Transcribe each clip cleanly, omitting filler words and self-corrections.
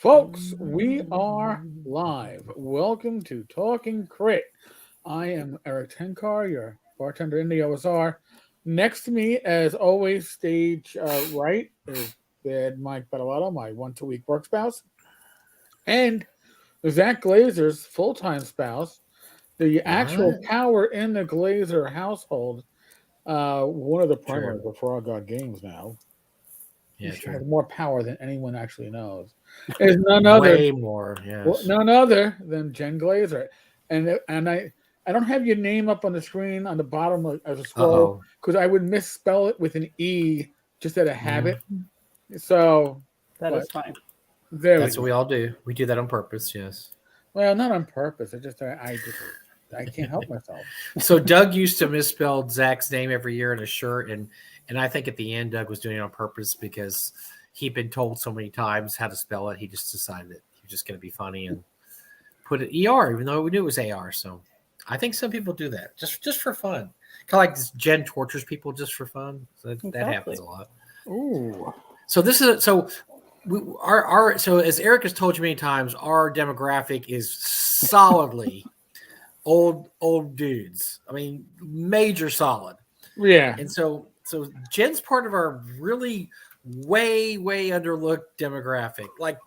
Folks, we are live. Welcome to Talking Crit. I am Eric Tenkar, your bartender in the OSR. Next to me, as always, stage right is Bad Mike Battleotto, my 1-2 week work spouse, and Zach Glazer's full-time spouse, the actual power in the Glazer household. One of the primaries of Frog God Games now. Yeah, she true. has more power than anyone actually knows. Is none other Way more, yes. none other than Jen Glazer. And I don't have your name up on the screen on the bottom as a scroll because I would misspell it with an E just out of habit. So that is fine. That's what we all do. We do that on purpose, yes. Well, not on purpose. I can't help myself. So Doug used to misspell Zach's name every year in a shirt, and I think at the end Doug was doing it on purpose because he'd been told so many times how to spell it. He just decided that he was just going to be funny and put it ER, even though we knew it was AR. So I think some people do that just for fun. Kind of like Jen tortures people just for fun. So that happens a lot. Ooh. So this is so as Eric has told you many times, our demographic is solidly old dudes. I mean, major solid. Yeah. And so Jen's part of our really way underlooked demographic. Like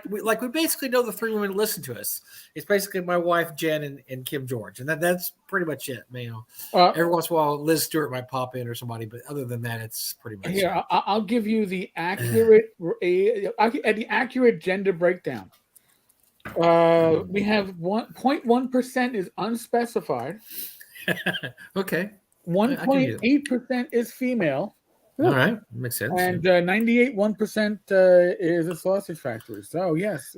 we basically know the three women who listen to us. It's basically my wife Jen and Kim George, and that's pretty much it. You know, every once in a while Liz Stewart might pop in or somebody, but other than that, it's pretty much. Here, I'll give you the accurate gender breakdown. We have 1.1% is unspecified. Okay. 1.8% is female. All right, makes sense. And 1% is a sausage factory. So yes.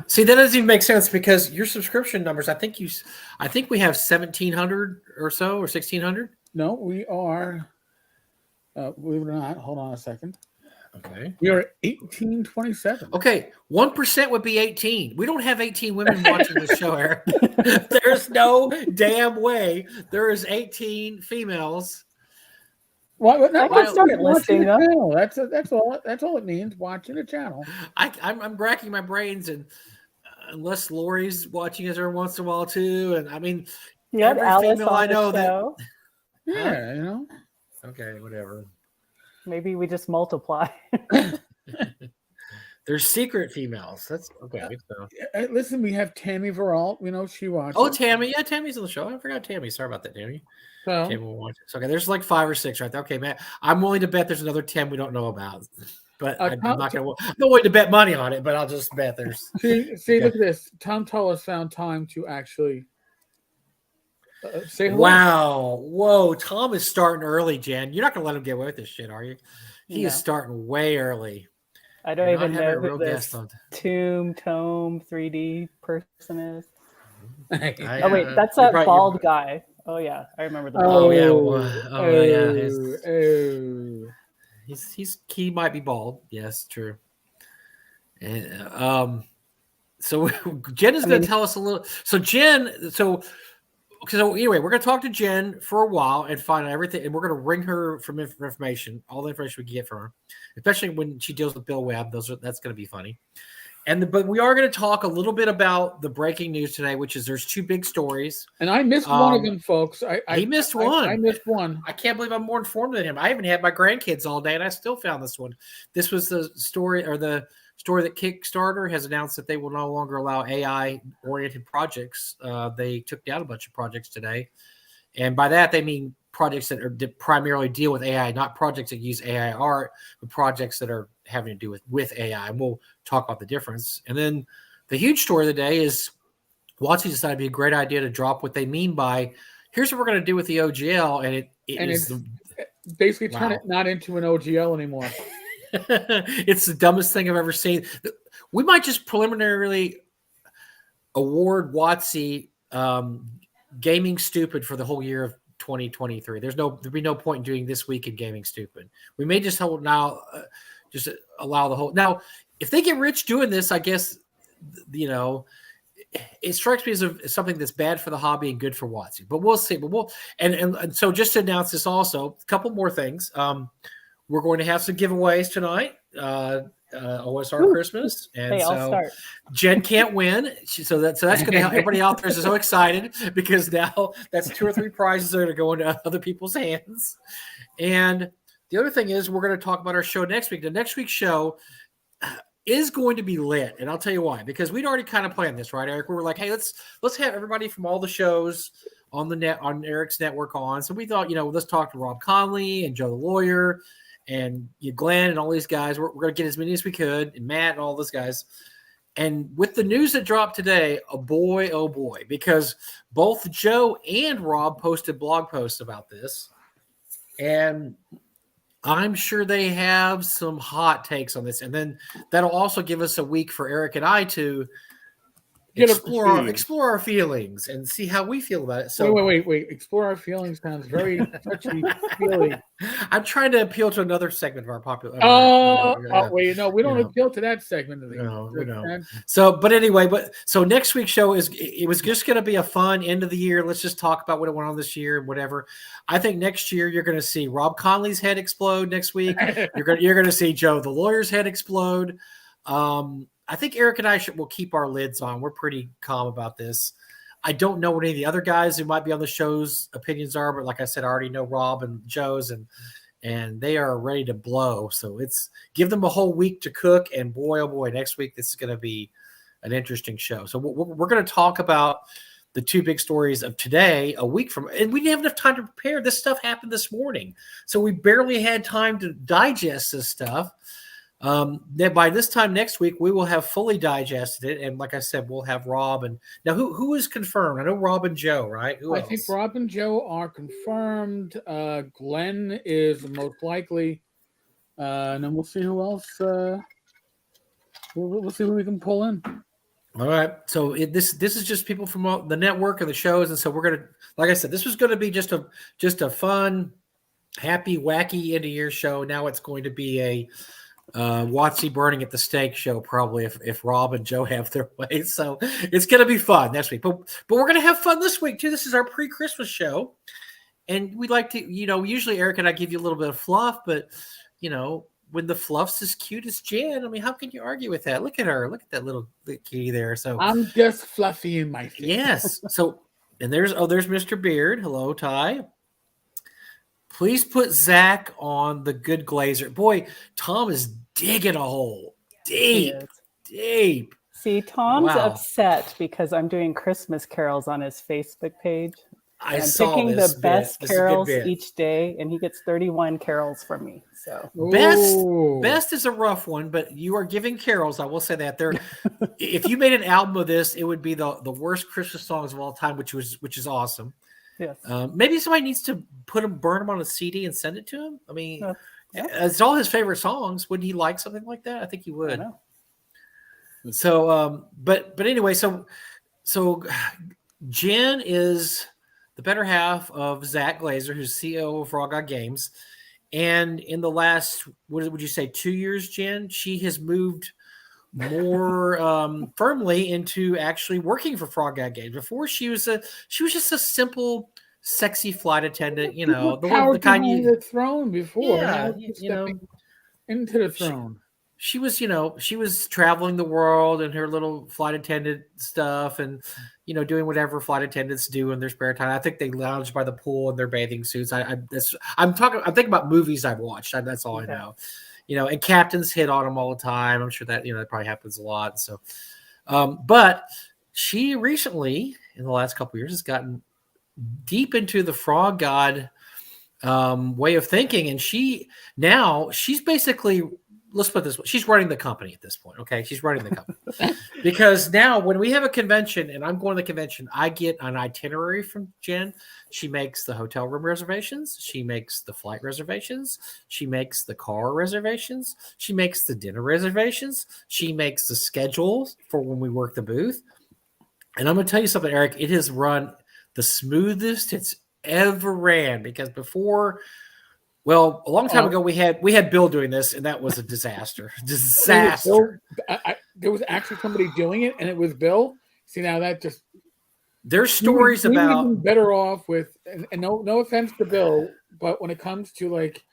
See, that doesn't even make sense because your subscription numbers. I think we have 1,700 or so, or 1,600. No, we are. Believe it or not, hold on a second. Okay. We are at 1827. Okay, 1% would be 18. We don't have 18 women watching this show, Eric. There's no damn way there is 18 females. What? I can start listing them. That's all it means. Watching a channel. I'm racking my brains, and unless Lori's watching us every once in a while too, and I mean, every Alice female I know that. Yeah, you know. Okay, whatever. Maybe we just multiply. There's secret females. That's okay. So. Listen, we have Tammy Veralt. You know, she watches. Oh, Tammy. Yeah, Tammy's on the show. I forgot Tammy. Sorry about that, Tammy. So, Tammy will watch it. So, okay, there's like 5 or 6 right there. Okay, man. I'm willing to bet there's another 10 we don't know about. But I'm not willing to bet money on it, but I'll just bet there's. See, look at this. Tom Tullis found time to actually say hello. Wow. Whoa. Tom is starting early, Jen. You're not going to let him get away with this shit, are you? He is starting way early. I don't even know who this Tome 3D person is. Oh, wait. That's that bald guy. Oh, yeah. I remember the bald guy. He might be bald. Yes, true. And so Jen is going to tell us a little. So Jen, so anyway, we're going to talk to Jen for a while and find out everything, and we're going to ring her from information, all the information we can get from her, especially when she deals with Bill Webb. That's going to be funny. But we are going to talk a little bit about the breaking news today, which is there's 2 big stories. And I missed one of them, folks. He missed one. I missed one. I can't believe I'm more informed than him. I haven't had my grandkids all day, and I still found this one. This was the story that Kickstarter has announced that they will no longer allow AI-oriented projects. They took down a bunch of projects today. And by that, they mean projects that primarily deal with AI, not projects that use AI art, but projects that are having to do with AI. And we'll talk about the difference. And then the huge story of the day is WotC decided it'd be a great idea to drop what they mean by, here's what we're going to do with the OGL. And it's basically turn it not into an OGL anymore. It's the dumbest thing I've ever seen. We might just preliminarily award WotC Gaming Stupid for the whole year of 2023. There'd be no point in doing this week in Gaming Stupid. We may just hold now, just allow the whole. Now, if they get rich doing this, I guess, you know, it strikes me as something that's bad for the hobby and good for WotC. But we'll see. But and so just to announce this also, a couple more things. We're going to have some giveaways tonight. OSR Christmas, and I'll so start. Jen can't win. So that's going to help everybody out there is so excited because now that's 2 or 3 prizes that are going to go into other people's hands. And the other thing is we're going to talk about our show next week. The next week's show is going to be lit, and I'll tell you why. Because we'd already kind of planned this, right, Eric? We were like, hey, let's have everybody from all the shows on the net on Eric's network on. So we thought, let's talk to Rob Conley and Joe the lawyer and Glenn and all these guys. We're going to get as many as we could, and Matt and all those guys. And with the news that dropped today, oh boy, because both Joe and Rob posted blog posts about this. And I'm sure they have some hot takes on this. And then that'll also give us a week for Eric and I to explore our feelings and see how we feel about it. So wait. Explore our feelings sounds very touchy feely. I'm trying to appeal to another segment of our popular. We don't appeal to that segment of the no. So, but anyway, so next week's show it was just going to be a fun end of the year. Let's just talk about what went on this year and whatever. I think next year you're going to see Rob Conley's head explode next week. You're going to see Joe the lawyer's head explode. I think Eric and I will keep our lids on. We're pretty calm about this. I don't know what any of the other guys who might be on the show's opinions are, but like I said, I already know Rob and Joe's, and they are ready to blow. So give them a whole week to cook, and boy, oh boy, next week this is going to be an interesting show. So we're going to talk about the 2 big stories of today, a week from, and we didn't have enough time to prepare. This stuff happened this morning, so we barely had time to digest this stuff. Then by this time next week, we will have fully digested it. And like I said, we'll have Rob. And now who is confirmed? I know Rob and Joe, right? Who else? I think Rob and Joe are confirmed. Glenn is most likely. And then we'll see who else. We'll see who we can pull in. All right. So this is just people from the network and the shows. And so we're going to, like I said, this was going to be just a fun, happy, wacky end of year show. Now it's going to be a Watsy burning at the stake show, probably if Rob and Joe have their way. So it's going to be fun next week, but we're going to have fun this week too. This is our pre-Christmas show, and we'd like to, usually Eric and I give you a little bit of fluff, but when the fluff's as cute as Jan, I mean, how can you argue with that? Look at her, look at that little kitty there. So I'm just fluffy in my face. Yes. So and there's Mr. Beard. Hello, Ty. Please put Zach on the good Glazar. Boy, Tom is digging a hole. Deep. See, Tom's upset because I'm doing Christmas carols on his Facebook page. I'm picking the best carols each day, and he gets 31 carols from me. So best is a rough one, but you are giving carols. I will say that if you made an album of this, it would be the worst Christmas songs of all time, which is awesome. Yes. Maybe somebody needs to burn them on a CD and send it to him. I mean, it's all his favorite songs. Wouldn't he like something like that? I think he would. So, but anyway, so Jen is the better half of Zach Glazar, who's CEO of Raw God Games, and in the last, what would you say, 2 years, Jen, she has moved more firmly into actually working for Frog God Games. Before she was just a simple, sexy flight attendant, the kind the throne before, into the throne. She was traveling the world and her little flight attendant stuff, and doing whatever flight attendants do in their spare time. I think they lounge by the pool in their bathing suits. I'm thinking about movies I've watched. That's all I know. And captains hit on them all the time. I'm sure that, that probably happens a lot. So, but she recently, in the last couple of years, has gotten deep into the frog god way of thinking. And she's basically, let's put this way, she's running the company at this point. Okay. She's running the company because now when we have a convention and I'm going to the convention, I get an itinerary from Jen. She makes the hotel room reservations. She makes the flight reservations. She makes the car reservations. She makes the dinner reservations. She makes the schedules for when we work the booth. And I'm going to tell you something, Eric, it has run the smoothest it's ever ran, because before, well, a long time ago, we had Bill doing this, and that was a disaster. There was actually somebody doing it, and it was Bill. See, now that just there's stories about been better off with, and no offense to Bill, but when it comes to like,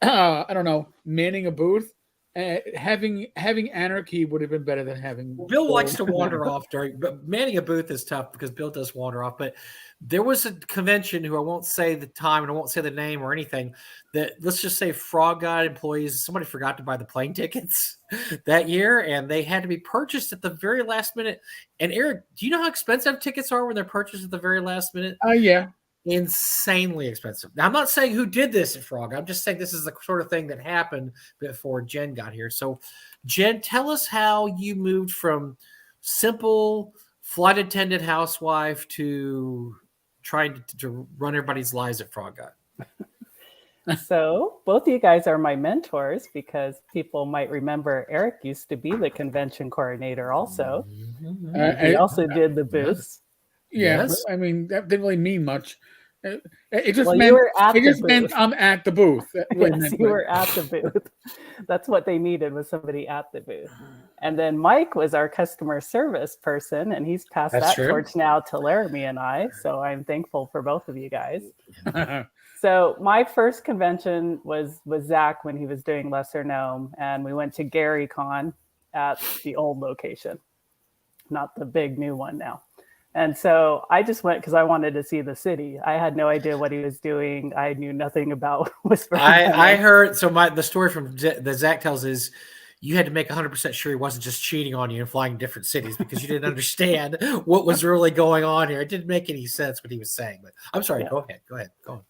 I don't know, manning a booth, having anarchy would have been better than having. Well, Bill likes to wander off but manning a booth is tough because Bill does wander off. But there was a convention who I won't say the time and I won't say the name or anything, that let's just say Frog Guide employees, somebody forgot to buy the plane tickets that year and they had to be purchased at the very last minute. And Eric, do you know how expensive tickets are when they're purchased at the very last minute? Yeah. Insanely expensive. Now, I'm not saying who did this at Frog. I'm just saying this is the sort of thing that happened before Jen got here. So, Jen, tell us how you moved from simple flight attendant housewife to trying to run everybody's lives at Frog God. So, both of you guys are my mentors because people might remember Eric used to be the convention coordinator also. He also did the booths. Yeah, yes. I mean, that didn't really mean much. It just meant I'm at the booth. Yes, you were at the booth. That's what they needed, was somebody at the booth. And then Mike was our customer service person, and he's passed that torch now to Laramie and I. So I'm thankful for both of you guys. So my first convention was with Zach when he was doing Lesser Gnome, and we went to GaryCon at the old location, not the big new one now. And so I just went because I wanted to see the city. I had no idea what he was doing. I knew nothing about Whisper. I heard, so the story from that Zach tells is you had to make 100% sure he wasn't just cheating on you and flying different cities because you didn't understand what was really going on here. It didn't make any sense what he was saying, but I'm sorry. Yeah. Go ahead.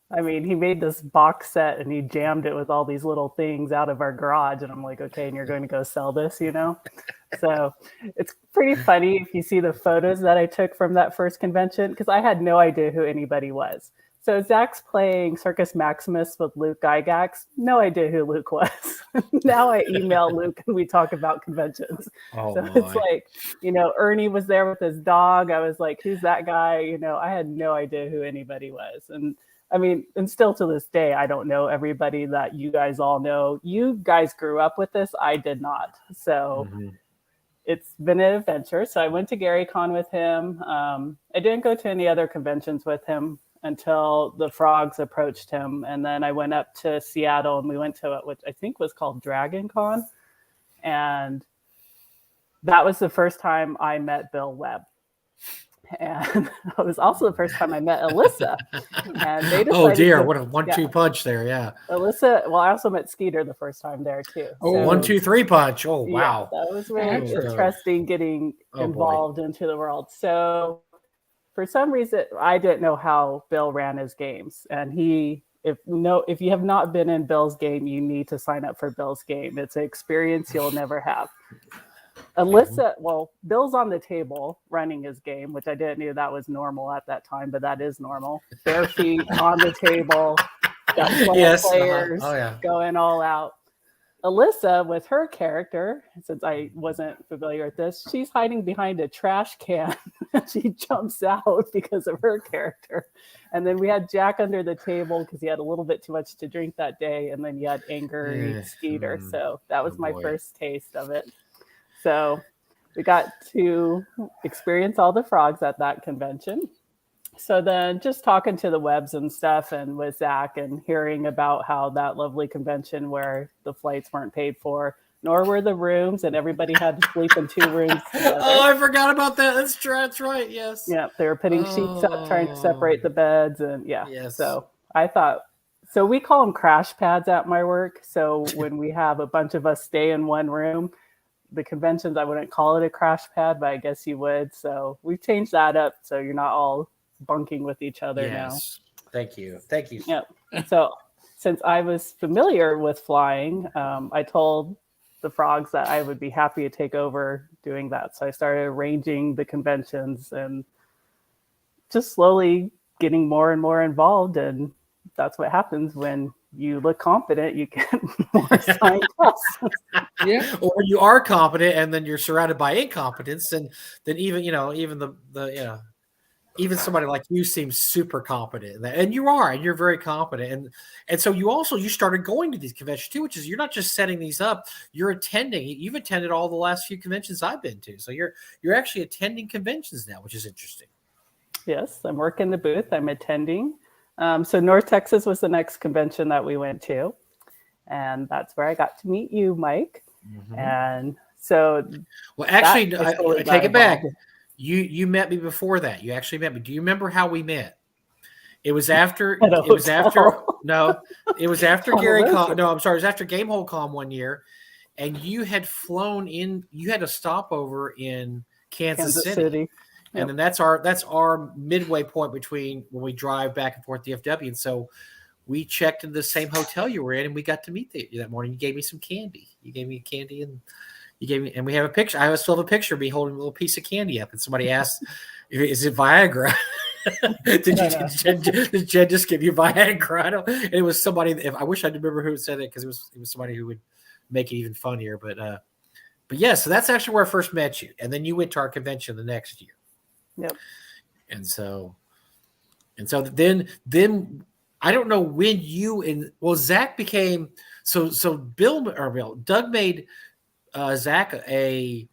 I mean, he made this box set and he jammed it with all these little things out of our garage. And I'm like, okay, and you're going to go sell this, you know? So it's pretty funny if you see the photos that I took from that first convention, because I had no idea who anybody was. So Zach's playing Circus Maximus with Luke Gygax. No idea who Luke was. Now I email Luke and we talk about conventions. It's like, you know, Ernie was there with his dog. I was like, who's that guy? You know, I had no idea who anybody was. And I mean, and still to this day, I don't know everybody that you guys all know. You guys grew up with this. I did not. So it's been an adventure. So I went to GaryCon with him. I didn't go to any other conventions with him until the Frogs approached him. And then I went up to Seattle and we went to what I think was called Dragon Con. And that was the first time I met Bill Webb. And it was also the first time I met Alyssa. And they decided what a 1-2 punch there, yeah. Alyssa, well, I also met Skeeter the first time there too. Oh, so, 1-2-3 punch. Oh, wow. Yeah, that was really interesting getting involved into the world. So for some reason, I didn't know how Bill ran his games. And if you have not been in Bill's game, you need to sign up for Bill's game. It's an experience you'll never have. Alyssa, well, Bill's on the table running his game, which I didn't know that was normal at that time, but that is normal. Bare feet on the table, got players going all out. Alyssa, with her character, since I wasn't familiar with this, she's hiding behind a trash can. She jumps out because of her character. And then we had Jack under the table because he had a little bit too much to drink that day. And then you had Angry Skeeter. So that was my first taste of it. So we got to experience all the frogs at that convention. So then just talking to the Webbs and stuff and with Zach and hearing about how that lovely convention where the flights weren't paid for, nor were the rooms, and everybody had to sleep in 2 rooms together. Oh, I forgot about that. That's right. Yes. Yeah, they were putting sheets up, trying to separate the beds. And so I thought, so we call them crash pads at my work. So when we have a bunch of us stay in one room, the conventions, I wouldn't call it a crash pad, but I guess you would. So we've changed that up so you're not all bunking with each other now. Thank you. Yeah. So since I was familiar with flying, I told the frogs that I would be happy to take over doing that. So I started arranging the conventions and just slowly getting more and more involved. And that's what happens when you look confident, you get more signed ups. Yeah. Or when you are competent and then you're surrounded by incompetence, and then even even somebody like you seems super competent, and you are, and you're very competent. And so you started going to these conventions too, which is, you're not just setting these up, you're attending. You've attended all the last few conventions I've been to. So you're actually attending conventions now, which is interesting. Yes, I'm working the booth. I'm attending. So North Texas was the next convention that we went to. And that's where I got to meet you, Mike. Mm-hmm. And so, well, actually, I take it back. You met me before that. You actually met me. Do you remember how we met? It was after. It was after. No, it was after Gary Con. No, I'm sorry. It was after Gamehole Con one year, and you had flown in. You had a stopover in Kansas City. Yep. And then that's our midway point between when we drive back and forth DFW. And so we checked into the same hotel you were in, and we got to meet you that morning. You gave me some candy. You gave me candy, and and we have a picture. I still have a picture of me holding a little piece of candy up. And somebody asked, "Is it Viagra?" Did Jen just give you Viagra? And it was somebody. I wish I remember who said it, because it was somebody who would make it even funnier. But yeah, so that's actually where I first met you, and then you went to our convention the next year. Yep. And so then I don't know when Zach became Doug made Zach a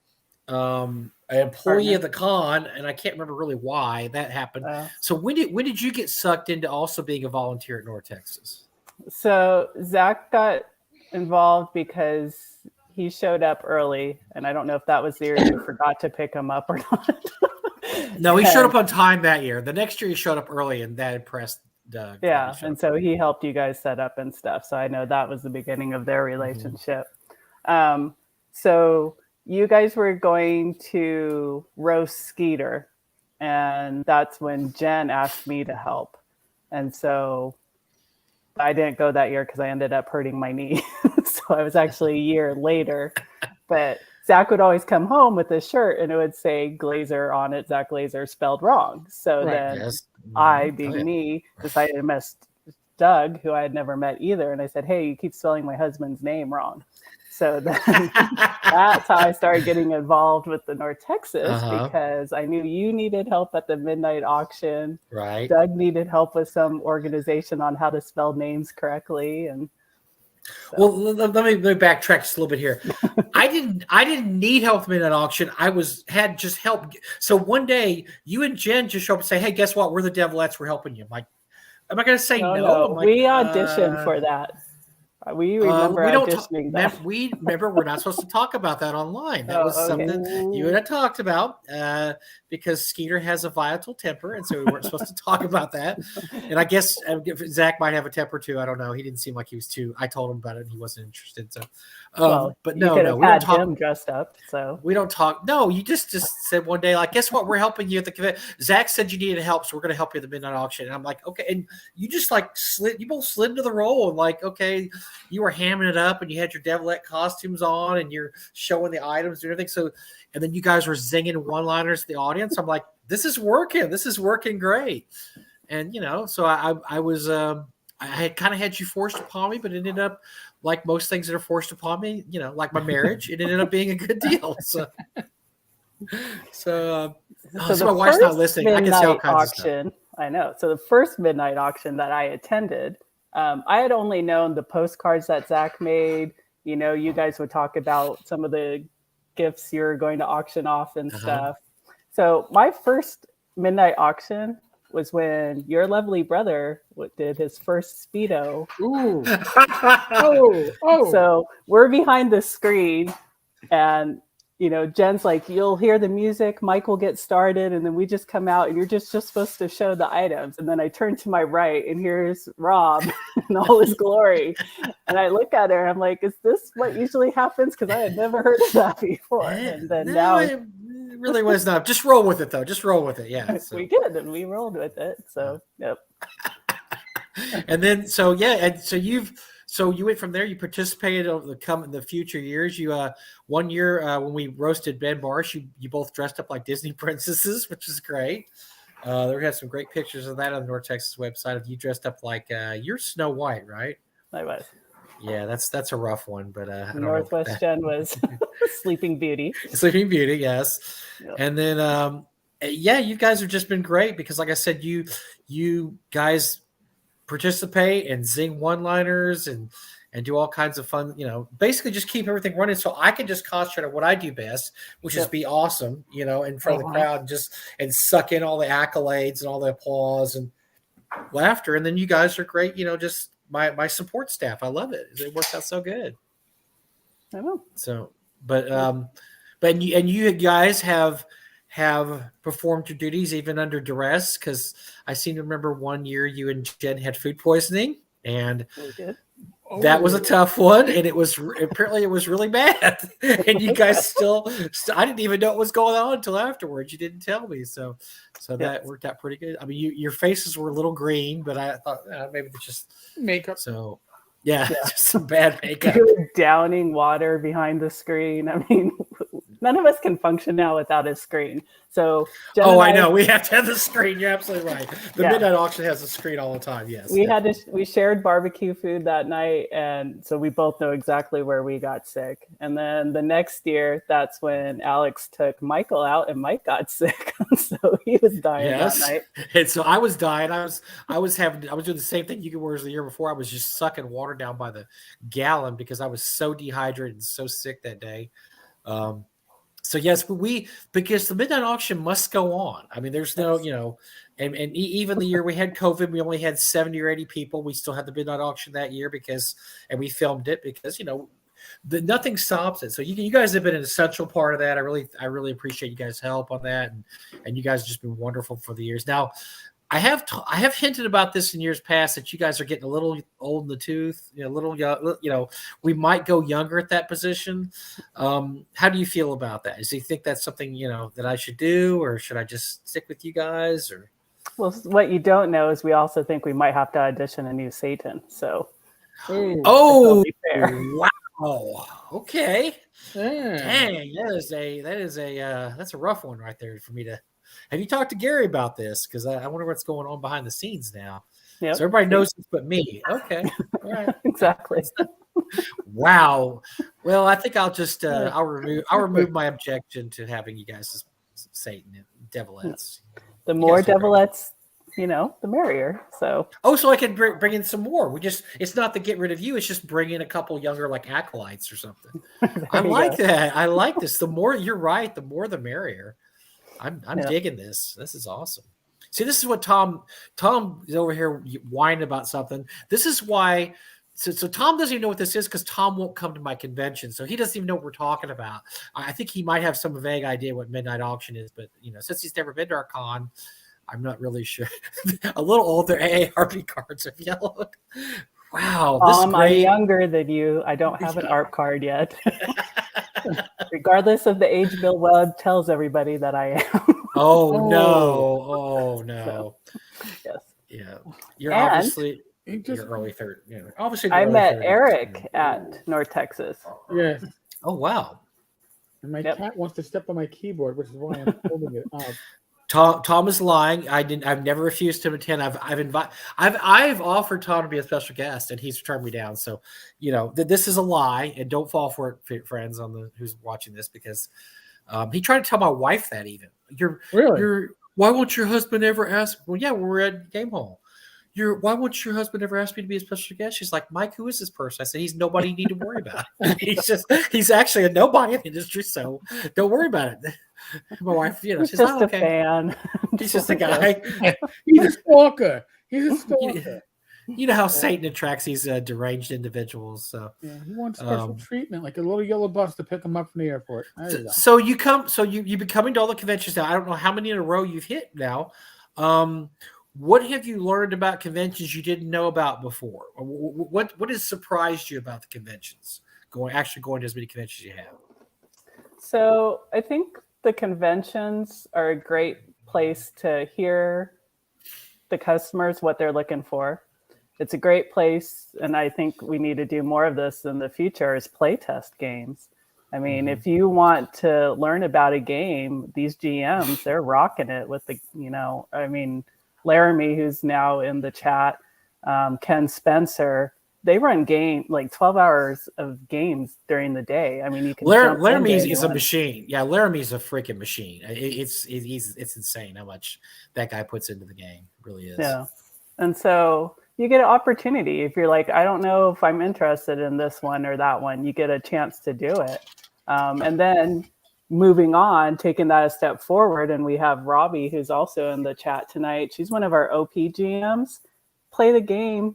employee of the con, and I can't remember really why that happened. So when did you get sucked into also being a volunteer at North Texas? So Zach got involved because he showed up early, and I don't know if that was the year you forgot to pick him up or not. No, he showed up on time that year. The next year he showed up early, and that impressed Doug. Yeah, and so he helped you guys set up and stuff. So I know that was the beginning of their relationship. Mm-hmm. So you guys were going to roast Skeeter, and that's when Jen asked me to help. And so I didn't go that year because I ended up hurting my knee. So I was actually a year later. But Zach would always come home with a shirt, and it would say Glazar on it, Zach Glazar, spelled wrong. So then I, being me, decided to mess Doug, who I had never met either. And I said, "Hey, you keep spelling my husband's name wrong." So then that's how I started getting involved with the North Texas, because I knew you needed help at the midnight auction. Right. Doug needed help with some organization on how to spell names correctly. And so. Well, let me backtrack just a little bit here. I didn't need help with the midnight auction. I had just help. So one day you and Jen just show up and say, "Hey, guess what? We're the Develettes. We're helping you." I'm like, am I going to say no? Like, we auditioned for that. We remember auditioning that. We remember we're not supposed to talk about that online. That was something you and I talked about because Skeeter has a volatile temper, and so we weren't supposed to talk about that. And I guess Zach might have a temper too. I don't know. He didn't seem like he was too. I told him about it, and he wasn't interested. So, but no, we don't talk. Him dressed up, so we don't talk. No, you just said one day, like, guess what? We're helping you at the convention. Zach said you needed help, so we're going to help you at the midnight auction. And I'm like, okay. And you just like you both slid into the role, and like, okay. You were hamming it up, and you had your Devilette costumes on, and you're showing the items and everything. So, and then you guys were zinging one-liners to the audience. I'm like, this is working. This is working great. And so I was I had kind of had you forced upon me, but it ended up like most things that are forced upon me. Like my marriage, it ended up being a good deal. So my wife's not listening. I can see all kinds of stuff. I know. So the first midnight auction that I attended. I had only known the postcards that Zach made. You guys would talk about some of the gifts you're going to auction off and stuff. So my first midnight auction was when your lovely brother did his first Speedo. Ooh. So we're behind the screen, and Jen's like, "You'll hear the music, Mike will get started, and then we just come out, and you're just supposed to show the items." And then I turn to my right, and here's Rob in all his glory. And I look at her, and I'm like, "Is this what usually happens?" Because I had never heard of that before. And then now it really was not. Just roll with it, though. Just roll with it. Yeah. We did, and we rolled with it. So, yep. And then, so you went from there. You participated over the future years. You one year when we roasted Ben Marsh, you both dressed up like Disney princesses, which is great. There had some great pictures of that on the North Texas website of you dressed up like you're Snow White, right? I was. Yeah, that's a rough one, but Northwest Jen was Sleeping Beauty. Sleeping Beauty, yes. Yep. And then you guys have just been great because, like I said, you guys participate and zing one-liners and do all kinds of fun, basically just keep everything running so I can just concentrate on what I do best, which is be awesome, in front of the crowd and suck in all the accolades and all the applause and laughter. And then you guys are great, just my support staff. I love it. It works out so good. I know. So, but you guys have performed your duties even under duress, because I seem to remember one year you and Jen had food poisoning, and We did. that was a tough one, and it was apparently it was really bad, and you guys still I didn't even know what was going on until afterwards. You didn't tell me, so that worked out pretty good. I mean, your faces were a little green, but I thought maybe it's just makeup. So yeah. Just some bad makeup. You were downing water behind the screen. I mean, none of us can function now without a screen. So Jen I know we have to have the screen. You're absolutely right. The midnight auction has a screen all the time. Yes, we shared barbecue food that night, and so we both know exactly where we got sick. And then the next year, that's when Alex took Michael out, and Mike got sick, so he was dying that night. And so I was dying. I was doing the same thing you were the year before. I was just sucking water down by the gallon because I was so dehydrated and so sick that day. So yes, because the midnight auction must go on. I mean, there's no, and even the year we had COVID, we only had 70 or 80 people. We still had the midnight auction that year and we filmed it because, nothing stops it. So you guys have been an essential part of that. I really appreciate you guys' help on that. And you guys have just been wonderful for the years. Now, I have hinted about this in years past that you guys are getting a little old in the tooth, a little young. We might go younger at that position. How do you feel about that? Do you think that's something that I should do, or should I just stick with you guys? Or well, what you don't know is we also think we might have to audition a new Satan. So wow, okay, dang, that's a rough one right there for me to. Have you talked to Gary about this? Because I wonder what's going on behind the scenes now. Yep. So everybody knows this but me. Okay. All right. Exactly. Wow. Well, I think I'll just I'll remove my objection to having you guys as Satan and Devilettes. The more Devilettes, the merrier. So so I can bring in some more. It's not to get rid of you, it's just bring in a couple younger acolytes or something. I like that. I like this. The more you're right, the more the merrier. I'm digging this. This is awesome. See, this is what Tom is over here whining about something. This is why. So Tom doesn't even know what this is because Tom won't come to my convention. So he doesn't even know what we're talking about. I think he might have some vague idea what Midnight Auction is, but since he's never been to our con, I'm not really sure. A little older AARP cards have yellowed. Wow, I'm younger than you. I don't have an ARP card yet. Regardless of the age Bill Webb tells everybody that I am. No. So, yes. Yeah. You're obviously you're early 30. Obviously I met Eric at North Texas. Yes. Oh wow. And my cat wants to step on my keyboard, which is why I'm holding it up. Tom is lying. I've never refused him to attend. I've offered Tom to be a special guest, and he's turned me down. So, this is a lie, and don't fall for it, friends, who's watching this, because he tried to tell my wife that even. Why won't your husband ever ask? Well, yeah, we're at Game Hall. Why won't your husband ever ask me to be a special guest? She's like, Mike, who is this person? I said, he's nobody you need to worry about. He's actually a nobody in the industry, so don't worry about it. My wife, she's just a fan. He's just a guy. He's a stalker. He's a stalker. You know how Satan attracts these deranged individuals. So yeah, he wants special treatment, like a little yellow bus to pick him up from the airport. So you've been coming to all the conventions now. I don't know how many in a row you've hit now. What have you learned about conventions you didn't know about before? What has surprised you about the conventions? Going to as many conventions you have. So I think the conventions are a great place to hear the customers, what they're looking for. It's a great place, and I think we need to do more of this in the future, is play test games. I mean, if you want to learn about a game, these GMs, they're rocking it with Laramie, who's now in the chat, Ken Spencer, they run 12 hours of games during the day. I mean, you can. Laramie is a machine. Yeah, Laramie's a freaking machine. It's insane how much that guy puts into the game. It really is. Yeah, and so you get an opportunity if you're like, I don't know if I'm interested in this one or that one. You get a chance to do it, and then moving on, taking that a step forward, and we have Robbie, who's also in the chat tonight. She's one of our OP GMs. Play the game,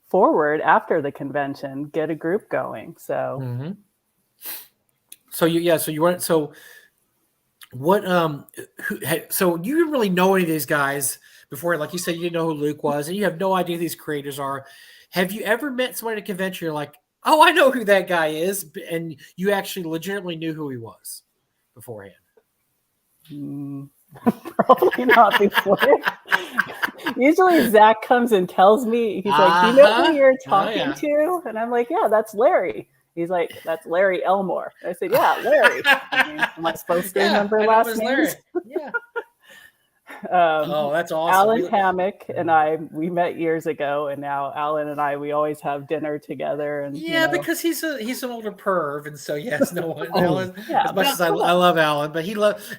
forward after the convention, get a group going. So, so you weren't so. What so you didn't really know any of these guys before, like you said, you didn't know who Luke was, and you have no idea who these creators are. Have you ever met somebody at a convention? You're like, oh, I know who that guy is, and you actually legitimately knew who he was beforehand? Probably not before. Usually Zach comes and tells me, he's like, do you know who you're talking to? And I'm like, yeah, that's Larry. He's like, that's Larry Elmore. I said, yeah, Larry. Am I supposed to remember last names? Yeah. Oh, that's awesome. Alan Hammock and we met years ago, and now Alan and we always have dinner together. And because he's an older perv, and so yes, no one. Alan, as much as I love Alan, but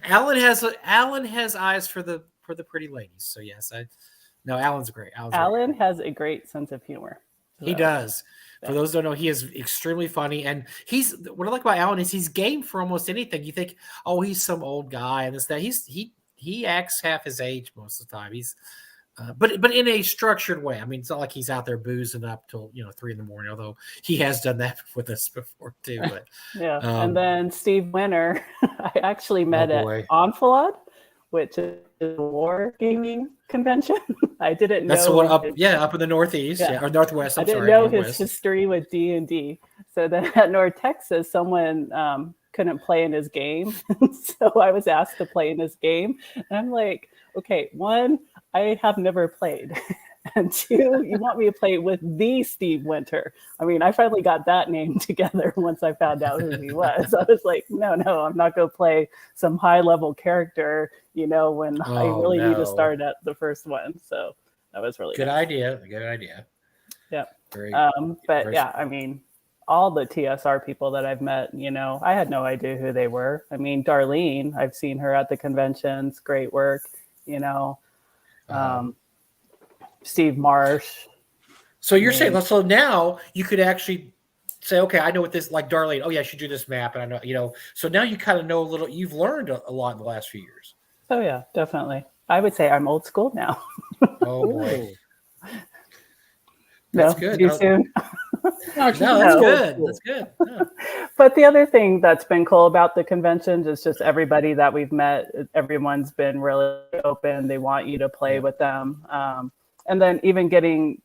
Alan has eyes for the pretty ladies. So yes, Alan's great. Alan has a great sense of humor. So. He does. For those who don't know, he is extremely funny, and what I like about Alan is he's game for almost anything. You think, oh, he's some old guy, and this that he acts half his age most of the time. He's, but in a structured way. I mean, it's not like he's out there boozing up till 3 a.m. Although he has done that with us before too. But yeah, and then Steve Winter, I actually met at Enfilade, which is a war gaming convention. I didn't know. That's the one up in the Northeast, or Northwest. I didn't know his history with D&D. So then at North Texas, someone couldn't play in his game. So I was asked to play in his game. And I'm like, okay, 1, I have never played. And 2, you want me to play with the Steve Winter. I mean, I finally got that name together once I found out who he was. I was like, no, I'm not going to play some high-level character, when I really need to start at the first one. So that was really good idea. Yeah. I mean, all the TSR people that I've met, I had no idea who they were. I mean, Darlene, I've seen her at the conventions. Great work, Steve Marsh. So you're saying, so now you could actually say, okay, I know what this, like Darlene, oh yeah, I should do this map. And I know, so now you kind of know a little, you've learned a lot in the last few years. Oh yeah, definitely. I would say I'm old school now. Oh boy. That's good. Too soon? That's good. That's good. Yeah. But the other thing that's been cool about the conventions is just everybody that we've met, everyone's been really open. They want you to play with them. And then even getting,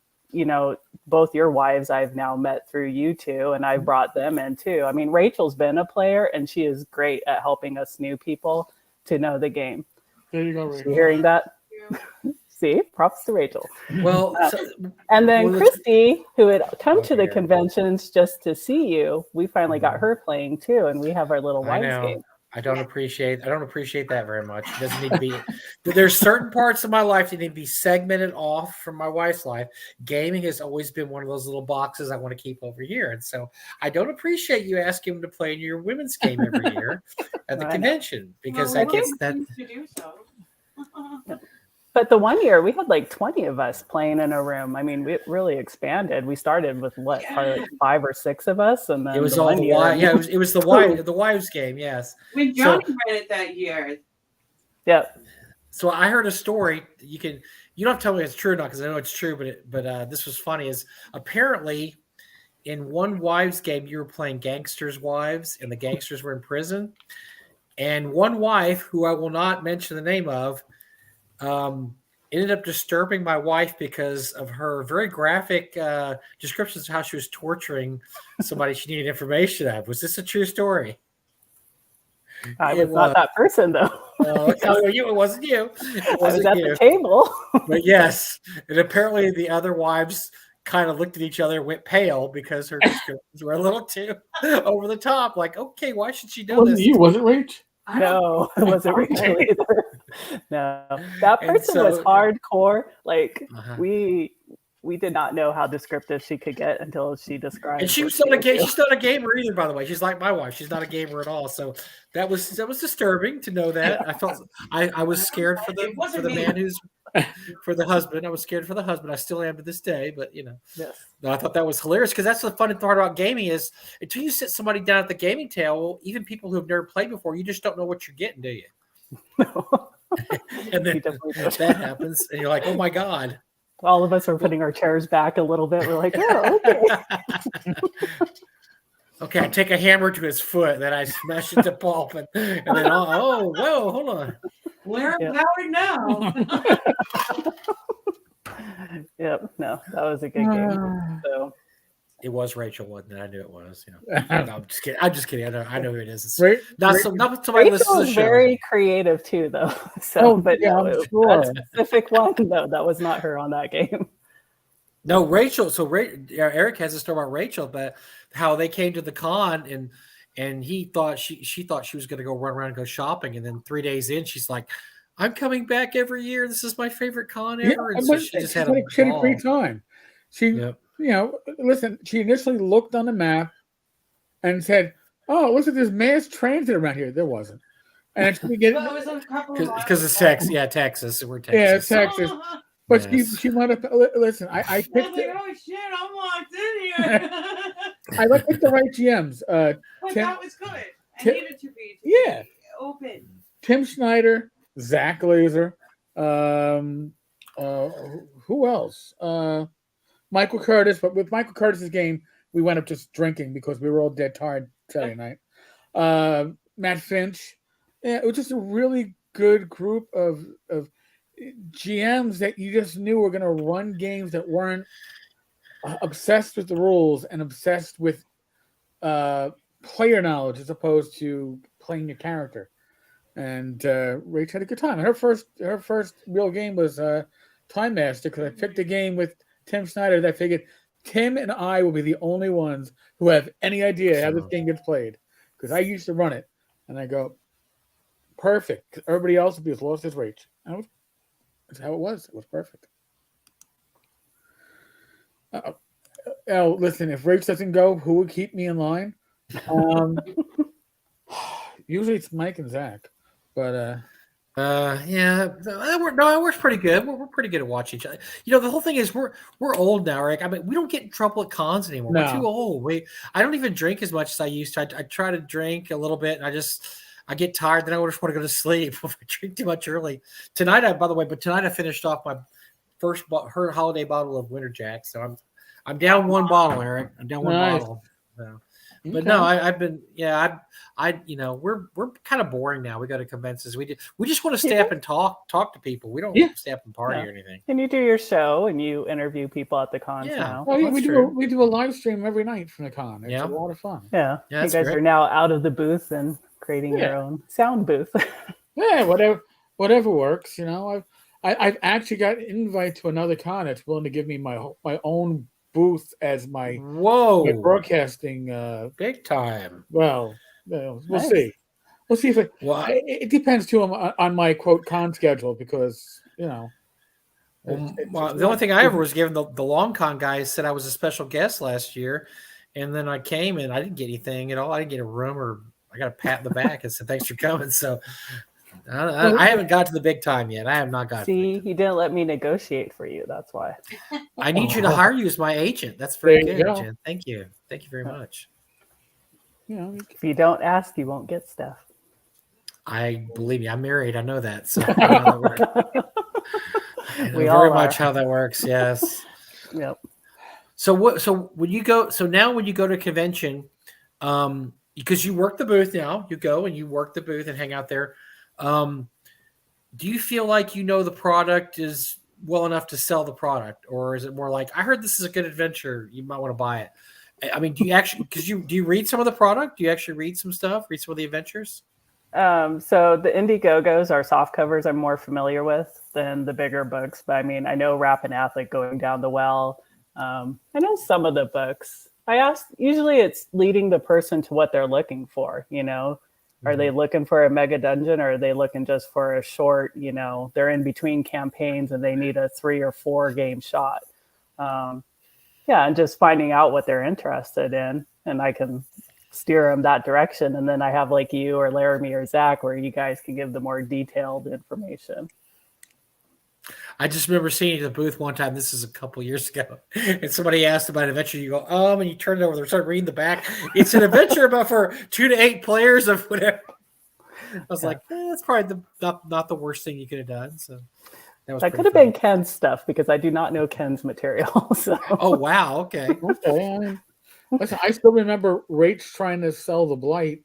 both your wives I've now met through you two, and I brought them in too. I mean, Rachel's been a player, and she is great at helping us new people to know the game. There you go, Rachel. You hearing that? See, props to Rachel. Well, and then Christy, who had come to the conventions just to see you, we finally got her playing too, and we have our little wives game. I don't appreciate that very much. It doesn't need to be. There's certain parts of my life that need to be segmented off from my wife's life. Gaming has always been one of those little boxes I want to keep over here, and so I don't appreciate you asking them to play in your women's game every year at the convention because that gets that. To do so. But the one year we had like 20 of us playing in a room. I mean, it really expanded. We started with probably like 5 or 6 of us, and then it was all the wives. Yeah, it was the wives game. Yes, when Johnny read it that year. Yep. So I heard a story. You don't have to tell me if it's true or not because I know it's true. But this was funny. Is apparently in one wives game you were playing gangsters' wives, and the gangsters were in prison, and one wife who I will not mention the name of. Ended up disturbing my wife because of her very graphic descriptions of how she was torturing somebody she needed information of. Was this a true story? I was not that person, though. It wasn't you. I was at the table. But yes, and apparently the other wives kind of looked at each other and went pale because her descriptions were a little too over the top. Like, okay, why should she know this? Was it Rach? No, it wasn't Rachel either. No, that person was hardcore. Like we did not know how descriptive she could get until she described. And she's not a gamer either, by the way. She's like my wife. She's not a gamer at all. So that was disturbing to know that. I felt I was scared for the man who's for the husband. I was scared for the husband. I still am to this day. But yes. I thought that was hilarious because that's the fun part about gaming is until you sit somebody down at the gaming table, even people who have never played before, you just don't know what you're getting, do you? No. And then that happens, and you're like, "Oh my god!" All of us are putting our chairs back a little bit. We're like, oh, okay. Okay, I take a hammer to his foot, then I smash it to pulp, and then whoa, hold on. We're empowered now. Yep, no, that was a good game. So it was Rachel, wasn't it? I knew it was. No, I'm just kidding. I know who it is. It's not somebody listens to the show. Very creative too, though. So, but yeah, that specific one, though, that was not her on that game. No, Rachel. So Eric has a story about Rachel, but how they came to the con and she thought she was going to go run around and go shopping, and then 3 days in, she's like, "I'm coming back every year. This is my favorite con ever." And so she just had a great time. Listen. She initially looked on the map and said, "Oh, look at this mass transit around here." There wasn't, and she get because it's Texas. Yeah, Texas. We're Texas. Yeah, Texas. But she went up. Listen, I picked. Oh shit! I'm locked in here. I picked the right GMs. But that was good. I needed to be open. Tim Schneider, Zach Glazar, who else? Michael Curtis. But with Michael Curtis's game, we went up just drinking because we were all dead tired Saturday night. Matt Finch. Yeah, it was just a really good group of GMs that you just knew were going to run games that weren't obsessed with the rules and obsessed with player knowledge as opposed to playing your character. And Rach had a good time. And her first real game was Time Master, because I picked a game with Tim Schneider that I figured Tim and I will be the only ones who have any idea how this game gets played, because I used to run it. And I go, perfect. Everybody else will be as lost as Rach. That's how it was. It was perfect. Listen, if Rach doesn't go, who would keep me in line? Usually it's Mike and Zach, but it works pretty good. We're pretty good at watching each other. The whole thing is we're old now, Rick. I mean, we don't get in trouble at cons anymore. No. We're too old. I don't even drink as much as I used to. I try to drink a little bit, and I get tired, then I just want to go to sleep if I drink too much early. Tonight I finished off my first holiday bottle of Winter Jack, so I'm down one bottle, Eric. I'm down one bottle. So. But okay. No, I've been we're kind of boring now. We go to conventions. We just want to stay up and talk to people. We don't stay up and party or anything. And you do your show and you interview people at the cons now. Well, we do a live stream every night from the con. It's a lot of fun. Yeah, you guys are now out of the booth and creating your own sound booth. whatever works. I've actually got an invite to another con that's willing to give me my own booth as my broadcasting. Big time. Well, we'll see. We'll see if it depends too on my quote con schedule, because the only thing I ever was given, the long con guys said I was a special guest last year, and then I came and I didn't get anything at all. I didn't get a room, or I got a pat in the back and said thanks for coming. So I haven't got to the big time yet. I have not got. See, he didn't let me negotiate for you. That's why. I need you to hire you as my agent. That's very good, Jen. Thank you. Thank you very much. If you don't ask, you won't get stuff. I believe me. I'm married. I know that. So I know very much how that works. Yes. Yep. So when you go to a convention, because you work the booth now, you go and you work the booth and hang out there. Do you feel like the product is well enough to sell the product, or is it more like, I heard this is a good adventure, you might want to buy it? I mean, do you actually, do you read some of the product? Do you actually read some stuff? Read some of the adventures? So the Indiegogos, our soft covers, I'm more familiar with than the bigger books. But I mean, I know Rapid Athlete, Going Down the Well. I know some of the books. Usually it's leading the person to what they're looking for, Are they looking for a mega dungeon, or are they looking just for a short, they're in between campaigns and they need a 3 or 4 game shot. And just finding out what they're interested in, and I can steer them that direction. And then I have like you or Laramie or Zach, where you guys can give the more detailed information. I just remember seeing you at the booth one time. This is a couple years ago, and somebody asked about an adventure. You go, and you turn it over. They start reading the back. It's an adventure about for 2 to 8 players of whatever. I was like, that's probably not the worst thing you could have done. So, That could have been Ken's stuff because I do not know Ken's material. So. Oh wow, okay. Okay. Listen, I still remember Rach trying to sell the Blight,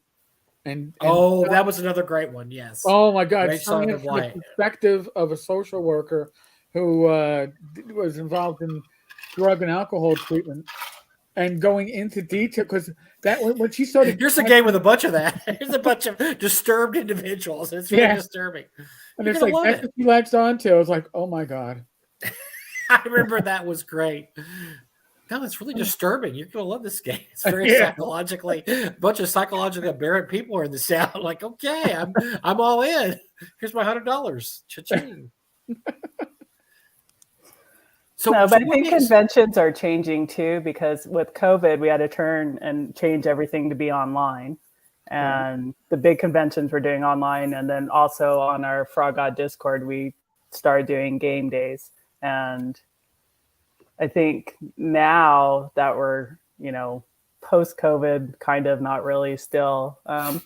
and that was another great one. Yes. Oh my God! Rach selling the Blight. The perspective of a social worker who was involved in drug and alcohol treatment, and going into detail because that when she started. Here's a game with a bunch of that. Here's a bunch of disturbed individuals. It's really disturbing. And it's like that's what she latched onto. I was like, oh my God. I remember that was great. No, it's really disturbing. You're gonna love this game. It's very psychologically a bunch of psychologically aberrant people are in the sound. Like, okay, I'm all in. Here's my $100. Cha-ching. But I think conventions are changing too because with COVID, we had to turn and change everything to be online. And the big conventions we're doing online. And then also on our Frog God Discord, we started doing game days. And I think now that we're, post-COVID, kind of not really still,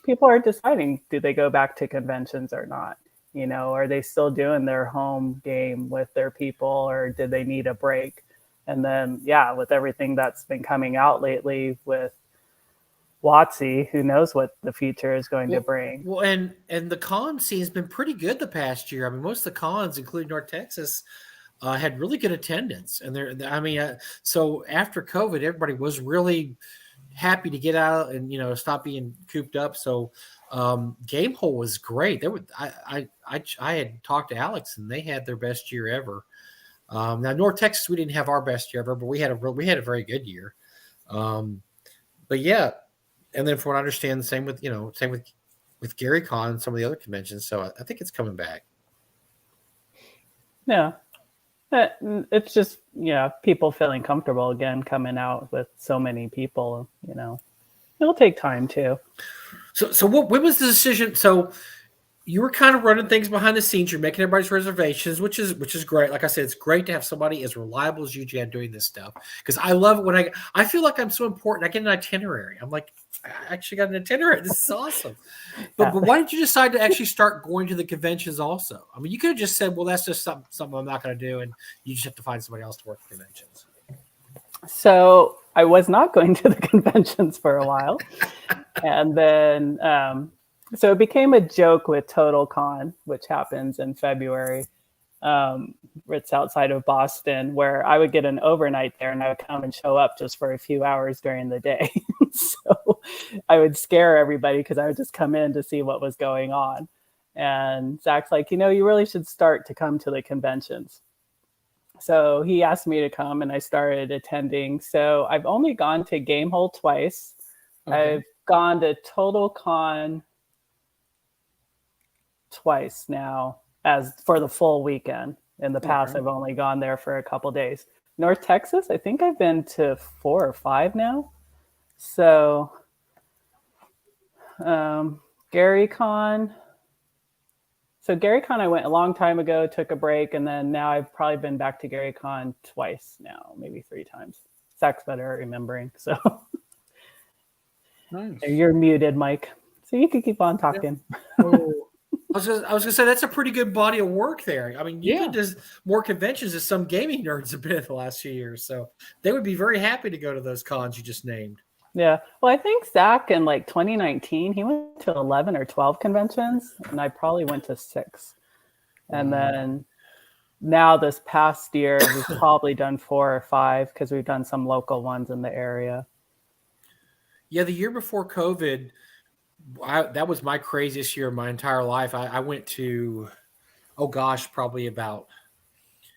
people are deciding, do they go back to conventions or not? Are they still doing their home game with their people or did they need a break? And then, with everything that's been coming out lately with WotC, who knows what the future is going to bring. Well, and the con scene has been pretty good the past year. I mean, most of the cons, including North Texas, had really good attendance. And so after COVID, everybody was really happy to get out and, stop being cooped up. So Gamehole was great. I had talked to Alex and they had their best year ever. Now North Texas, we didn't have our best year ever, but we had a very good year. But yeah. And then from what I understand, same with Gary Con and some of the other conventions. So I think it's coming back. Yeah. It's just, people feeling comfortable again, coming out with so many people, it'll take time too. So when was the decision? So you were kind of running things behind the scenes. You're making everybody's reservations, which is great. Like I said, it's great to have somebody as reliable as you, Jan, doing this stuff. Because I love it when I feel like I'm so important. I get an itinerary. I'm like, I actually got an itinerary. This is awesome. But why did you decide to actually start going to the conventions also? I mean, you could have just said, well, that's just something I'm not going to do. And you just have to find somebody else to work the conventions. So I was not going to the conventions for a while. And then, so it became a joke with Total Con, which happens in February. It's outside of Boston, where I would get an overnight there and I would come and show up just for a few hours during the day. So I would scare everybody because I would just come in to see what was going on. And Zach's like, you really should start to come to the conventions. So he asked me to come and I started attending. So I've only gone to Gamehole twice. Okay. I've gone to Total Con twice now as for the full weekend. In the past, I've only gone there for a couple days. North Texas, I think I've been to 4 or 5 now. So Gary Con. So Gary Con, I went a long time ago, took a break, and then now I've probably been back to Gary Con twice now, maybe 3 times. Zach's better at remembering. So nice. You're muted, Mike. So you can keep on talking. Yeah. Oh. I was gonna say that's a pretty good body of work there. I mean, you've been to more conventions as some gaming nerds have been in the last few years, so they would be very happy to go to those cons you just named. Yeah, well, I think Zach in 2019 he went to 11 or 12 conventions, and I probably went to 6. And then now this past year we've probably done 4 or 5 because we've done some local ones in the area. Yeah, the year before COVID. That was my craziest year of my entire life. I went to, probably about,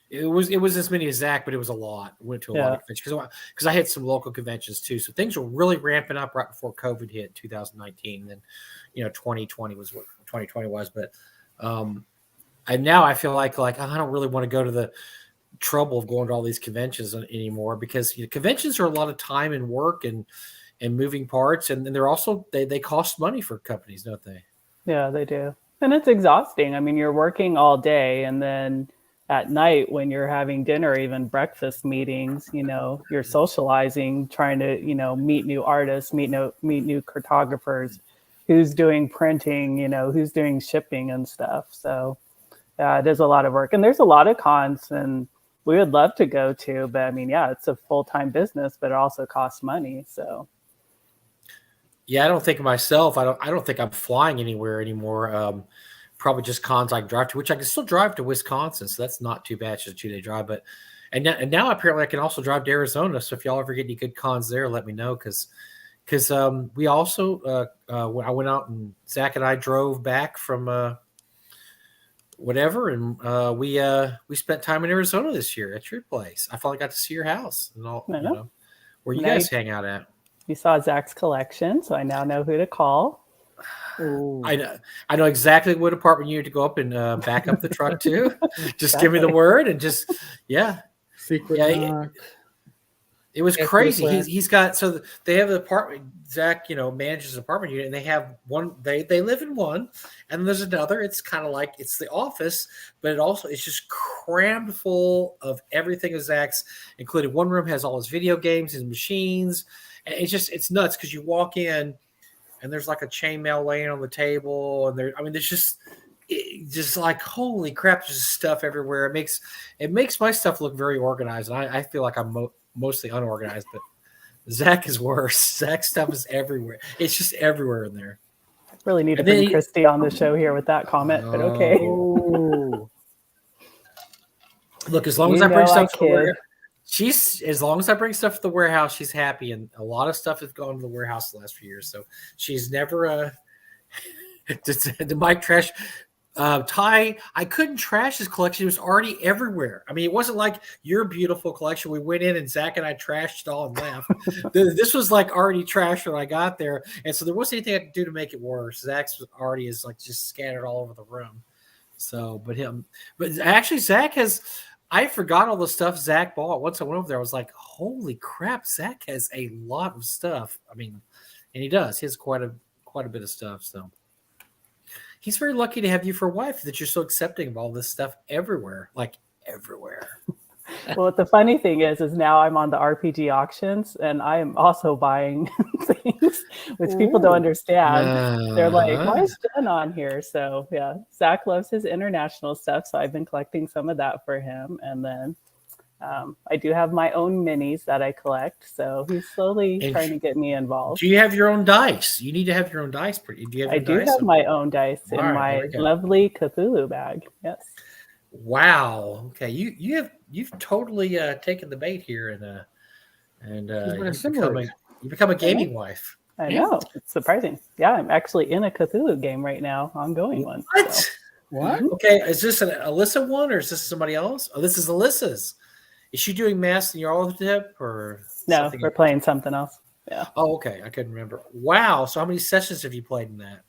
it was as many as Zach, but it was a lot. Went to a lot of conventions because I had some local conventions too. So things were really ramping up right before COVID hit 2019. And then, 2020 was what 2020 was. But and now I feel like I don't really want to go to the trouble of going to all these conventions anymore because conventions are a lot of time and work and moving parts, and they're also they cost money for companies, don't they? Yeah, they do. And it's exhausting. I mean, you're working all day, and then at night when you're having dinner, even breakfast meetings, you're socializing, trying to, meet new artists, meet new cartographers, who's doing printing, who's doing shipping and stuff. So Yeah, it is a lot of work. And there's a lot of cons, and we would love to go to, but I mean, yeah, it's a full-time business, but it also costs money. So yeah, I don't think of myself. I don't think I'm flying anywhere anymore. Probably just cons I can drive to, which I can still drive to Wisconsin, so that's not too bad. It's just a 2-day drive. But and now apparently I can also drive to Arizona. So if y'all ever get any good cons there, let me know, because we also I went out and Zach and I drove back from whatever, and we spent time in Arizona this year at your place. I finally got to see your house and all. You know, where you guys hang out at. You saw Zach's collection, so I now know who to call. Ooh. I know exactly what apartment you need to go up and back up the truck to. Just give me the word and just secret knock. It was crazy. He's got, so they have the apartment. Zach, manages an apartment unit, and they have one. They live in one, and there's another. It's kind of like it's the office, but it's just crammed full of everything of Zach's, including one room has all his video games, his machines, and it's nuts because you walk in, and there's like a chainmail laying on the table, and there's just like, holy crap, there's stuff everywhere. It makes my stuff look very organized, and I feel like I'm mostly unorganized, but Zach is worse. Zach's stuff is everywhere. It's just everywhere in there. Really need to bring Christy on the show here with that comment, but okay. Look, as long as I bring stuff to the warehouse, as long as I bring stuff to the warehouse, she's happy, and a lot of stuff has gone to the warehouse the last few years. So she's never the Mike trash. Ty, I couldn't trash his collection. It was already everywhere. I mean, it wasn't like your beautiful collection. We went in and Zach and I trashed it all and left. This was like already trashed when I got there. And so there wasn't anything I could do to make it worse. Zach's already is like just scattered all over the room. So, but actually Zach I forgot all the stuff Zach bought. Once I went over there, I was like, holy crap, Zach has a lot of stuff. I mean, and he does. He has quite a bit of stuff. So he's very lucky to have you for a wife, that you're so accepting of all this stuff everywhere, like everywhere. Well, the funny thing is now I'm on the RPG auctions, and I am also buying things, which people don't understand. They're like, why is Jen on here? So yeah, Zach loves his international stuff, so I've been collecting some of that for him. And then I do have my own minis that I collect, so he's slowly trying to get me involved. Do you have your own dice? You need to have your own dice. I do have my own dice in my lovely Cthulhu bag. Yes. Wow. Okay. You've totally taken the bait here, and you become a gaming wife. I know. It's surprising. Yeah, I'm actually in a Cthulhu game right now, ongoing one. What? So. What? Okay. Is this an Alyssa one, or is this somebody else? Oh, this is Alyssa's. Is she doing Mass and Yarltip, or no? We're playing something else. Yeah. Oh, okay. I couldn't remember. Wow. So how many sessions have you played in that?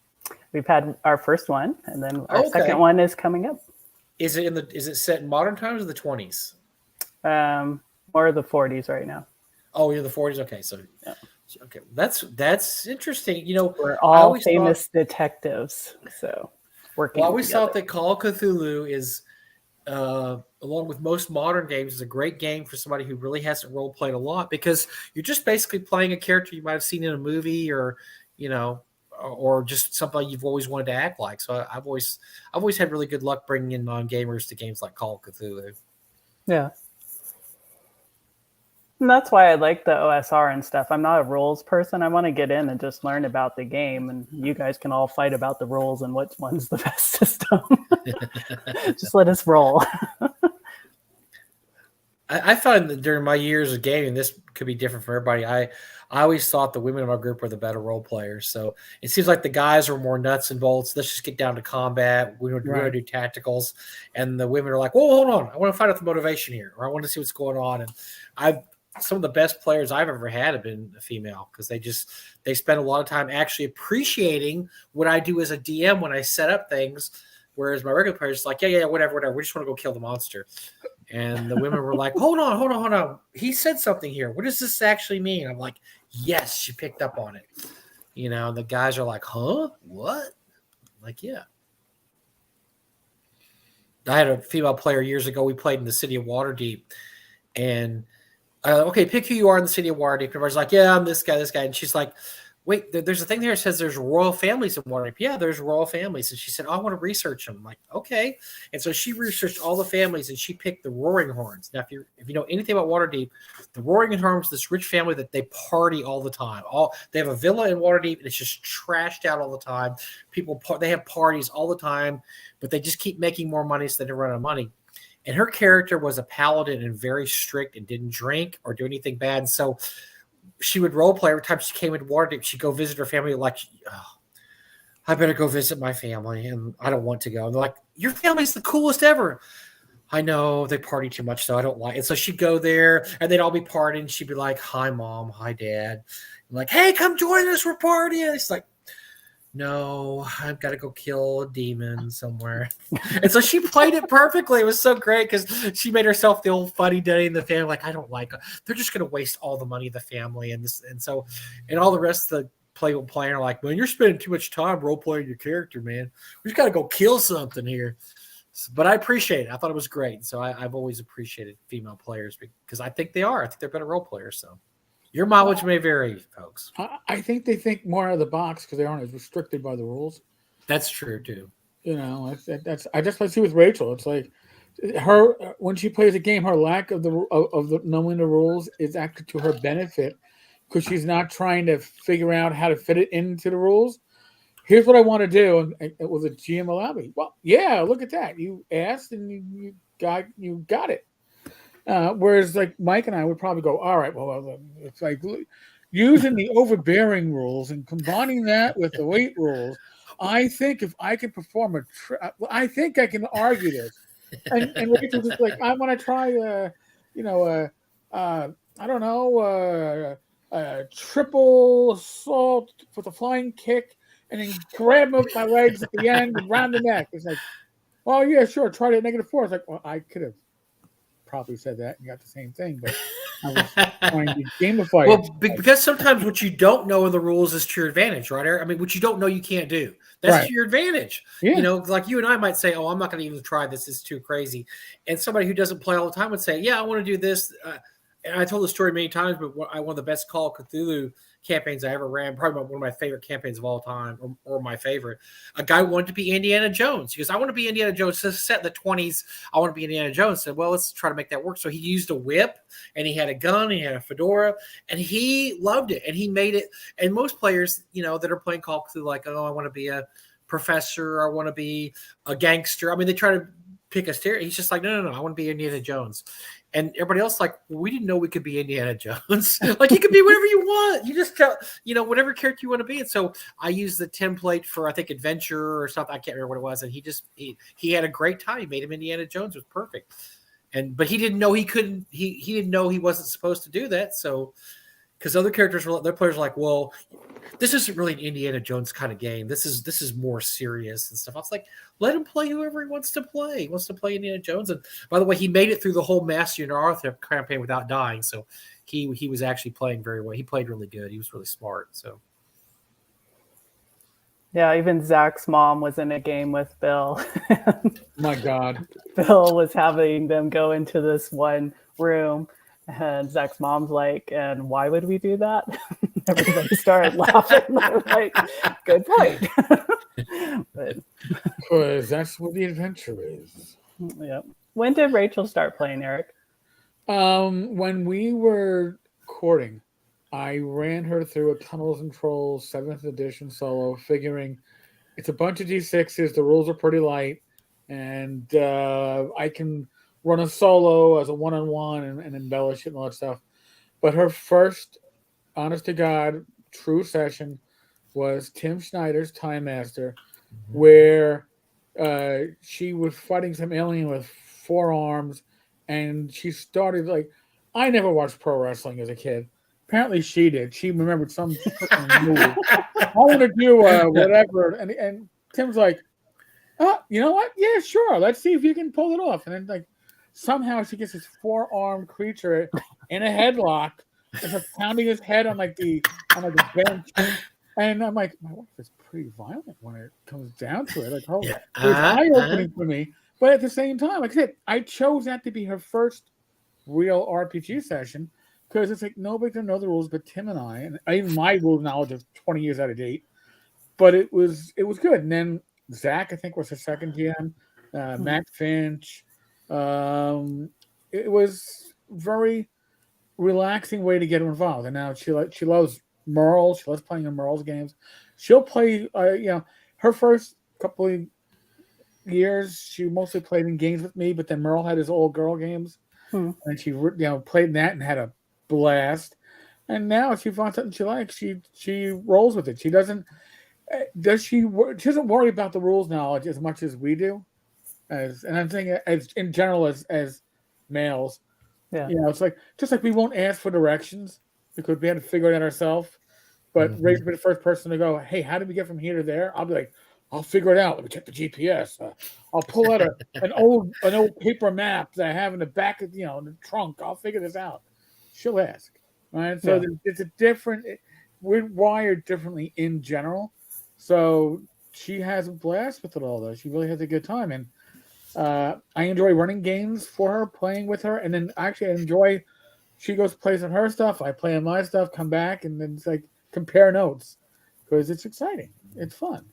We've had our first one, and then our second one is coming up. Is it set in modern times or the 20s? More of the 40s right now. Oh, you're the 40s. Okay, so yeah. Okay, that's interesting. We're all famous detectives, so working. Well, I always thought that Call of Cthulhu is, along with most modern games, is a great game for somebody who really hasn't role played a lot, because you're just basically playing a character you might have seen in a movie, or or just something you've always wanted to act like. So I've always had really good luck bringing in non-gamers to games like Call of Cthulhu. Yeah. And that's why I like the OSR and stuff. I'm not a rules person. I want to get in and just learn about the game, and you guys can all fight about the rules and which one's the best system. Just let us roll. I find that during my years of gaming, this could be different for everybody. I always thought the women in our group were the better role players. So it seems like the guys are more nuts and bolts. Let's just get down to combat. We're going to do tacticals. And the women are like, whoa, hold on. I want to find out the motivation here, or I want to see what's going on. And some of the best players I've ever had have been a female, because they spend a lot of time actually appreciating what I do as a DM when I set up things. Whereas my regular players are like, yeah, whatever. We just want to go kill the monster. And the women were like, hold on. He said something here. What does this actually mean? I'm like, yes, she picked up on it. The guys are like, huh? What? I'm like, yeah. I had a female player years ago. We played in the city of Waterdeep. And, okay, pick who you are in the city of Waterdeep. And everybody's like, yeah, I'm this guy. And she's like, wait, there's a thing there that says there's royal families in Waterdeep. Yeah, there's royal families. And she said, I want to research them. I'm like, okay. And so she researched all the families and she picked the Roaring Horns. Now, if you know anything about Waterdeep, the Roaring Horns, this rich family that they party all the time. They have a villa in Waterdeep and it's just trashed out all the time. They have parties all the time, but they just keep making more money so they don't run out of money. And her character was a paladin and very strict and didn't drink or do anything bad. And so she would role play every time she came into Waterdeep. She'd go visit her family, like, I better go visit my family, and I don't want to go. And they're like, your family's the coolest ever. I know they party too much, so I don't like it. So she'd go there, and they'd all be partying. She'd be like, hi, Mom. Hi, Dad. I'm like, hey, come join us. We're partying. It's like, no, I've got to go kill a demon somewhere. And so she played it perfectly. It was so great because she made herself the old funny daddy in the family. Like, I don't like her. They're just going to waste all the money of the family. And all the rest of the playing are like, man, you're spending too much time role playing your character, man. We just got to go kill something here. But I appreciate it. I thought it was great. So I've always appreciated female players because I think they are. I think they're better role players. So. Your mileage may vary, folks. I think they think more out of the box because they aren't as restricted by the rules. That's true too. You know, I just see with Rachel. It's like her when she plays a game, her lack of the knowing the rules is actually to her benefit because she's not trying to figure out how to fit it into the rules. Here's what I want to do, and it was a GM allowed me. Well, yeah, look at that. You asked and you got it. Whereas like Mike and I would probably go, all right, well, it's like using the overbearing rules and combining that with the weight rules. I think if I can perform I think I can argue this. And Rachel's just like, I want to try, I don't know, triple assault with a flying kick and then grab him with my legs at the end and round the neck. It's like, oh, yeah, sure, try it at -4. It's like, well, I could have probably said that and got the same thing, but I was trying to gamify it. Because sometimes what you don't know in the rules is to your advantage, right, Eric? I mean, what you don't know you can't do. That's right. To your advantage. Yeah. You know, like you and I might say, oh, I'm not going to even try this. It's too crazy. And somebody who doesn't play all the time would say, yeah, I want to do this. And I told the story many times, but one of the best Call of Cthulhu campaigns I ever ran, probably one of my favorite campaigns of all time, or my favorite. A guy wanted to be Indiana Jones. He goes, I want to be Indiana Jones. It's set in the 20s. I want to be Indiana Jones. I said, well, let's try to make that work. So he used a whip, and he had a gun, and he had a fedora, and he loved it, and he made it. And most players, that are playing Call of Cthulhu, like, oh, I want to be a professor, I want to be a gangster. I mean, they try to pick a stereotype. He's just like, no, I want to be Indiana Jones. And everybody else like, well, we didn't know we could be Indiana Jones. Like, you could be whatever you want. You just tell, whatever character you want to be. And so I used the template for, I think, adventure or something. I can't remember what it was. And he had a great time. He made him Indiana Jones. It was perfect. But he didn't know he couldn't. He didn't know he wasn't supposed to do that. So, because other characters their players were like, well, this isn't really an Indiana Jones kind of game. This is more serious and stuff. I was like, let him play whoever he wants to play. He wants to play Indiana Jones. And by the way, he made it through the whole Master and Arthur campaign without dying. So he was actually playing very well. He played really good. He was really smart. So yeah, even Zach's mom was in a game with Bill. My God. Bill was having them go into this one room. And Zach's mom's like, and why would we do that? Everybody started laughing. I was like, good point. Because that's what the adventure is. Yeah. When did Rachel start playing, Eric? When we were courting, I ran her through a Tunnels and Trolls 7th edition solo, figuring it's a bunch of D6s. The rules are pretty light. And I can run a solo as a one-on-one and embellish it and all that stuff. But her first, honest to God, true session was Tim Schneider's Time Master, where she was fighting some alien with 4 arms, and she started like, I never watched pro wrestling as a kid. Apparently she did. She remembered some move. I want to do whatever. And Tim's like, oh, you know what? Yeah, sure. Let's see if you can pull it off. And then like, somehow she gets this 4-armed creature in a headlock and her pounding his head on the bench. And I'm like, my wife is pretty violent when it comes down to it. Like, oh, it's eye-opening for me. But at the same time, like I said, I chose that to be her first real RPG session because it's like nobody can know the rules but Tim and I. And even my rule knowledge is 20 years out of date. But it was good. And then Zach, I think, was the second GM. Matt Finch. It was very relaxing way to get her involved. And now she loves Merle. She loves playing in Merle's games. She'll play. Her first couple of years, she mostly played in games with me. But then Merle had his old girl games, and she played in that and had a blast. And now if she finds something she likes, she rolls with it. She doesn't. She doesn't worry about the rules knowledge as much as we do, and I'm saying as in general as males. Yeah, it's like just like we won't ask for directions because we had to figure it out ourselves. But Ray's been the first person to go, "Hey, how did we get from here to there?" I'll be like, "I'll figure it out. Let me check the GPS. I'll pull out an old paper map that I have in the back of in the trunk. I'll figure this out." She'll ask, right? So it's a different. We're wired differently in general. So she has a blast with it all, though. She really has a good time. And I enjoy running games for her, playing with her. And then actually I enjoy, she goes plays on her stuff. I play on my stuff, come back, and then it's like compare notes because it's exciting. It's fun.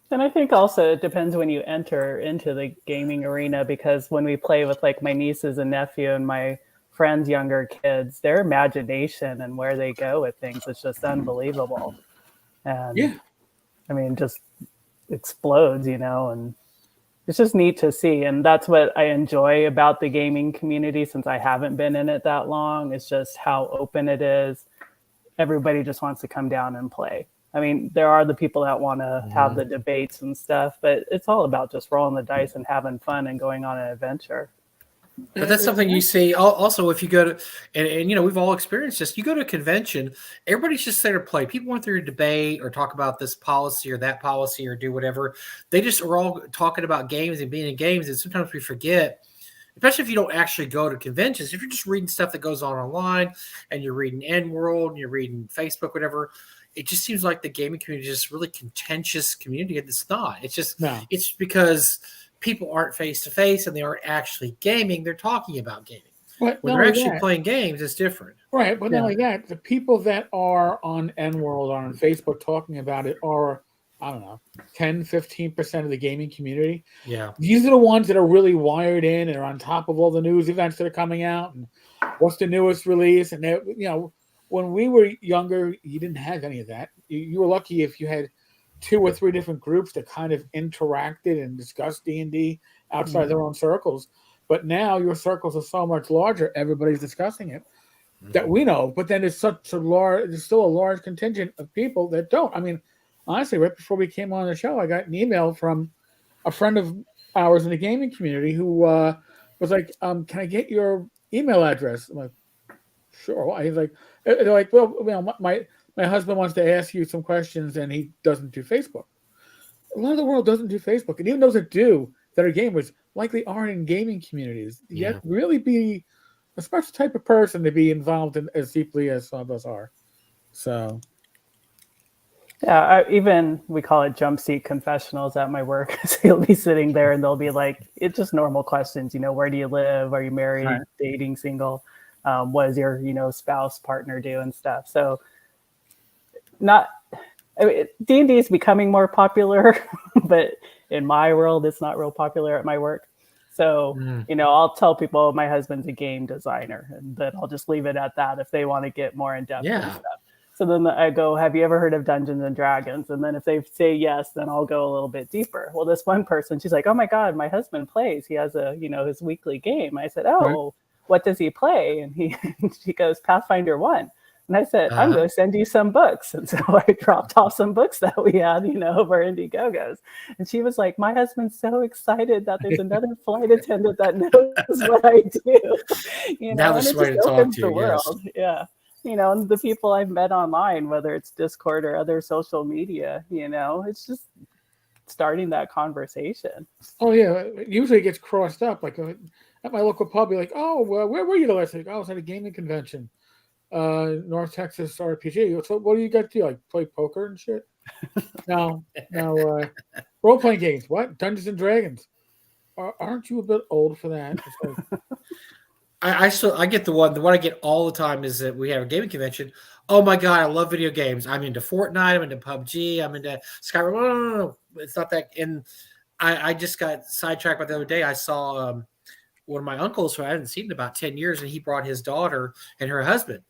And I think also it depends when you enter into the gaming arena, because when we play with like my nieces and nephew and my friends' younger kids, their imagination and where they go with things is just unbelievable. And I mean, just explodes, and it's just neat to see. And that's what I enjoy about the gaming community, since I haven't been in it that long. It's just how open it is. Everybody just wants to come down and play. I mean, there are the people that want to have the debates and stuff, but it's all about just rolling the dice and having fun and going on an adventure. But that's something you see also if you go to, and we've all experienced this. You go to a convention, everybody's just there to play. People aren't there to debate or talk about this policy or that policy or do whatever. They just are all talking about games and being in games. And sometimes we forget, especially if you don't actually go to conventions, if you're just reading stuff that goes on online and you're reading N-World and you're reading Facebook, whatever, it just seems like the gaming community is just really contentious community. And it's not. It's just, it's because people aren't face to face and they aren't actually gaming. They're talking about gaming. When they're actually playing games, it's different. Right. But not only that, the people that are on N-World or on Facebook talking about it are, I don't know, 10, 15% of the gaming community. Yeah. These are the ones that are really wired in and are on top of all the news events that are coming out and what's the newest release. And, when we were younger, you didn't have any of that. You were lucky if you had 2 or 3 different groups that kind of interacted and discussed D&D outside their own circles. But now your circles are so much larger, everybody's discussing it that we know. But then there's still a large contingent of people that don't. I mean, honestly, right before we came on the show, I got an email from a friend of ours in the gaming community who was like, "Can I get your email address?" I'm like, "Sure." He's like, they're like, "Well, my husband wants to ask you some questions, and he doesn't do Facebook." A lot of the world doesn't do Facebook, and even those that do, that are gamers, likely aren't in gaming communities. You have to really be a special type of person to be involved in as deeply as some of us are. So, yeah, even we call it jump seat confessionals at my work. So you'll be sitting there, and they'll be like, it's just normal questions. Where do you live? Are you married? Right. Dating? Single? What does your spouse, partner do and stuff? So D&D is becoming more popular, but in my world, it's not real popular at my work. So, I'll tell people my husband's a game designer, and then I'll just leave it at that if they want to get more in depth and stuff. So then I go, "Have you ever heard of Dungeons and Dragons?" And then if they say yes, then I'll go a little bit deeper. Well, this one person, she's like, "Oh my God, my husband plays. He has his weekly game." I said, "Oh, right. What does he play?" And she goes, "Pathfinder 1." And I said, "I'm going to send you some books." And so I dropped off some books that we had, over Indiegogos. And she was like, "My husband's so excited that there's another flight attendant that knows what I do." Now there's somebody to talk to. World. Yes. Yeah. And the people I've met online, whether it's Discord or other social media, it's just starting that conversation. Oh, yeah. Usually it gets crossed up. Like at my local pub, you're like, "Oh, well, where were you the last week?" "Oh, I was at a gaming convention. North Texas RPG." "So what do you got to do? Like play poker and shit?" No, role-playing games. What? Dungeons and Dragons. Aren't you a bit old for that? It's like, I get the one I get all the time is that we have a gaming convention. Oh my god, I love video games. I'm into Fortnite. I'm into PUBG. I'm into Skyrim. No. It's not that. And I just got sidetracked by the other day. I saw one of my uncles who I hadn't seen in about 10 years, and he brought his daughter and her husband.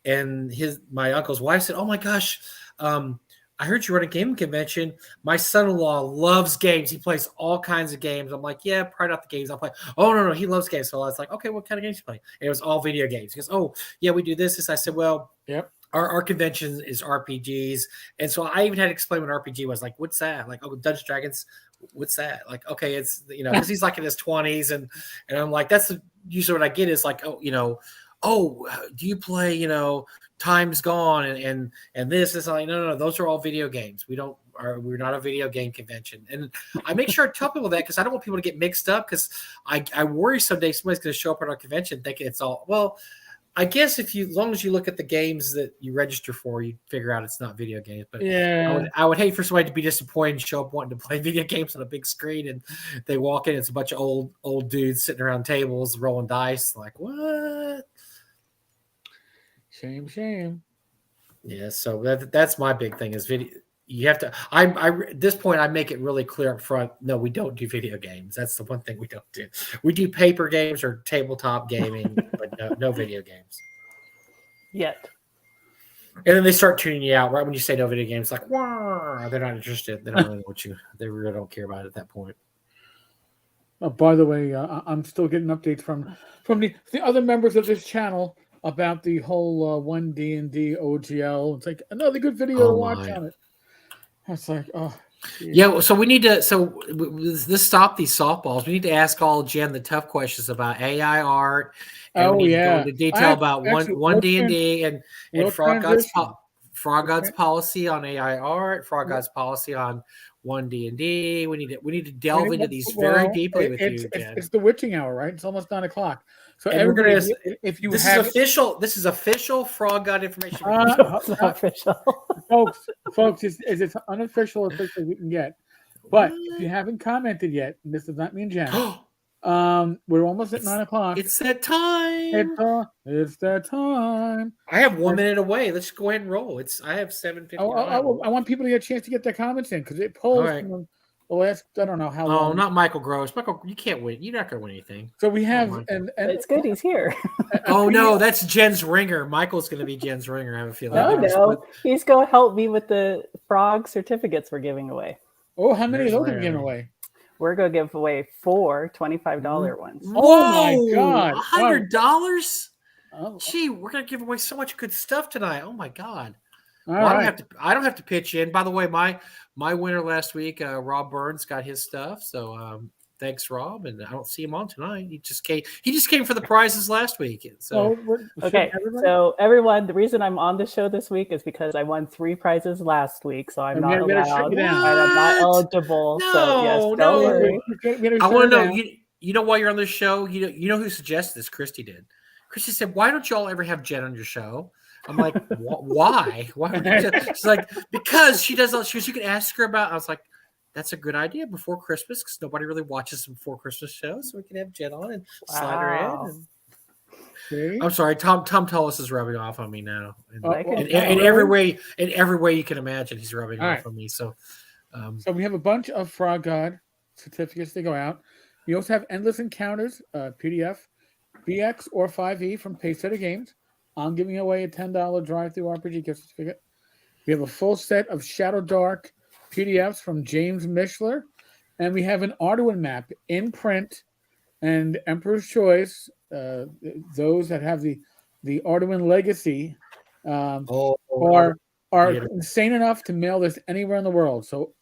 And my uncle's wife said, "Oh my gosh, I heard you run a gaming convention. My son-in-law loves games. He plays all kinds of games." I'm like, "Yeah, probably not the games I'll play." "Oh, no, he loves games." So I was like, "Okay, what kind of games you play?" And it was all video games. He goes, "Oh, yeah, we do this." I said, "Well, yep. Our convention is RPGs." And so I even had to explain what RPG was. Like, what's that? Like, oh, Dungeons & Dragons. What's that? Like, okay, it's, because he's like in his 20s. And I'm like, that's usually what I get is like, oh, do you play, Time's Gone and this is like, no, those are all video games. We're not a video game convention. And I make sure I tell people that because I don't want people to get mixed up, because I worry someday somebody's going to show up at our convention thinking it's all, well, I guess as long as you look at the games that you register for, you figure out it's not video games. But yeah, I would hate for somebody to be disappointed and show up wanting to play video games on a big screen, and they walk in, it's a bunch of old dudes sitting around tables rolling dice. Like, what? Shame. Yeah, so that's my big thing is video. You have to. At this point, I make it really clear up front. No, we don't do video games. That's the one thing we don't do. We do paper games or tabletop gaming, but no video games yet. And then they start tuning you out right when you say no video games. Like, wah, they're not interested. They don't really want you. They really don't care about it at that point. Oh, by the way, I'm still getting updates from the other members of this channel about the whole 1D&D OGL. It's like another good video to watch on it. It's like, oh. Geez. Yeah, so we need to. So let's stop these softballs. We need to ask all Jen the tough questions about AI art. And we need to go into detail about one D&D and Frog God's policy on AI art, Frog God's policy on 1D&D. We need to delve into these very deeply with you, Jen. It's the witching hour, right? It's almost 9 o'clock. So everybody, if you this is official Frog God information. Official. folks, it's unofficial official we can get. But if you haven't commented yet, and this does not mean Jen, we're almost at 9 o'clock. It's that time. It's that time. I have 1 minute away. Let's go ahead and roll. I have 7:50. I want people to get a chance to get their comments in because it polls from the last, I don't know how long. Oh, not Michael Gross. Michael, you can't win. You're not going to win anything. So we have, and it's good he's here. Oh no, that's Jen's ringer. Michael's going to be Jen's ringer. I have a feeling. Oh no, he's going to help me with the frog certificates we're giving away. Oh, how many of those are we giving away? We're going to give away 4 $25 ones. Oh my God. $100? Oh. Gee, we're going to give away so much good stuff tonight. Oh my God. Well, I don't have to pitch in. By the way, my winner last week, Rob Burns, got his stuff. So thanks, Rob. And I don't see him on tonight. He just came for the prizes last week. So okay. So everyone, the reason I'm on the show this week is because I won 3 prizes last week. So I'm not allowed. And I'm not eligible. No, so yes, don't worry. I want to know. You know why you're on this show? You know who suggested this? Christy did. Christy said, "Why don't y'all ever have Jen on your show?" I'm like, why? She's like, because she does. She goes, you can ask her about. I was like, that's a good idea before Christmas because nobody really watches some before Christmas shows, so we can have Jen on and slide her in. I'm sorry, Tom Tullis is rubbing off on me now, in every way you can imagine, he's rubbing off on me. So we have a bunch of Frog God certificates to go out. We also have Endless Encounters PDF, BX or 5e from Pacesetter Games. I'm giving away a $10 drive-through RPG gift certificate. We have a full set of Shadow Dark PDFs from James Mishler. And we have an Arduin map in print and Emperor's Choice. Those that have the Arduin Legacy are insane enough to mail this anywhere in the world. So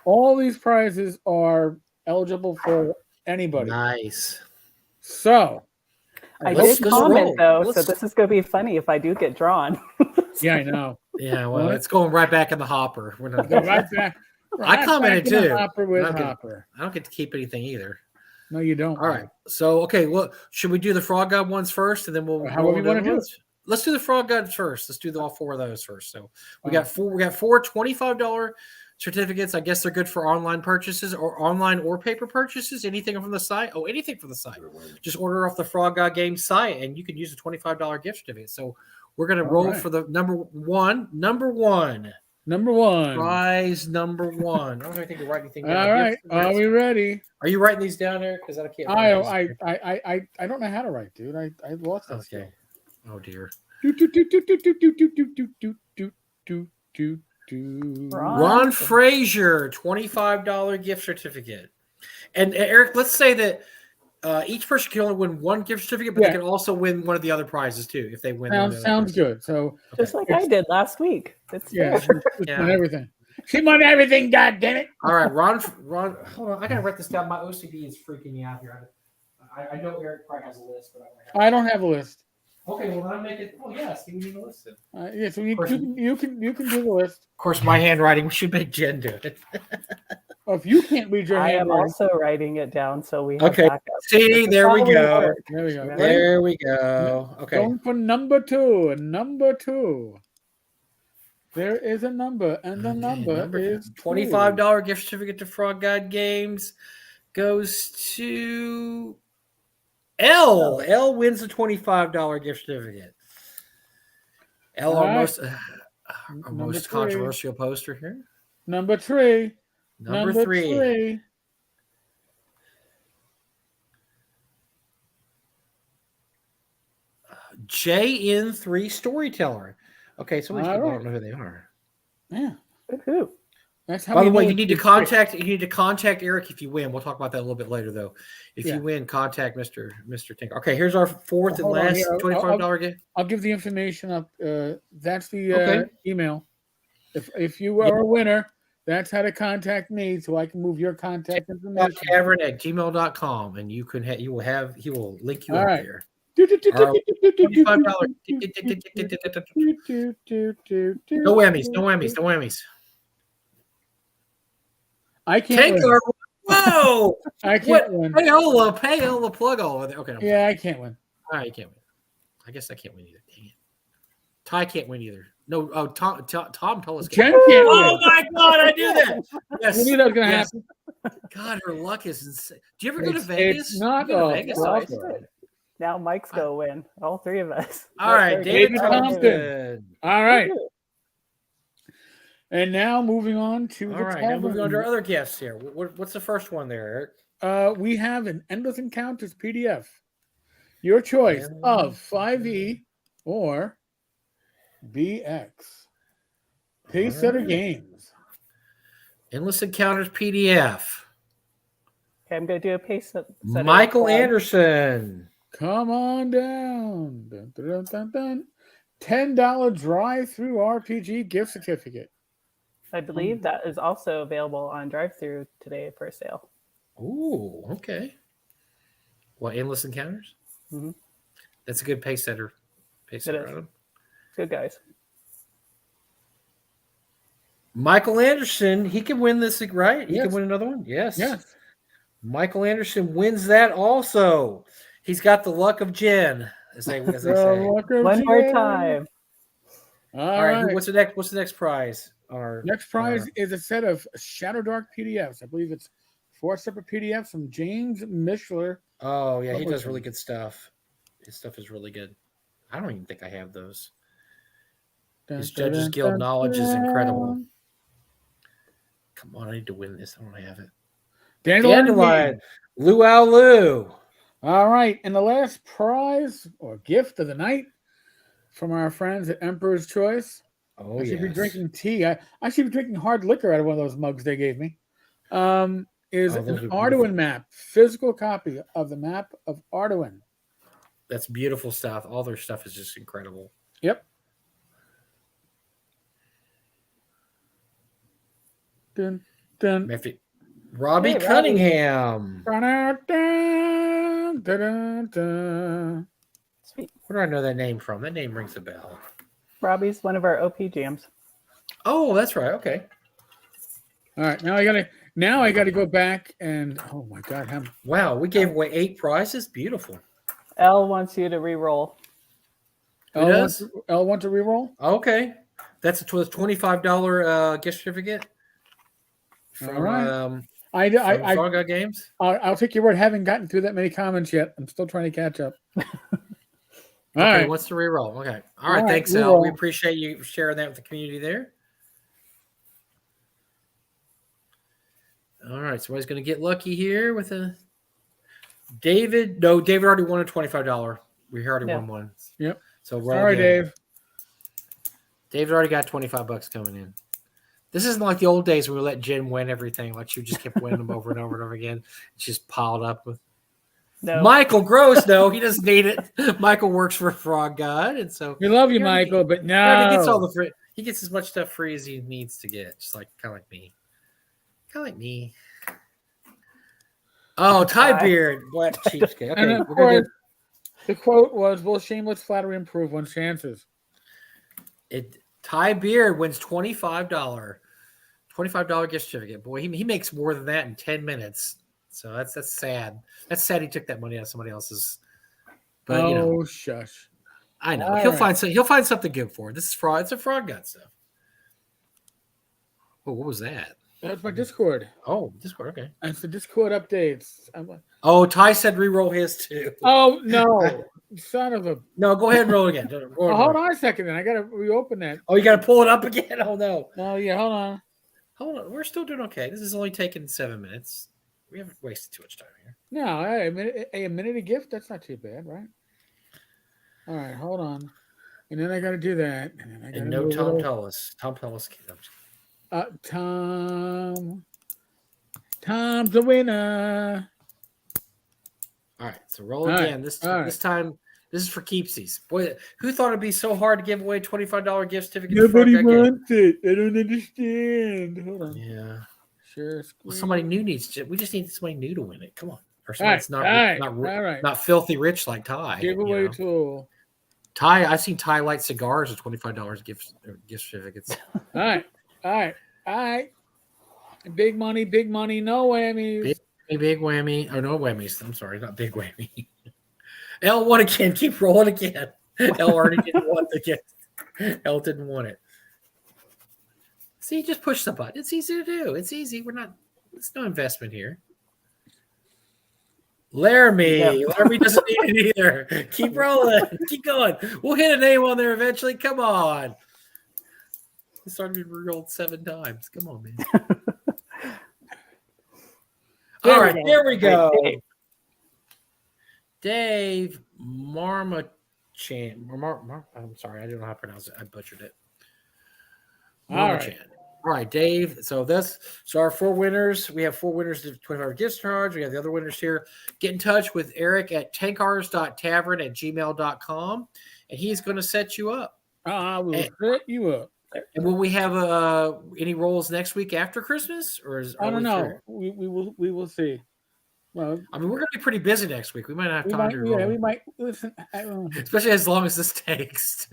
all these prizes are eligible for anybody. Nice. So I did comment though, so this is going to be funny if I do get drawn. Yeah, I know. Yeah, well, it's going right back in the hopper. We're not right back. I commented too. Hopper. I don't get to keep anything either. No, you don't. All right. So, okay, well, should we do the Frog God ones first, and then we'll? However you want to do it. Let's do the Frog God first. Let's do all 4 of those first. So we got four $25 certificates. I guess they're good for online purchases or paper purchases. Anything from the site? Oh, anything from the site. Just order off the Frog God Games site, and you can use a $25 gift certificate. So we're going to roll for the number one. Prize number one. I don't think to write anything down. All right. Are we ready? Are you writing these down there? Because I can't. I don't know how to write, dude. I lost that. Okay. Oh dear. Ron Frazier, $25 gift certificate. And Eric, let's say that each person can only win one gift certificate, but they can also win one of the other prizes too if they win. Sounds good. So just like I did last week. She won everything. She won everything. God damn it! All right, Ron. Hold on, I gotta write this down. My OCD is freaking me out here. I know Eric probably has a list, but I don't have a list. Okay, well then I make it. Oh yes, you need a list. So you can do the list. Of course, my handwriting. We should make Jen do it. If you can't read your handwriting, I am also writing it down, so we have backup. See, there we go. There we go. Okay. Going for number two. Number two. There is a number, and the number is $25 gift certificate to Frog God Games goes to L. L wins a $25 gift certificate. L, our most controversial poster here. Number three. Number three. JN3 Storyteller. Okay, so many people don't know who they are. Yeah. Who? That's how. By the way, you need to contact Eric if you win. We'll talk about that a little bit later, though. If you win, contact Mr. Tenkar. Okay, here's our fourth and last $25 gift. I'll give the information up. That's the email. If you are a winner, that's how to contact me, so I can move your contact information. Tavern@gmail.com, and he will link you up here. No whammies. I can't win. Whoa! I can't win. Payola plug all over there. Okay. Yeah, I can't win. All right, you can't win. I guess I can't win either. Dang it. Ty can't win either. No, Tom Tullis can't win. Oh my God, I knew that. Yes. I knew that was going to happen. God, her luck is insane. Do you ever go to Vegas? It's not Vegas. Now Mike's going to win. All three of us. All right, David Thompson. All right. And now moving on to now moving on to our other guests here. What's the first one there, Eric? We have an Endless Encounters PDF. Your choice of 5e or BX. Pacesetter Games. Endless Encounters PDF. Okay, I'm going to do a Pacesetter. Michael Anderson. Come on down. Dun, dun, dun, dun. $10 drive-through RPG gift certificate. I believe that is also available on drive-through today for sale. Ooh, okay. What, Endless Encounters? Mm-hmm. That's a good Pacesetter. Item. Good guys. Michael Anderson, he can win this, right? He can win another one? Yes. Michael Anderson wins that also. He's got the luck of Jen, as they say. One more time. All right. What's the next prize? Next prize is a set of Shadow Dark PDFs. I believe it's 4 separate PDFs from James Mishler. Oh, yeah. He does really good stuff. His stuff is really good. I don't even think I have those. His Judges Guild knowledge is incredible. Come on, I need to win this. I don't have it. Dandelion. Luau Lu. All right. And the last prize or gift of the night from our friends at Emperor's Choice. Oh, I should be drinking tea. I should be drinking hard liquor out of one of those mugs they gave me. Is an Arduin map, physical copy of the map of Arduin. That's beautiful stuff. All their stuff is just incredible. Yep. Dun, dun. Robbie Cunningham. Dun, dun, dun, dun. Sweet. Where do I know that name from? That name rings a bell. Robbie's one of our OP jams. Oh, that's right. Okay. All right. Now I gotta go back and oh my God. Wow, we gave away 8 prizes. Beautiful. L wants you to re-roll. Who does? L wants to re-roll? Okay. That's a $25 gift certificate. from All right. from I Frog Games. I'll take your word. Haven't gotten through that many comments yet. I'm still trying to catch up. Okay, right. what's the reroll? Okay. All All right, right, thanks, Al. We reroll. appreciate you sharing that with the community there. All right, somebody's going to get lucky here with a David. No, David already won a $25. We already won one. Yep. So roll Sorry, again. Dave. David already got $25 coming in. This isn't like the old days when we let Jen win everything. Like she just kept winning them over and over and over again. It's just piled up with. No. Michael Gross, no, he doesn't need it. Michael works for Frog God, and so We love you, Michael, but no. He gets all the free. He gets as much stuff free as he needs to get, just like kind of like me. Kind of like me. Oh, Ty Beard, black cheapskate. Okay, and of course, the quote was, "Will shameless flattery improve one's chances?" Ty Beard wins $25 gift certificate. Boy, he makes more than that in 10 minutes. So that's sad. That's sad he took that money out of somebody else's. But shush. I know. He'll find something good for it. This is fraud. It's a Frog God stuff. Oh, what was that? That's my Discord. Oh, Discord, okay. That's the Discord updates. Ty said re-roll his too. Oh no. Son of a No, go ahead and roll again. Hold on a second then. I gotta reopen that. Oh, you gotta pull it up again? Oh no. Oh yeah, hold on. Hold on. We're still doing okay. This is only taking 7 minutes. We haven't wasted too much time here. No, a minute a gift, that's not too bad, right? All right, hold on. And then I gotta do that. And then I gotta Tom Tullis. Tom's the winner. All right, so roll again. This time, this is for keepsies. Boy, who thought it'd be so hard to give away $25 gift certificate? Nobody wants it. I don't understand. Hold on. Yeah. Sure. Well, somebody new we just need somebody new to win it. Come on. Or somebody that's not filthy rich like Ty. Giveaway tool. Ty, I've seen Ty Light cigars with $25 gift certificates. All right. Big money, no whammies. Big whammy. Oh, no whammies. I'm sorry, not big whammy. L won again. Keep rolling again. L already didn't want the gift. L didn't want it. See, just push the button. It's easy to do. It's easy. It's no investment here. Laramie. Laramie doesn't need it either. Keep rolling. Keep going. We'll hit a name on there eventually. Come on. It started to be rolled 7 times. Come on, man. All right, there we go. Dave Marmachan. I'm sorry, I don't know how to pronounce it. I butchered it. Marmachan. All right, Dave. So our 4 winners. We have 4 winners to $25 gift cards. We have the other winners here. Get in touch with Eric at tenkars.tavern@gmail.com, and he's going to set you up. I will set you up. And will we have any rolls next week after Christmas, or I don't know. We will see. Well, I mean, we're going to be pretty busy next week. We might not have time to roll. Yeah, we might listen. Especially as long as this takes.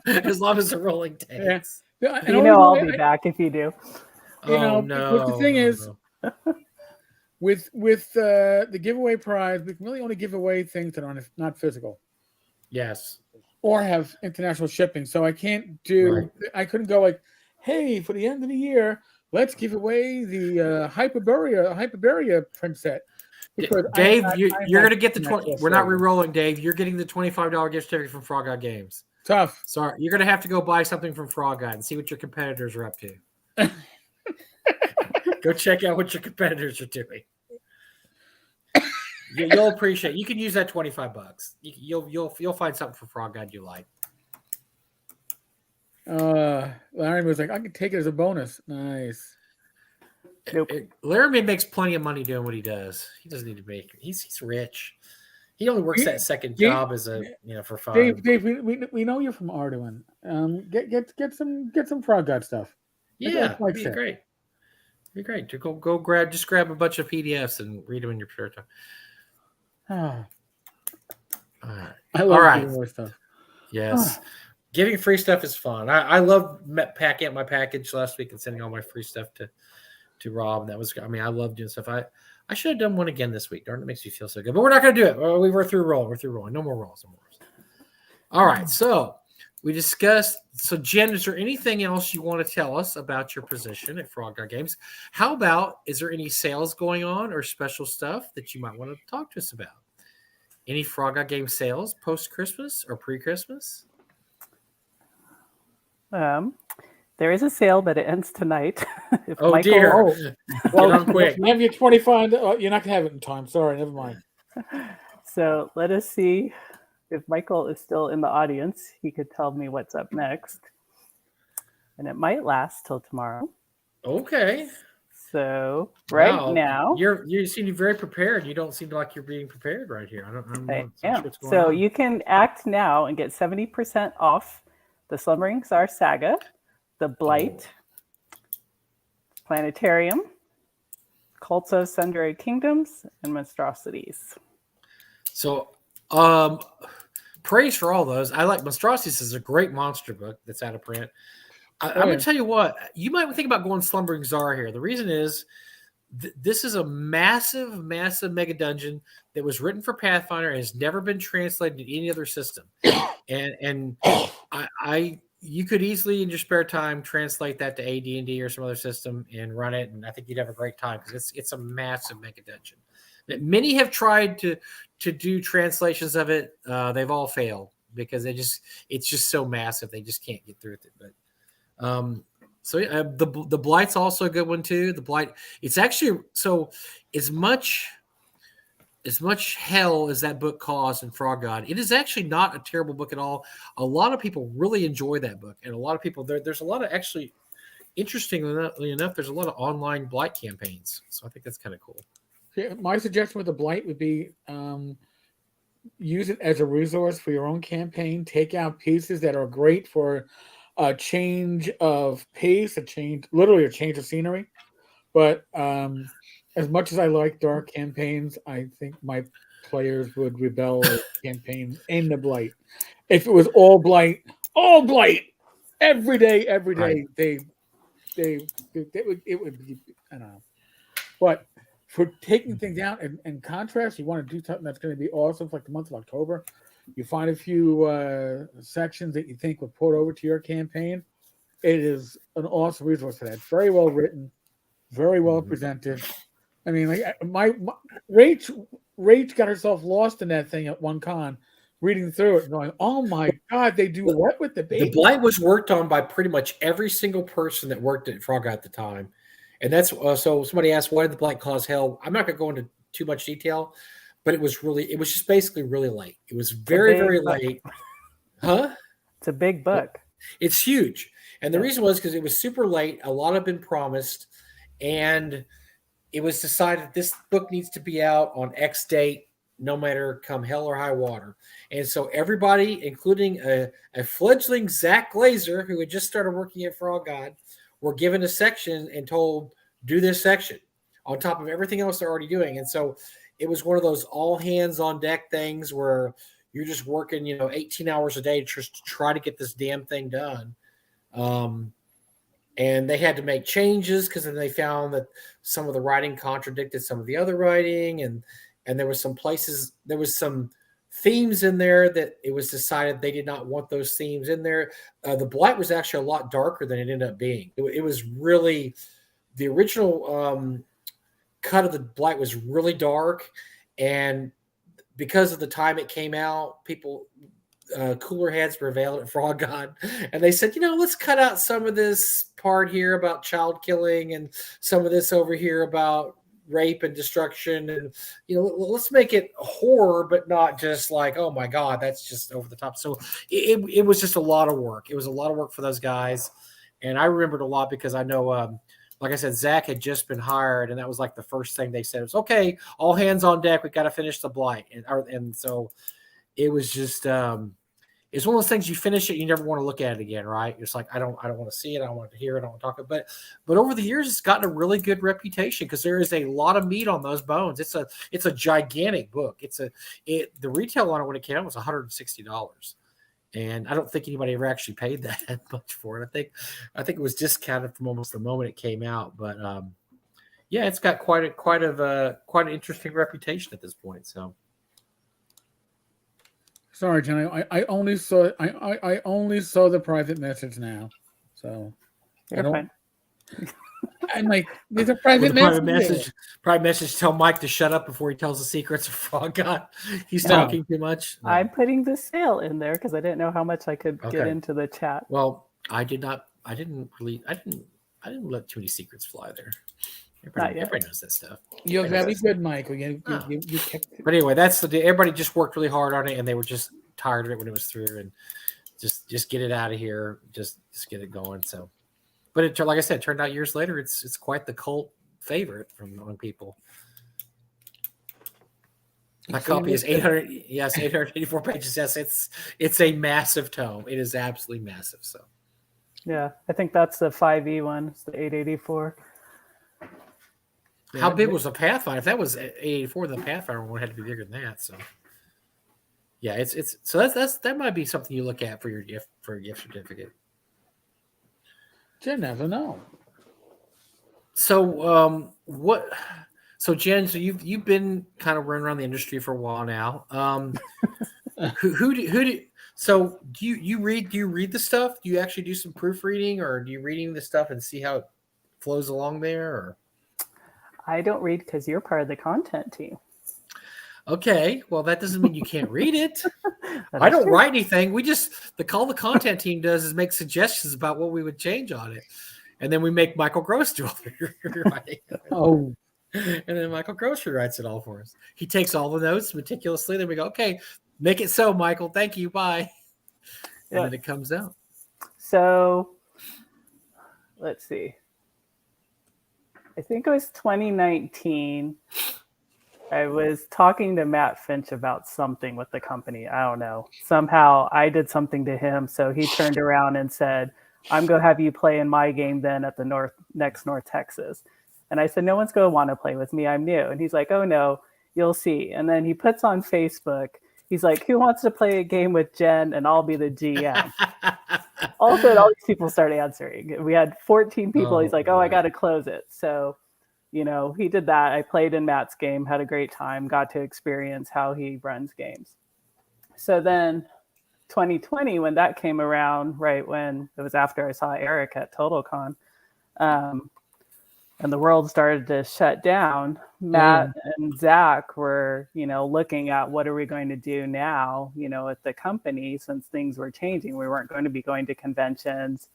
As long as the rolling takes. Yeah. I'll be back if you do. No. But the thing is, with the giveaway prize, we can really only give away things that are not physical. Yes. Or have international shipping. So I can't do. Right. I couldn't go like, hey, for the end of the year, let's give away the Hyperborea print set. Because Dave, you're going to get the 20. We're not re-rolling, Dave. You're getting the $25 gift certificate from Frog God Games. Tough. Sorry, you're going to have to go buy something from Frog God and see what your competitors are up to. Go check out what your competitors are doing. You'll appreciate. You can use that $25. You'll find something for Frog God you like. Larry was like, I can take it as a bonus. Nice. Nope. Laramie makes plenty of money doing what he does. He doesn't need to make. He's rich. He only works that second job as for fun. Dave, we know you're from Arduin. Get some Frog God stuff. Yeah, it'd be great. It'd be great to go grab a bunch of PDFs and read them in your spare time. All right. I love giving more stuff. Yes. Giving free stuff is fun. I love packing up my package last week and sending all my free stuff to Rob. That was, I love doing stuff. I should have done one again this week. Darn, it makes me feel so good. But we're not going to do it. We're through rolling. No more rolls. All right. So we discussed. So, Jen, is there anything else you want to tell us about your position at Frog God Games? How about, is there any sales going on or special stuff that you might want to talk to us about? Any Frog God Games sales post-Christmas or pre-Christmas? There is a sale, but it ends tonight. Dear. Well, get on quick. You have your 25. You're not going to have it in time. Sorry, never mind. So let us see if Michael is still in the audience. He could tell me what's up next. And it might last till tomorrow. Okay. So now. You seem very prepared. You don't seem like you're being prepared right here. I'm not sure what's going on. You can act now and get 70% off the Slumbering Czar Saga, the Blight, Planetarium, Cults of Sundry Kingdoms, and Monstrosities. So, praise for all those. I like Monstrosities is a great monster book that's out of print. I'm going to tell you what, you might think about going Slumbering Czar here. The reason is this is a massive, massive mega dungeon that was written for Pathfinder and has never been translated to any other system. And you could easily in your spare time translate that to AD&D or some other system and run it, and I think you'd have a great time because it's a massive mega dungeon. Many have tried to do translations of it. They've all failed because it's just so massive they just can't get through it. But the Blight's also a good one too. The Blight, it's actually as much hell as that book caused in Frog God, it is actually not a terrible book at all. A lot of people really enjoy that book, and a lot of people there's a lot of actually, interestingly enough, there's a lot of online Blight campaigns. So I think that's kind of cool. Yeah, my suggestion with the Blight would be use it as a resource for your own campaign. Take out pieces that are great for a change of pace, literally a change of scenery. But as much as I like dark campaigns, I think my players would rebel at campaigns in the Blight. If it was all Blight, every day, right. it would be, I don't know. But for taking things out and contrast, you want to do something that's going to be awesome for like the month of October. You find a few sections that you think would port over to your campaign. It is an awesome resource for that. Very well written, very well presented. I mean, like my Rach got herself lost in that thing at one con, reading through it and going, "Oh my God, they do what with the baby?" The Blight was worked on by pretty much every single person that worked at Frog at the time, and that's so. Somebody asked, "Why did the Blight cause hell?" I'm not going to go into too much detail, but it was just basically really late. It was very late. Huh? It's a big book. It's huge. And the reason was because it was super late. A lot had been promised. And it was decided this book needs to be out on X date, no matter come hell or high water. And so everybody, including a fledgling Zach Glazar, who had just started working at Frog God, were given a section and told, do this section on top of everything else they're already doing. And so it was one of those all hands on deck things where you're just working, 18 hours a day just to try to get this damn thing done. And they had to make changes because then they found that some of the writing contradicted some of the other writing. And there was some themes in there that it was decided they did not want those themes in there. The Blight was actually a lot darker than it ended up being. It was really, the original cut of the Blight was really dark. And because of the time it came out, people, cooler heads prevailed at Frog God, and they said, let's cut out some of this part here about child killing and some of this over here about rape and destruction, and let's make it horror, but not just like, oh my God, that's just over the top. So it was just a lot of work. It was a lot of work for those guys, and I remembered a lot because I know, like I said, Zach had just been hired, and that was like the first thing they said was, okay, all hands on deck. We got to finish the Blight, and so it was just. It's one of those things, you finish it, you never want to look at it again, right? It's like, I don't want to see it, I don't want to hear it, I don't want to talk about it. But over the years, it's gotten a really good reputation because there is a lot of meat on those bones. It's a gigantic book. The retail on it when it came out was $160, and I don't think anybody ever actually paid that much for it. I think it was discounted from almost the moment it came out. But yeah, it's got quite an interesting reputation at this point. So Sorry, Jen. I only saw the private message now, so You're fine. I'm like, there's a private message. Private message. Tell Mike to shut up before he tells the secrets of Frog God. He's talking too much. No. I'm putting the sale in there because I didn't know how much I could get into the chat. Well, I didn't let too many secrets fly there. Everybody knows that stuff. You're very good, Michael. You kept it. But anyway, everybody just worked really hard on it, and they were just tired of it when it was through, and just get it out of here, just get it going. So, but it, like I said, turned out years later, it's quite the cult favorite among people. My copy is 884 pages. Yes, it's a massive tome. It is absolutely massive. So, yeah, I think that's the 5e one. It's the 884. How big was the Pathfinder? If that was 884, the Pathfinder one had to be bigger than that. So, yeah, it's so that might be something you look at for your gift certificate. You never know. So, So, Jen, so you've been kind of running around the industry for a while now. So do you read the stuff? Do you actually do some proofreading, or do you reading the stuff and see how it flows along there? Or I don't read because you're part of the content team. Okay, well that doesn't mean you can't read it. I don't write anything. The content team does is make suggestions about what we would change on it, and then we make Michael Gross do all the writing. Oh. And then Michael Grocery writes it all for us. He takes all the notes meticulously. Then we go, okay, make it so, Michael. Thank you. Bye. And then it comes out. So let's see. I think it was 2019. I was talking to Matt Finch about something with the company. I don't know. Somehow I did something to him. So he turned around and said, I'm going to have you play in my game then at the next North Texas. And I said, no one's going to want to play with me. I'm new. And he's like, oh, no, you'll see. And then he puts on Facebook, he's like, who wants to play a game with Jen? And I'll be the GM. All of a sudden, all these people start answering. We had 14 people. He's like, I got to close it. So, he did that. I played in Matt's game, had a great time, got to experience how he runs games. So then 2020, when that came around, right when it was after I saw Eric at TotalCon, and the world started to shut down, Matt and Zach were, looking at what are we going to do now, at the company, since things were changing. We weren't going to be going to conventions,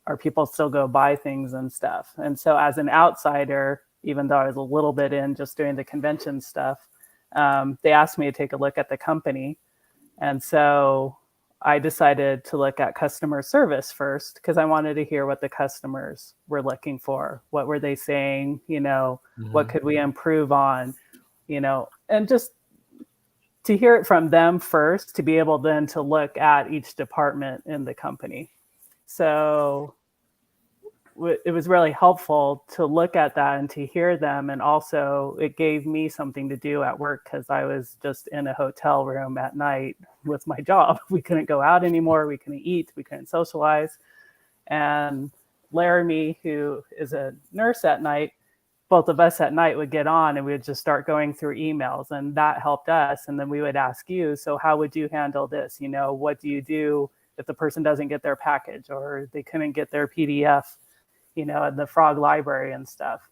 our people still go buy things and stuff. And so as an outsider, even though I was a little bit in just doing the convention stuff, they asked me to take a look at the company. And so I decided to look at customer service first because I wanted to hear what the customers were looking for. What were they saying? What could we improve on? And just to hear it from them first, to be able then to look at each department in the company. So it was really helpful to look at that and to hear them. And also it gave me something to do at work because I was just in a hotel room at night with my job. We couldn't go out anymore. We couldn't eat. We couldn't socialize. And Laramie, who is a nurse at night, both of us at night would get on and we would just start going through emails, and that helped us. And then we would ask you, so how would you handle this? What do you do if the person doesn't get their package or they couldn't get their PDF, in the Frog library and stuff?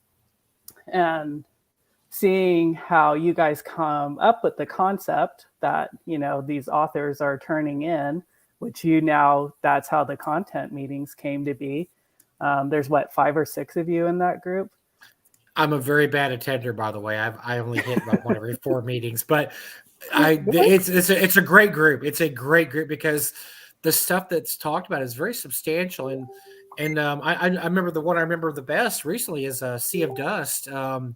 And seeing how you guys come up with the concept that, these authors are turning in, which that's how the content meetings came to be. There's 5 or 6 of you in that group? I'm a very bad attender, by the way. I only hit about one every 4 meetings, but it's a great group. It's a great group because the stuff that's talked about is very substantial. And I remember the one I remember the best recently is Sea of Dust. The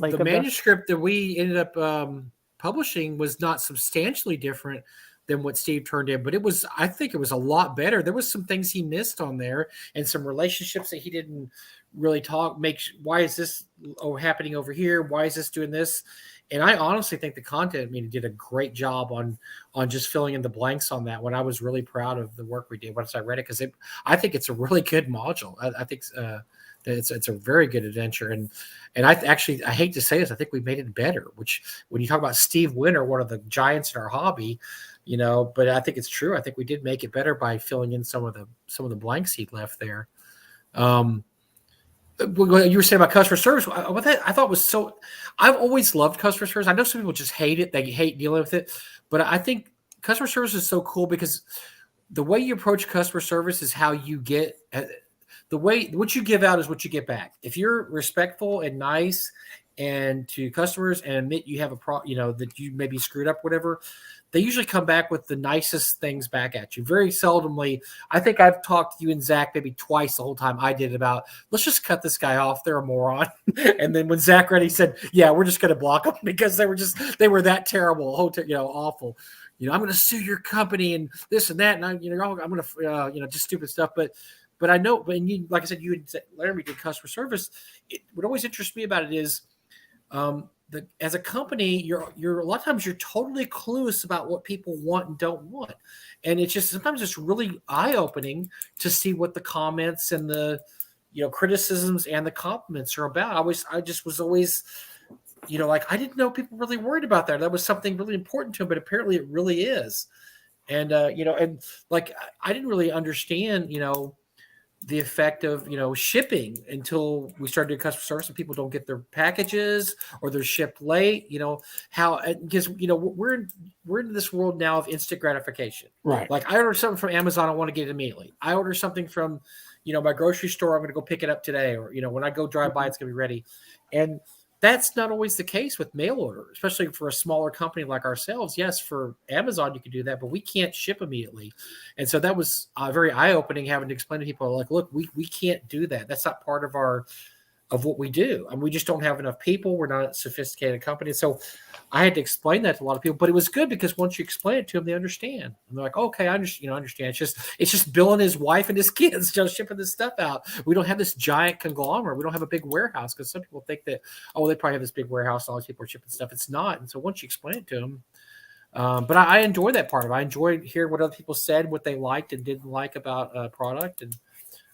manuscript that we ended up publishing was not substantially different than what Steve turned in, but I think it was a lot better. There was some things he missed on there and some relationships that he didn't really why is this happening over here? Why is this doing this? And I honestly think the content meeting did a great job on just filling in the blanks on that one. I was really proud of the work we did once I read it because I think it's a really good module. I think It's a very good adventure, and I hate to say this, I think we made it better. Which when you talk about Steve Winter, one of the giants in our hobby, but I think it's true. I think we did make it better by filling in some of the blanks he left there. What you were saying about customer service, what I thought was so. I've always loved customer service. I know some people just hate it; they hate dealing with it, but I think customer service is so cool because the way you approach customer service is how you get. What you give out is what you get back. If you're respectful and nice and to customers and admit you have that you maybe screwed up, whatever, they usually come back with the nicest things back at you. Very seldomly. I think I've talked to you and Zach maybe twice the whole time I did about, let's just cut this guy off. They're a moron. And then when Zach Reddy said, yeah, we're just going to block them because they were that terrible, awful. I'm going to sue your company and this and that. And I'm going to, just stupid stuff. But I know, like I said, you and Laramie did customer service. What always interests me about it is, as a company, you're a lot of times you're totally clueless about what people want and don't want, and it's just sometimes it's really eye-opening to see what the comments and the criticisms and the compliments are about. I just was always I didn't know people really worried about that. That was something really important to them, but apparently it really is. And and like I didn't really understand the effect of shipping until we started doing customer service and people don't get their packages or they're shipped late. Because we're in this world now of instant gratification. Right. Like I order something from Amazon, I want to get it immediately. I order something from my grocery store, I'm going to go pick it up today, or when I go drive by, it's going to be ready. And that's not always the case with mail order, especially for a smaller company like ourselves. Yes, for Amazon, you can do that, but we can't ship immediately. And so that was very eye-opening having to explain to people, like, look, we can't do that. That's not part of what we do. I mean, we just don't have enough people. We're not a sophisticated company. So I had to explain that to a lot of people, but it was good because once you explain it to them, they understand. And they're like, okay, I understand. It's just Bill and his wife and his kids just shipping this stuff out. We don't have this giant conglomerate. We don't have a big warehouse, because some people think that, they probably have this big warehouse. All these people are shipping stuff. It's not. And so once you explain it to them, but I enjoy that part of it. I enjoyed hearing what other people said, what they liked and didn't like about a product. And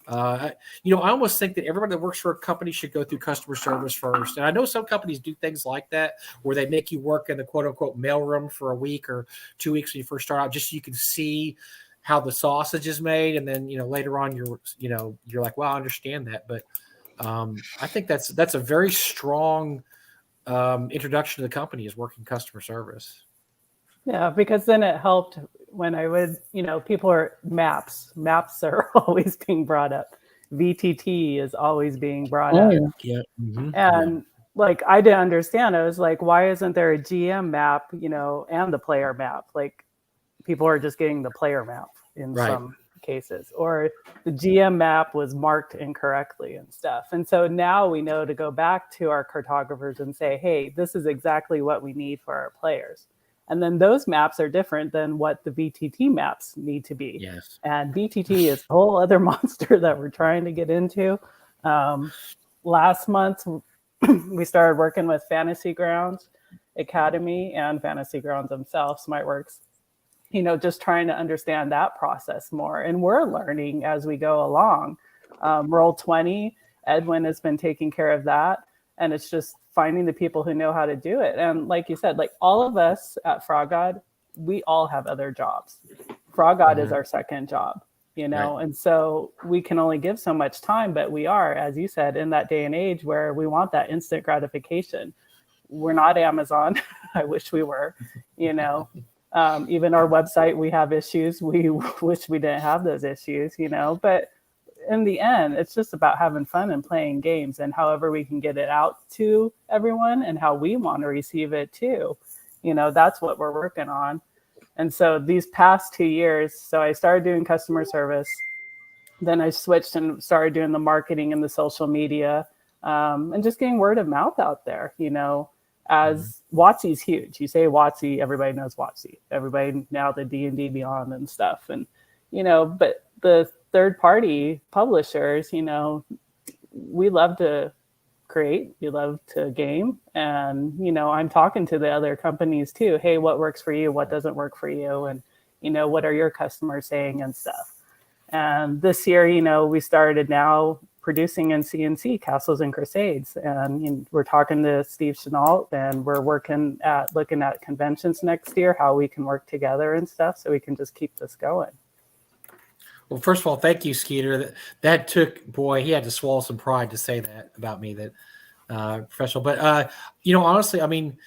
I almost think that everybody that works for a company should go through customer service first. And I know some companies do things like that, where they make you work in the quote unquote mailroom for a week or 2 weeks when you first start out, just so you can see how the sausage is made. And then, later on you're like, well, I understand that. But I think that's a very strong introduction to the company, is working customer service. Yeah, because then it helped when I would, people are maps are always being brought up. VTT is always being brought up. Yeah. Mm-hmm. And like, I didn't understand. I was like, why isn't there a GM map, and the player map? Like, people are just getting the player map in some cases, or the GM map was marked incorrectly and stuff. And so now we know to go back to our cartographers and say, hey, this is exactly what we need for our players. And then those maps are different than what the VTT maps need to be. Yes. And VTT is a whole other monster that we're trying to get into. Last month, we started working with Fantasy Grounds Academy and Fantasy Grounds themselves, SmartWorks, just trying to understand that process more. And we're learning as we go along. Roll20, Edwin has been taking care of that. And it's just finding the people who know how to do it. And like you said, like all of us at Frog God, we all have other jobs. Frog God is our second job, right. And so we can only give so much time, but we are, as you said, in that day and age where we want that instant gratification. We're not Amazon. I wish we were, even our website, we have issues. We wish we didn't have those issues, but in the end, it's just about having fun and playing games, and however we can get it out to everyone and how we want to receive it too. That's what we're working on. And so these past 2 years, so I started doing customer service, then I switched and started doing the marketing and the social media, and just getting word of mouth out there, as WotC's huge. You say WotC, everybody knows WotC. Everybody now the D&D Beyond and stuff. And, but the third-party publishers, we love to create, we love to game. And, I'm talking to the other companies too. Hey, what works for you? What doesn't work for you? And, what are your customers saying and stuff? And this year, we started now producing in CNC Castles and Crusades, and we're talking to Steve Chenault, and we're looking at conventions next year, how we can work together and stuff, so we can just keep this going. Well, first of all, thank you, Skeeter. That took, boy, he had to swallow some pride to say that about me, that professional. But honestly, I mean,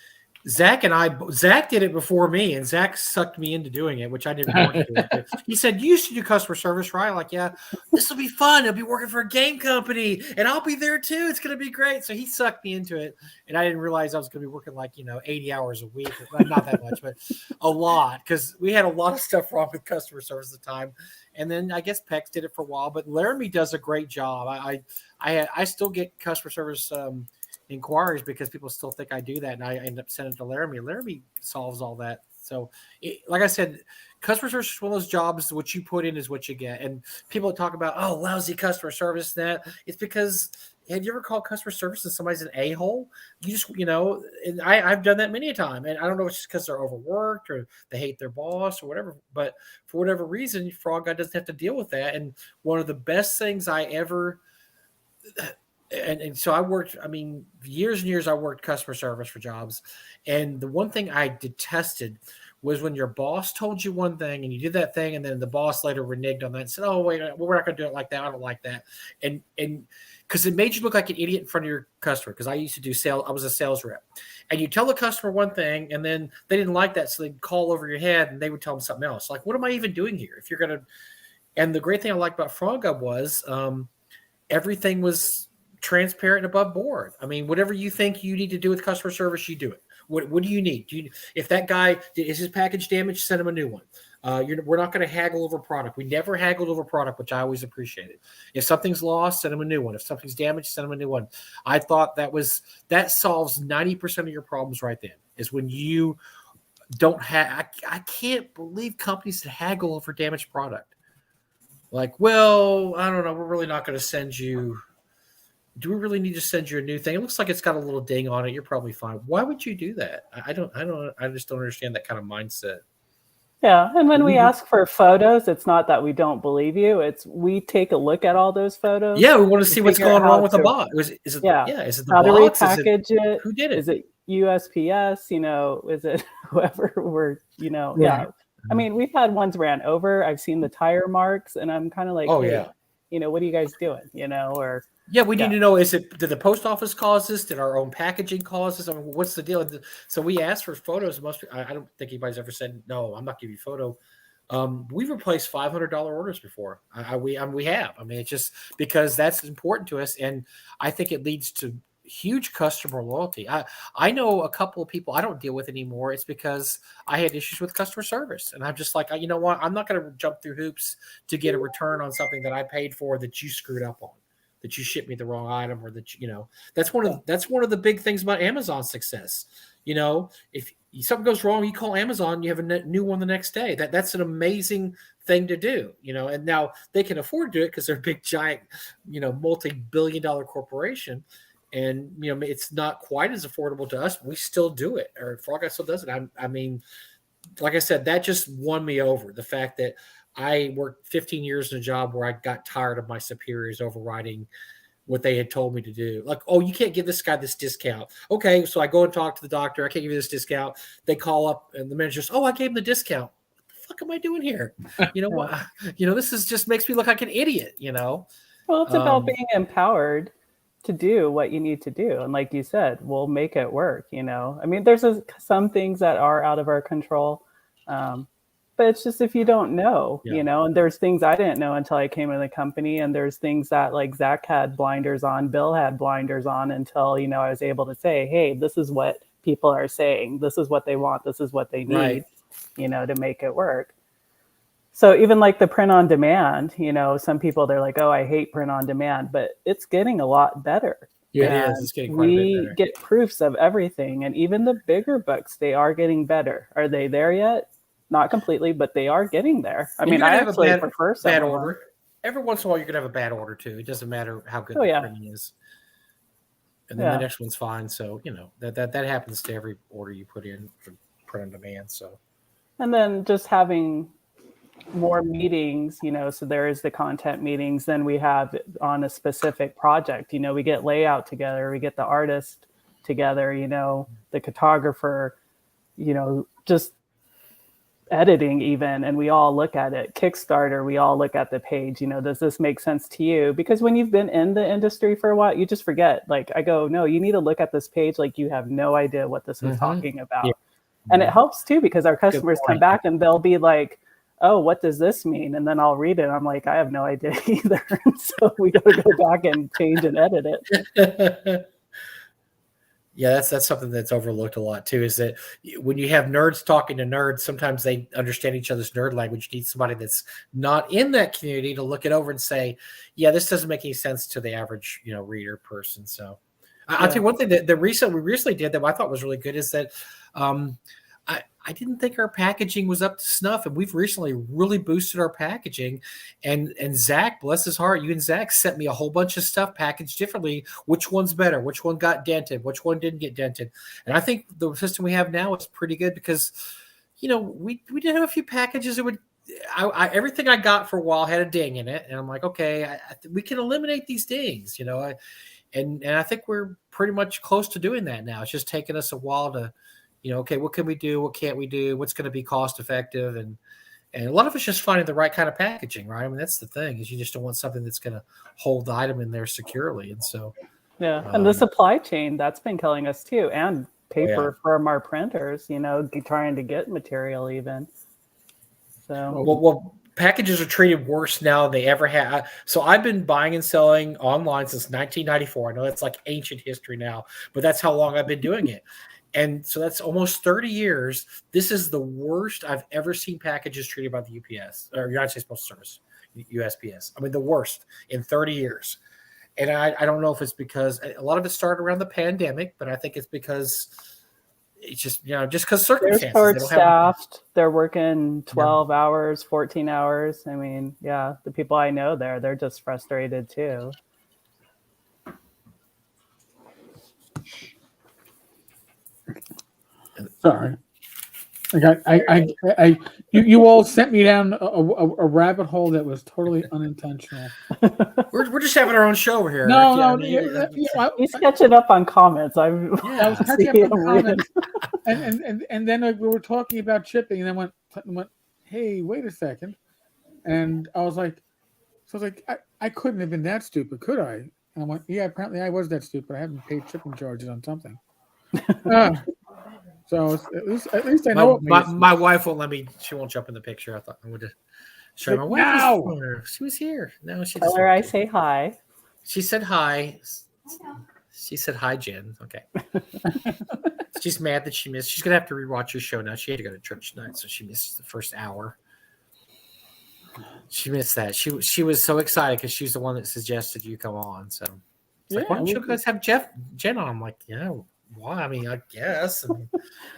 Zach did it before me, and Zach sucked me into doing it, which I didn't want to do. But he said, "You used to do customer service, right?" I'm like, yeah, this will be fun. I'll be working for a game company, and I'll be there too. It's going to be great. So he sucked me into it, and I didn't realize I was going to be working 80 hours a week. Not that much, but a lot, because we had a lot of stuff wrong with customer service at the time. And then I guess Pex did it for a while, but Laramie does a great job. I still get customer service inquiries because people still think I do that, and I end up sending it to Laramie. Laramie solves all that. So, like I said, customer service is one of those jobs. What you put in is what you get. And people talk about, oh, lousy customer service. That it's because, have you ever called customer service and somebody's an a-hole? You just, and I've done that many a time. And I don't know if it's just because they're overworked or they hate their boss or whatever. But for whatever reason, Frog Guy doesn't have to deal with that. And one of the best things I ever. And so I worked, years and years I worked customer service for jobs. And the one thing I detested was when your boss told you one thing and you did that thing, and then the boss later reneged on that and said, oh, wait, we're not going to do it like that. I don't like that. And because it made you look like an idiot in front of your customer, because I used to do sales. I was a sales rep. And you tell the customer one thing, and then they didn't like that, so they'd call over your head, and they would tell them something else. Like, what am I even doing here? If you're going to – and the great thing I liked about Frog Guy was everything was – transparent and above board. Whatever you think you need to do with customer service, you do it. What do you need? If that guy is his package damaged, send him a new one. We're not going to haggle over product. We never haggled over product, which I always appreciated. If something's lost, send him a new one. If something's damaged, send him a new one. I thought that solves 90% of your problems right then. Is when you don't have. I can't believe companies that haggle over damaged product. Like, well, I don't know. We're really not going to send you. Do we really need to send you a new thing? It looks like it's got a little ding on it. You're probably fine. Why would you do that? I just don't understand that kind of mindset. Yeah. And when we ask for photos, it's not that we don't believe you. It's we take a look at all those photos. Yeah. We want to see what's going wrong with the bot. Is it the how to box? repackage it? Who did it? Is it USPS? Is it whoever we're, Right. Yeah. We've had ones ran over. I've seen the tire marks, and I'm kind of like, what are you guys doing? Yeah, we need to know, did the post office cause this? Did our own packaging cause this? What's the deal? So we asked for photos. I don't think anybody's ever said, no, I'm not giving you a photo. We've replaced $500 orders before. We have. It's just because that's important to us. And I think it leads to huge customer loyalty. I know a couple of people I don't deal with anymore. It's because I had issues with customer service. And I'm just like, you know what? I'm not going to jump through hoops to get a return on something that I paid for that you screwed up on. That you shipped me the wrong item, or that that's one of the big things about Amazon's success. If something goes wrong, you call Amazon, you have a new one the next day. That's an amazing thing to do. And now they can afford to do it because they're a big, giant, multi-billion-dollar corporation, and it's not quite as affordable to us. We still do it, or Frog Guy still does it. Like I said, that just won me over. The fact that I worked 15 years in a job where I got tired of my superiors overriding what they had told me to do. Like, oh, you can't give this guy this discount. Okay, so I go and talk to the doctor. I can't give you this discount. They call up, and the manager says, oh, I gave him the discount. What the fuck am I doing here? What? This is just makes me look like an idiot, Well, it's about being empowered to do what you need to do. And like you said, we'll make it work, There's some things that are out of our control. But it's just if you don't know, and there's things I didn't know until I came into the company. And there's things that like Zach had blinders on, Bill had blinders on until, I was able to say, hey, this is what people are saying. This is what they want. This is what they need, to make it work. So even like the print on demand, some people, they're like, oh, I hate print on demand, but it's getting a lot better. Yeah, it is. It's getting quite a bit better. We get proofs of everything. And even the bigger books, they are getting better. Are they there yet? Not completely, but they are getting there. I actually prefer bad order. Every once in a while, you're going to have a bad order, too. It doesn't matter how good the printing is. And then the next one's fine. So, that happens to every order you put in for print on demand. So, and then just having more meetings, so there is the content meetings than we have on a specific project. We get layout together, we get the artist together, the cartographer, just editing even, and we all look at it. Kickstarter, we all look at the page, does this make sense to you? Because when you've been in the industry for a while, you just forget. Like I go, no, you need to look at this page like you have no idea what this is talking about. Yeah. And it helps too, because our customers come back and they'll be like, oh, what does this mean? And then I'll read it. I'm like, I have no idea either. So we got to go back and change and edit it. Yeah, that's something that's overlooked a lot too, is that when you have nerds talking to nerds, sometimes they understand each other's nerd language. You need somebody that's not in that community to look it over and say, yeah, this doesn't make any sense to the average, reader person. So I'll tell you one thing that we recently did that I thought was really good is that I didn't think our packaging was up to snuff, and we've recently really boosted our packaging. And Zach, bless his heart, you and Zach sent me a whole bunch of stuff packaged differently. Which one's better? Which one got dented? Which one didn't get dented? And I think the system we have now is pretty good because, we did have a few packages that would. Everything I got for a while had a ding in it, and I'm like, okay, we can eliminate these dings, and I think we're pretty much close to doing that now. It's just taken us a while to. Okay, what can we do? What can't we do? What's going to be cost effective? And a lot of it's just finding the right kind of packaging, right? I mean, that's the thing, is you just don't want something that's going to hold the item in there securely. And so, yeah. And the supply chain, that's been killing us too. And paper from our printers, trying to get material even. So, well, packages are treated worse now than they ever have. So I've been buying and selling online since 1994. I know that's like ancient history now, but that's how long I've been doing it. And so that's almost 30 years. This is the worst I've ever seen packages treated by the UPS or United States Postal Service, USPS. I mean, the worst in 30 years. And I don't know if it's because a lot of it started around the pandemic, but I think it's because it's just, just because circumstances. They're short-staffed. They're working 12 hours, 14 hours. I mean, yeah, the people I know they're just frustrated too. Sorry, you all sent me down a rabbit hole that was totally unintentional. We're just having our own show over here. No, he's catching up on comments. I was catching up on comments, and then we were talking about shipping, and then went, hey, wait a second, and I was like, I couldn't have been that stupid, could I? And I went, yeah, apparently I was that stupid. I haven't paid shipping charges on something. So at least I know. My wife won't let me. She won't jump in the picture. I thought I would have show my wife. No, she was here. No, she. Tell her I say hi. She said hi. She said hi, Jen. Okay. She's mad that she missed. She's gonna have to rewatch your show now. She had to go to church tonight, so she missed the first hour. She missed that. She was so excited because she's the one that suggested you come on. So like, why don't you guys have Jen on? I'm like, yeah. Why? I mean, I guess. And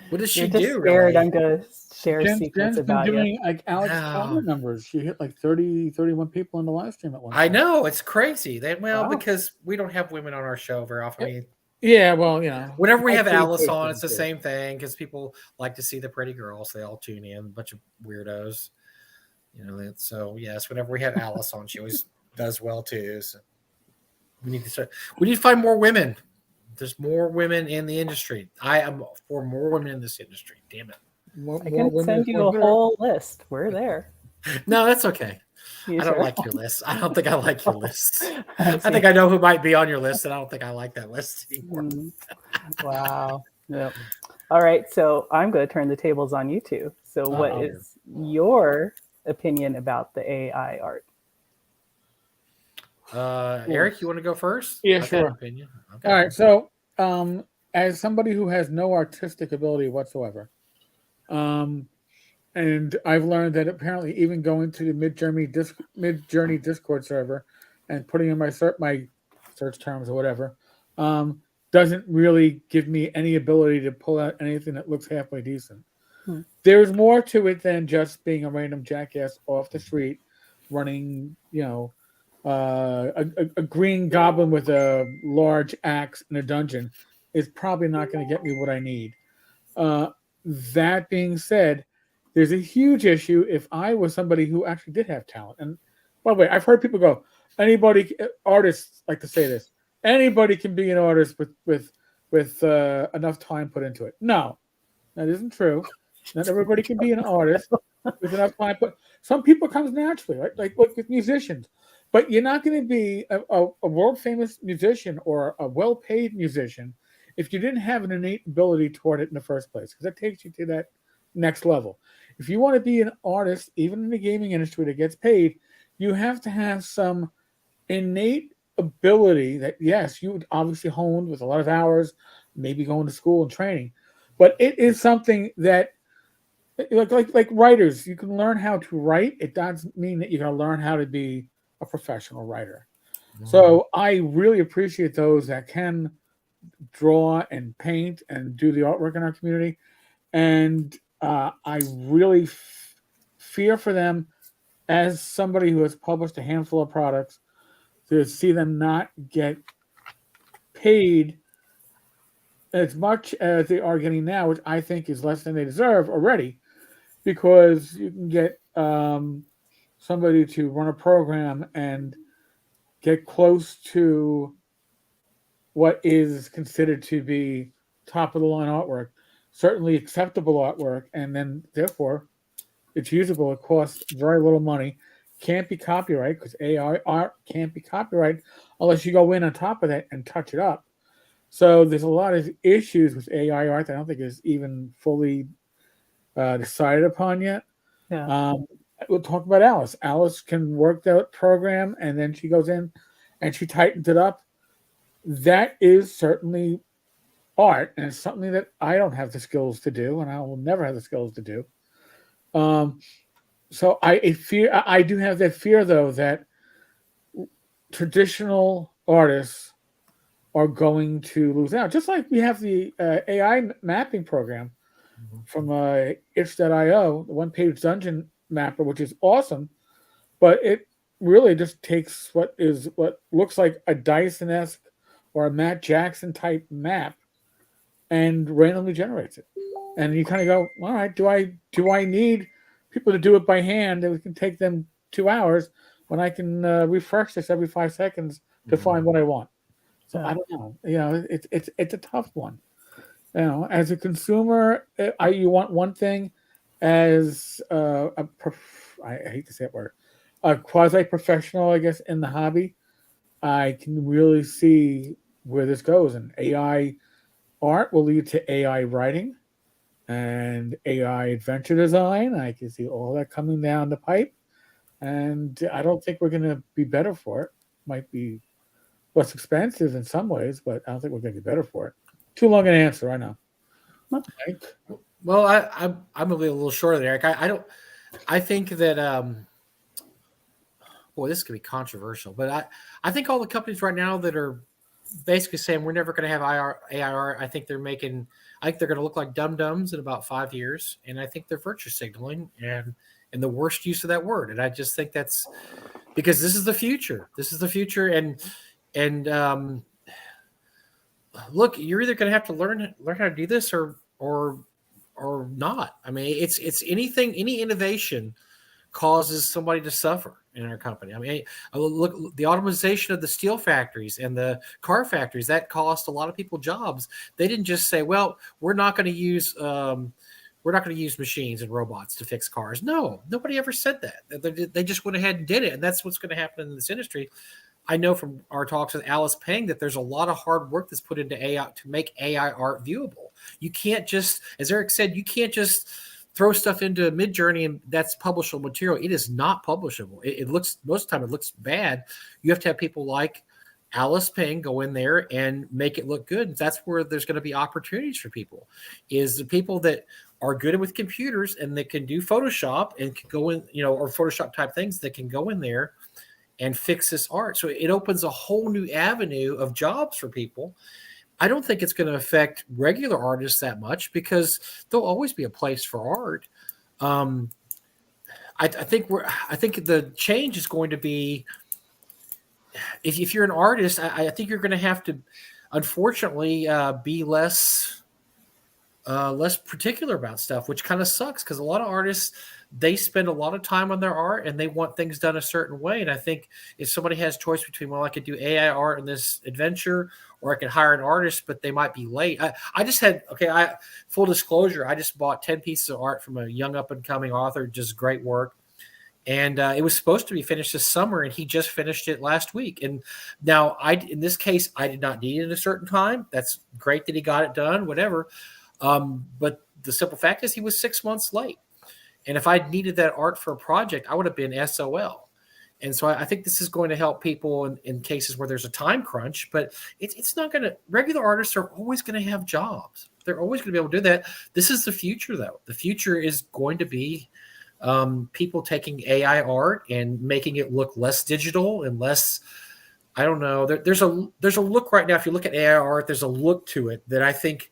what does she do? Scared really? I'm going to share secrets about been doing, like Alex Palmer numbers. She hit like 31 people in the live stream at once. I know. It's crazy. Because we don't have women on our show very often. I mean, yeah, well, whenever we have Alice on, it's the same thing because people like to see the pretty girls. They all tune in, a bunch of weirdos. So yes, whenever we have Alice on, she always does well too. So we need to find more women. There's more women in the industry. I am for more women in this industry. Damn it. I can send you a whole list. We're there. No, that's okay. I don't like your list. I don't think I like your list. I think I know who might be on your list, and I don't think I like that list anymore. Wow. Yep. All right. So I'm going to turn the tables on you two. So what is your opinion about the AI art? Eric, you want to go first? Yeah, sure. Opinion. Okay. All right. So, as somebody who has no artistic ability whatsoever, and I've learned that apparently even going to the Midjourney Discord server and putting in my search terms or whatever, doesn't really give me any ability to pull out anything that looks halfway decent. There's more to it than just being a random jackass off the street running, a green goblin with a large axe in a dungeon is probably not going to get me what I need. That being said, there's a huge issue if I was somebody who actually did have talent. And by the way, I've heard people go, artists like to say this, anybody can be an artist with enough time put into it. No, that isn't true. Not everybody can be an artist with enough time. But some people comes naturally, right? Like with musicians. But you're not going to be a world famous musician or a well paid musician if you didn't have an innate ability toward it in the first place, because that takes you to that next level. If you want to be an artist, even in the gaming industry that gets paid, you have to have some innate ability that, yes, you obviously honed with a lot of hours, maybe going to school and training, but it is something that, like writers, you can learn how to write. It doesn't mean that you're going to learn how to be a professional writer. So I really appreciate those that can draw and paint and do the artwork in our community, and I really fear for them as somebody who has published a handful of products to see them not get paid as much as they are getting now, which I think is less than they deserve already, because you can get somebody to run a program and get close to what is considered to be top of the line artwork, certainly acceptable artwork, and then therefore it's usable. It costs very little money, can't be copyright, because AI art can't be copyright unless you go in on top of that and touch it up. So there's a lot of issues with AI art that I don't think is even fully decided upon yet. Yeah. We'll talk about Alice. Alice can work that program, and then she goes in and she tightens it up. That is certainly art, and it's something that I don't have the skills to do, and I will never have the skills to do. So I do have that fear, though, that traditional artists are going to lose out. Just like we have the AI mapping program from itch.io, the one-page dungeon mapper, which is awesome, but it really just takes what looks like a Dyson-esque or a Matt Jackson type map and randomly generates it. And you kind of go, all right, do I need people to do it by hand that it can take them 2 hours when I can refresh this every 5 seconds to find what I want? So I don't know. It's a tough one. As a consumer, you want one thing. As I hate to say that word, a quasi-professional, I guess, in the hobby, I can really see where this goes. And AI art will lead to AI writing and AI adventure design. I can see all that coming down the pipe. And I don't think we're going to be better for it. Might be less expensive in some ways, but I don't think we're going to be better for it. Too long an answer, I know. Mike? Well, I'm a little short of Eric. I think that boy, this could be controversial, but I think all the companies right now that are basically saying we're never going to have AI art, I think they're going to look like dum-dums in about 5 years, and I think they're virtue signaling and the worst use of that word. And I just think that's because this is the future. This is the future, and look, you're either going to have to learn how to do this or not. I mean, it's anything, any innovation causes somebody to suffer in our company. I mean, look, the automation of the steel factories and the car factories, that cost a lot of people jobs. They didn't just say, well, we're not going to use machines and robots to fix cars. No, nobody ever said that. They just went ahead and did it. And that's what's going to happen in this industry. I know from our talks with Alice Pang that there's a lot of hard work that's put into AI to make AI art viewable. You can't just, as Eric said, you can't just throw stuff into Midjourney and that's publishable material. It is not publishable. It looks, most of the time it looks bad. You have to have people like Alice Pang go in there and make it look good. That's where there's going to be opportunities for people, is the people that are good with computers and that can do Photoshop and can go in, or Photoshop type things that can go in there and fix this art. So it opens a whole new avenue of jobs for people. I don't think it's going to affect regular artists that much because there'll always be a place for art. I think the change is going to be, if you're an artist, I think you're going to have to, unfortunately, be less less particular about stuff, which kind of sucks because a lot of artists, they spend a lot of time on their art and they want things done a certain way. And I think if somebody has choice between, well, I could do AI art in this adventure, or I could hire an artist, but they might be late. I just had, full disclosure, I just bought 10 pieces of art from a young up and coming author, just great work. And it was supposed to be finished this summer, and he just finished it last week. And now in this case, I did not need it at a certain time. That's great that he got it done, whatever. But the simple fact is he was 6 months late. And if I needed that art for a project, I would have been SOL. And so I think this is going to help people in cases where there's a time crunch, but it's not going to, regular artists are always going to have jobs. They're always going to be able to do that. This is the future, though. The future is going to be people taking AI art and making it look less digital and less, I don't know. There's a look right now. If you look at AI art, there's a look to it that I think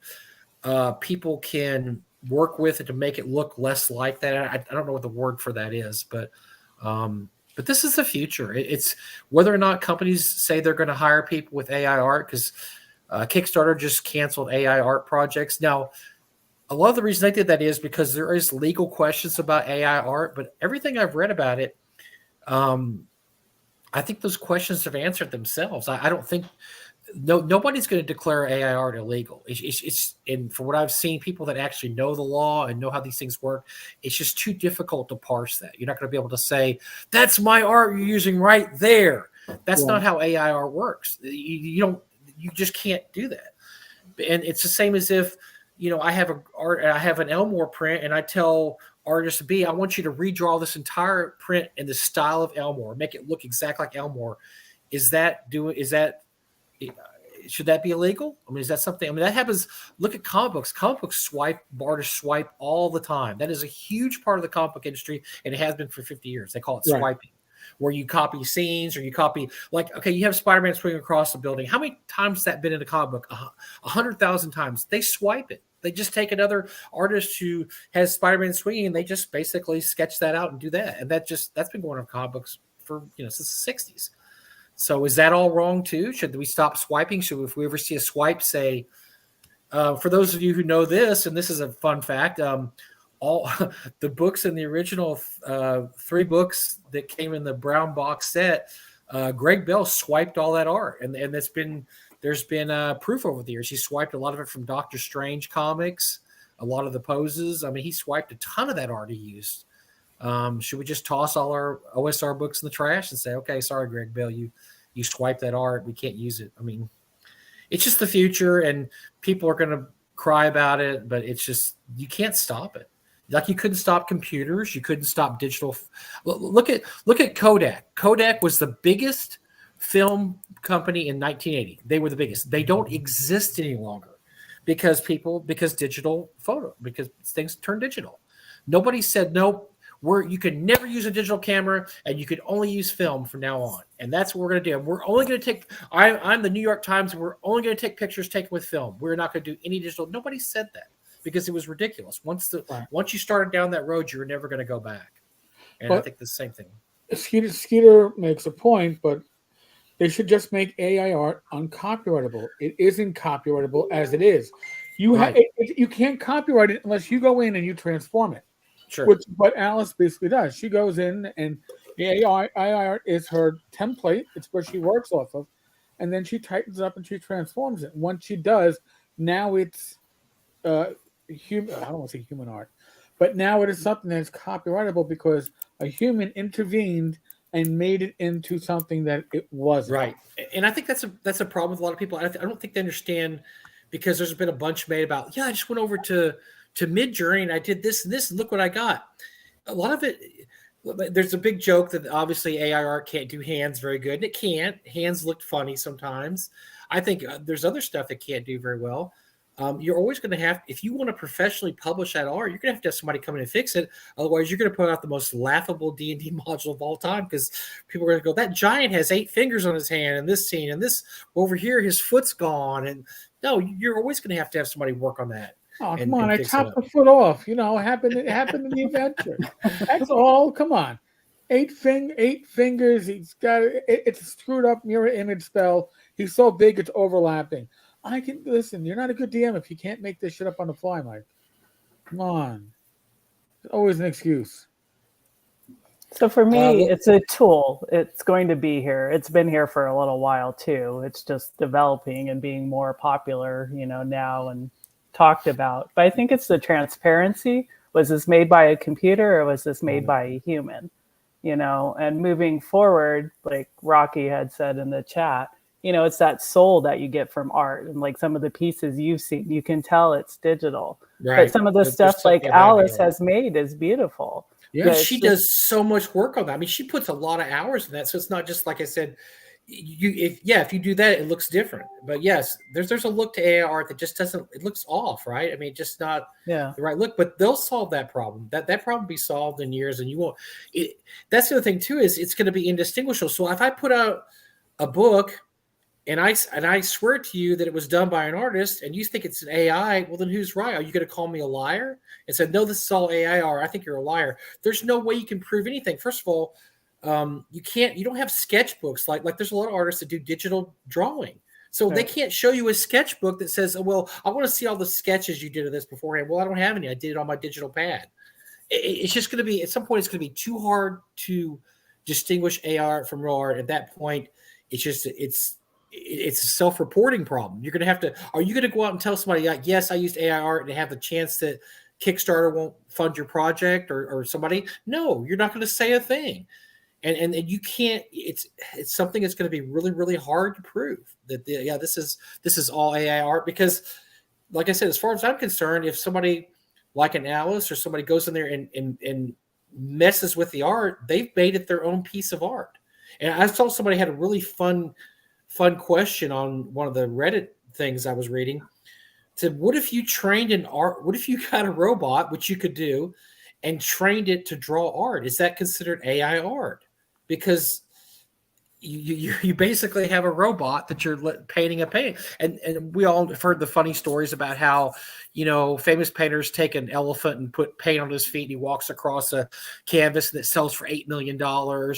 people can work with it to make it look less like that. I don't know what the word for that is, but this is the future. It's whether or not companies say they're going to hire people with AI art, because Kickstarter just canceled AI art projects. Now, a lot of the reason they did that is because there is legal questions about AI art, but everything I've read about it, I think those questions have answered themselves. I don't think nobody's going to declare AI art illegal. It's and for what I've seen, people that actually know the law and know how these things work, it's just too difficult to parse that. You're not going to be able to say, that's my art you're using right there. That's not how AI art works. You just can't do that. And it's the same as if, I have an Elmore print and I tell artist B, I want you to redraw this entire print in the style of Elmore, make it look exactly like Elmore. Should that be illegal? I mean, is that something? I mean, that happens. Look at comic books. Comic books artists swipe all the time. That is a huge part of the comic book industry, and it has been for 50 years. They call it swiping, where you copy scenes or you copy, you have Spider-Man swinging across the building. How many times has that been in a comic book? 100,000 times. They swipe it. They just take another artist who has Spider-Man swinging, and they just basically sketch that out and do that. And that's been going on in comic books for since the 60s. So is that all wrong too? Should we stop swiping? Should, if we ever see a swipe, say, for those of you who know this, and this is a fun fact, all the books in the original 3 books that came in the brown box set, Greg Bell swiped all that art, and there's been proof over the years. He swiped a lot of it from Doctor Strange comics, a lot of the poses. I mean, he swiped a ton of that art he used. Should we just toss all our OSR books in the trash and say, okay, sorry, Greg Bell, you swiped that art. We can't use it. I mean, it's just the future, and people are going to cry about it, but it's just, you can't stop it. Like you couldn't stop computers. You couldn't stop digital. Look at Kodak. Kodak was the biggest film company in 1980. They were the biggest. They don't exist any longer because digital photo, because things turn digital. Nobody said, nope, you could never use a digital camera and you could only use film from now on. And that's what we're going to do. We're only going to take, I'm the New York Times, and we're only going to take pictures taken with film. We're not going to do any digital. Nobody said that because it was ridiculous. Once you started down that road, you were never going to go back. And I think the same thing. Skeeter makes a point, but they should just make AI art uncopyrightable. It isn't copyrightable as it is. You can't copyright it unless you go in and you transform it. Sure. Which is what Alice basically does. She goes in, and the AI art is her template. It's where she works off of, and then she tightens up and she transforms it. Once she does, now it's human. I don't want to say human art, but now it is something that's copyrightable because a human intervened and made it into something that it wasn't. Right. And I think that's a problem with a lot of people. I don't think they understand, because there's been a bunch made about, I just went over to Midjourney and I did this and this and look what I got. A lot of it, there's a big joke that obviously AI art can't do hands very good, and it can't. Hands look funny sometimes. I think there's other stuff that can't do very well. You're always going to have, if you want to professionally publish that art, you're going to have somebody come in and fix it. Otherwise, you're going to put out the most laughable D&D module of all time, because people are going to go, that giant has 8 fingers on his hand in this scene, and this over here, his foot's gone. And no, you're always going to have somebody work on that. Oh, come on. I chopped the foot off. It happened in the adventure. That's all. Come on. 8 fingers. He's got it's a screwed up mirror image spell. He's so big it's overlapping. I can listen. You're not a good DM if you can't make this shit up on the fly, Mike. Come on. There's always an excuse. So for me, it's a tool. It's going to be here. It's been here for a little while too. It's just developing and being more popular, now and talked about. But I think it's the transparency. Was this made by a computer or was this made by a human? And moving forward, like Rocky had said in the chat, it's that soul that you get from art. And like some of the pieces you've seen, you can tell it's digital. Right. But some of the stuff like Alice has made is beautiful. Yeah, she does so much work on that. I mean, she puts a lot of hours in that. So it's not just like I said, if you do that, it looks different. But yes, there's a look to AI art that just doesn't, it looks off, right? I mean, just not the right look, but they'll solve that problem. That problem be solved in years, and you won't. That's the other thing too, is it's going to be indistinguishable. So if I put out a book and I swear to you that it was done by an artist and you think it's an AI, well, then who's right? Are you going to call me a liar and say, no, this is all AI art? I think you're a liar. There's no way you can prove anything. First of all, you don't have sketchbooks like there's a lot of artists that do digital drawing. So they can't show you a sketchbook that says, oh, well, I want to see all the sketches you did of this beforehand. Well, I don't have any. I did it on my digital pad. It's just going to be, at some point, it's going to be too hard to distinguish AI art from real art. At that point, it's a self-reporting problem. You're going to have to, are you going to go out and tell somebody like, yes, I used AI art and have the chance that Kickstarter won't fund your project or somebody? No, you're not going to say a thing. And you can't, it's something that's going to be really, really hard to prove that this is all AI art, because like I said, as far as I'm concerned, if somebody like an Alice or somebody goes in there and messes with the art, they've made it their own piece of art. And I saw somebody had a really fun question on one of the Reddit things I was reading. Said, what if you trained an art? What if you got a robot, which you could do, and trained it to draw art? Is that considered AI art? Because you basically have a robot that you're painting a painting. And we all have heard the funny stories about how, famous painters take an elephant and put paint on his feet and he walks across a canvas and it sells for $8 million, or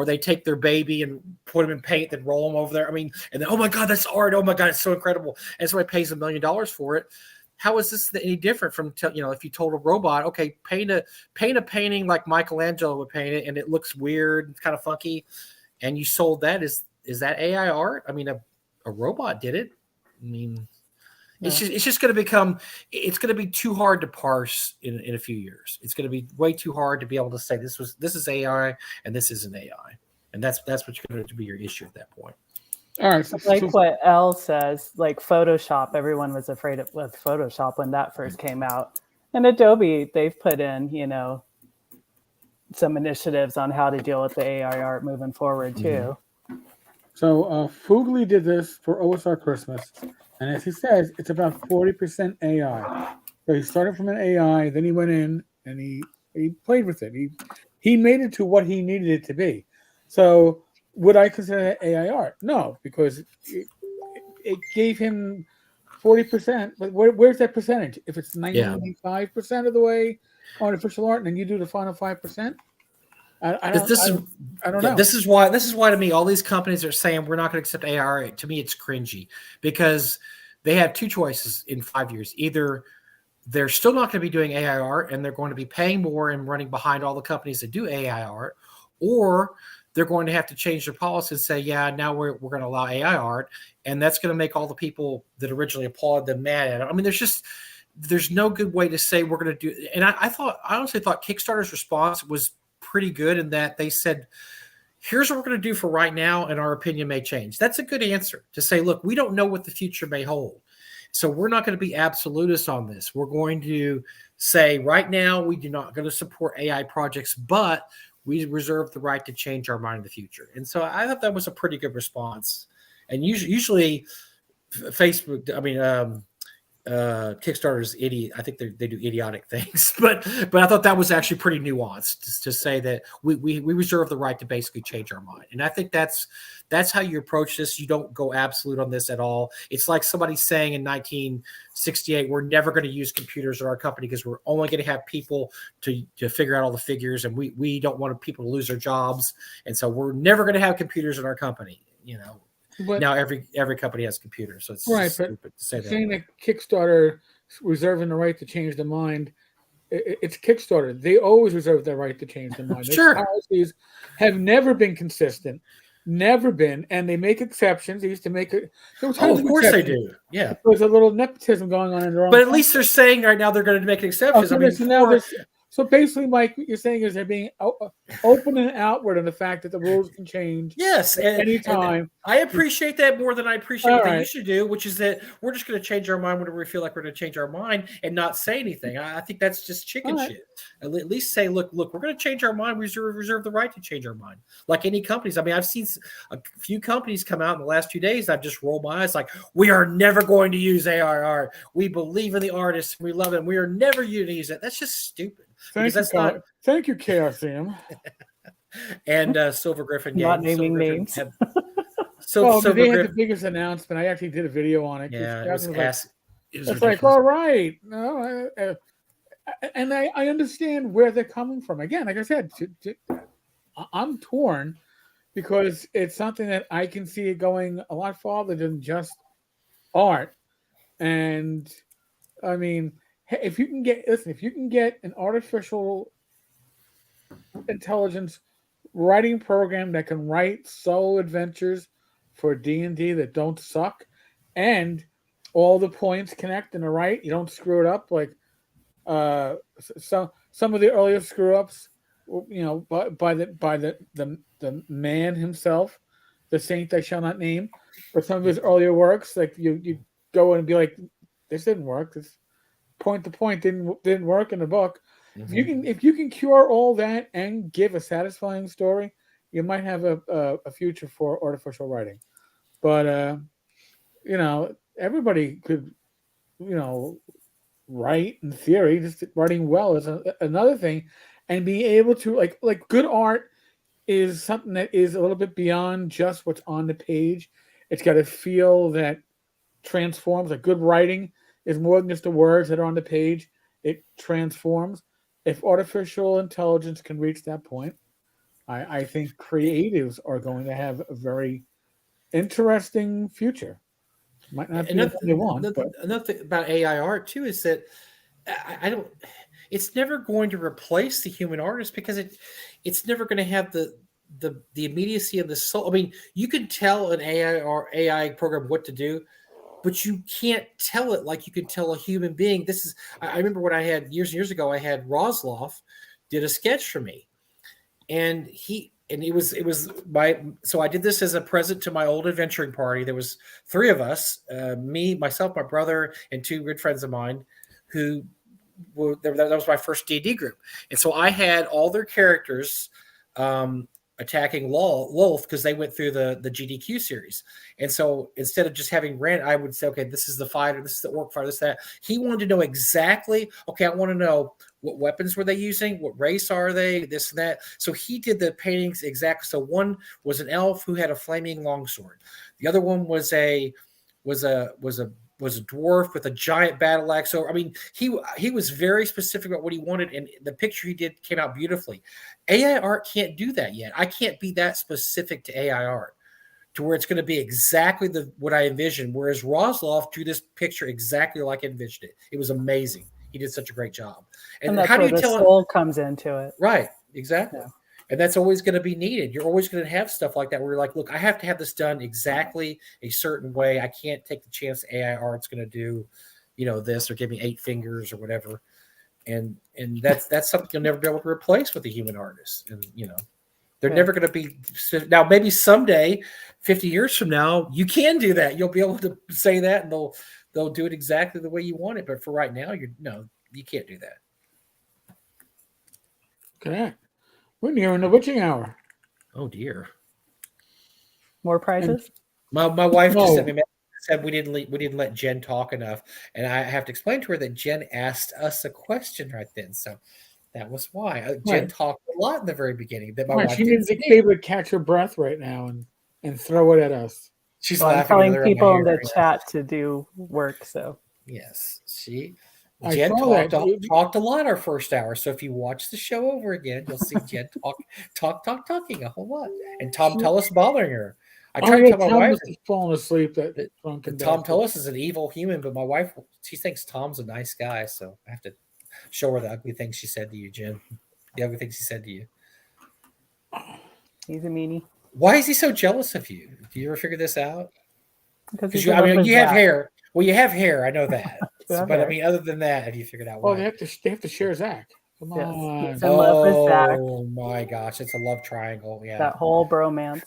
they take their baby and put him in paint, then roll him over there. I mean, and then, oh my God, that's art. Oh my God, it's so incredible. And somebody pays $1 million for it. How is this any different from, if you told a robot, okay, paint a painting like Michelangelo would paint it and it looks weird, it's kind of funky, and you sold that, is that AI art? I mean, a robot did it. I mean, it's just going to become, it's going to be too hard to parse in a few years. It's going to be way too hard to be able to say this is AI and this isn't AI. And that's what's going to be your issue at that point. All right. What Elle says, like Photoshop, everyone was afraid with Photoshop when that first came out. And Adobe, they've put in, some initiatives on how to deal with the AI art moving forward too. So Foogly did this for OSR Christmas. And as he says, it's about 40% AI. So he started from an AI, then he went in and he played with it. He made it to what he needed it to be. So would I consider that AI art? No, because it gave him 40%. But where's that percentage? If it's 95% of the way artificial art, and then you do the final 5%. I don't know. This is why to me all these companies are saying we're not going to accept AI art. To me, it's cringy because they have two choices in 5 years. Either they're still not going to be doing AI art and they're going to be paying more and running behind all the companies that do AI art, or they're going to have to change their policy and say, now we're going to allow AI art, and that's going to make all the people that originally applauded them mad at it. I mean, there's no good way to say we're going to do it. And I honestly thought Kickstarter's response was pretty good in that they said, here's what we're going to do for right now, and our opinion may change. That's a good answer to say, look, we don't know what the future may hold. So we're not going to be absolutist on this. We're going to say right now we do not going to support AI projects, but we reserve the right to change our mind in the future. And so I thought that was a pretty good response. And usually Facebook, Kickstarter's idiot. I think they do idiotic things, but I thought that was actually pretty nuanced to say that we reserve the right to basically change our mind. And I think that's how you approach this. You don't go absolute on this at all. It's like somebody saying in 1968, we're never going to use computers at our company because we're only going to have people to figure out all the figures, and we don't want people to lose their jobs, and so we're never going to have computers in our company. But now every company has computers, so it's right. just But stupid to say saying that. that Kickstarter reserving the right to change their mind, it's Kickstarter. They always reserve their right to change their mind. Sure. Their policies have never been consistent, never been, and they make exceptions. They used to make it. Of course they do. Yeah. There's a little nepotism going on in their own. But at least they're saying right now they're going to make exceptions. Okay, so basically, Mike, what you're saying is they're being open and outward in the fact that the rules can change. Yes, at any time. And I appreciate that more than I appreciate what they used to do, which is that we're just going to change our mind whenever we feel like we're going to change our mind and not say anything. I think that's just chicken shit. At least say, look, we're going to change our mind. We reserve the right to change our mind. Like any companies. I mean, I've seen a few companies come out in the last 2 days. I've just rolled my eyes like, we are never going to use AI art. We believe in the artists. We love them. We are never going to use it. That's just stupid. Thank you, KRCM. And Silver Griffin not naming names. They had the biggest announcement. I actually did a video on it. Yeah, it was it's like, all right, no, and I understand where they're coming from. Again, like I said, I'm torn because it's something that I can see it going a lot farther than just art. And I mean, if you can get an artificial intelligence writing program that can write solo adventures for D&D that don't suck, and all the points connect in the right, you don't screw it up like some of the earlier screw ups, by the man himself, the saint I shall not name, for some of his earlier works, like you go in and be like, this didn't work. This point to point didn't work in the book. Mm-hmm. If you can cure all that and give a satisfying story, you might have a future for artificial writing. But everybody could write in theory. Just writing well is another thing, and being able to like good art is something that is a little bit beyond just what's on the page. It's got a feel that transforms. Like good writing is more than just the words that are on the page. It transforms. If artificial intelligence can reach that point, I think creatives are going to have a very interesting future. Might not be what they want. Another thing about AI art too is that it's never going to replace the human artist because it's never going to have the immediacy of the soul. I mean, you can tell an AI program what to do, but you can't tell it like you can tell a human being. I remember when I had years ago, I had Rosloff did a sketch for me, and so I did this as a present to my old adventuring party. There was 3 of us, me, myself, my brother, and 2 good friends of mine that was my first D&D group. And so I had all their characters attacking Lolth because they went through the GDQ series. And so instead of just having I would say, okay, this is the fighter, this is the orc fighter, this, that. He wanted to know exactly, okay, I want to know what weapons were they using, what race are they, this and that. So he did the paintings exactly. So one was an elf who had a flaming longsword. The other one was a dwarf with a giant battle axe. So I mean, he was very specific about what he wanted, and the picture he did came out beautifully. AI art can't do that yet. I can't be that specific to AI art to where it's going to be exactly what I envisioned. Whereas Rosloff drew this picture exactly like I envisioned it. It was amazing. He did such a great job. And that's how do you tell soul comes into it? Right, exactly. Yeah. And that's always going to be needed. You're always going to have stuff like that where you're like, look, I have to have this done exactly a certain way. I can't take the chance AI art's going to do, this or give me 8 fingers or whatever. And that's something you'll never be able to replace with a human artist. And, they're never going to be. Now, maybe someday, 50 years from now, you can do that. You'll be able to say that and they'll do it exactly the way you want it. But for right now, you can't do that. Okay. We're nearing the witching hour. Oh dear! More prizes. And my wife just sent me a message, said we didn't let Jen talk enough, and I have to explain to her that Jen asked us a question right then, so that was why Jen talked a lot in the very beginning. That my wife she needs to be able to catch her breath right now and throw it at us. She's laughing. Telling people in the chat to do work. So yes, Jen talked a lot our first hour. So if you watch the show over again, you'll see Jen talking a whole lot. And Tom Tullis bothering her. I tried to tell my Tom wife. must have fallen asleep. That Tom Tullis is an evil human, but my wife, she thinks Tom's a nice guy, so I have to show her the ugly things she said to you, Jim. The ugly things he said to you. He's a meanie. Why is he so jealous of you? Do you ever figure this out? Because you have hair. Well, you have hair. I know that. But hair. I mean, other than that, have you figured out why? Well, they have to share Zach. Come on. He's in love with Zach. Oh my gosh, it's a love triangle. Yeah, that whole bromance.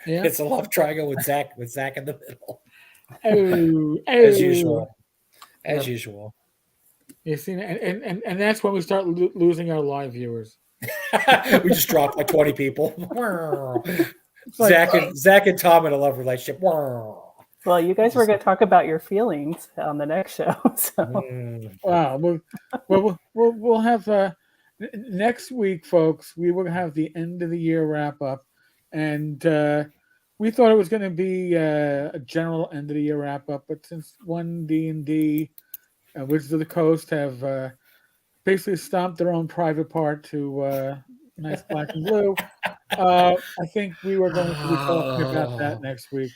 Yeah. It's a love triangle with Zach in the middle. As usual. As usual. You see, and that's when we start losing our live viewers. We just dropped like 20 people. Zach and Tom in a love relationship. Well, you guys were going to talk about your feelings on the next show. So. Wow. We'll have next week, folks. We will have the end of the year wrap up, and we thought it was going to be a general end of the year wrap up, but since one D&D, Wizards of the Coast have basically stomped their own private part to nice black and blue, I think we were going to be talking about that next week.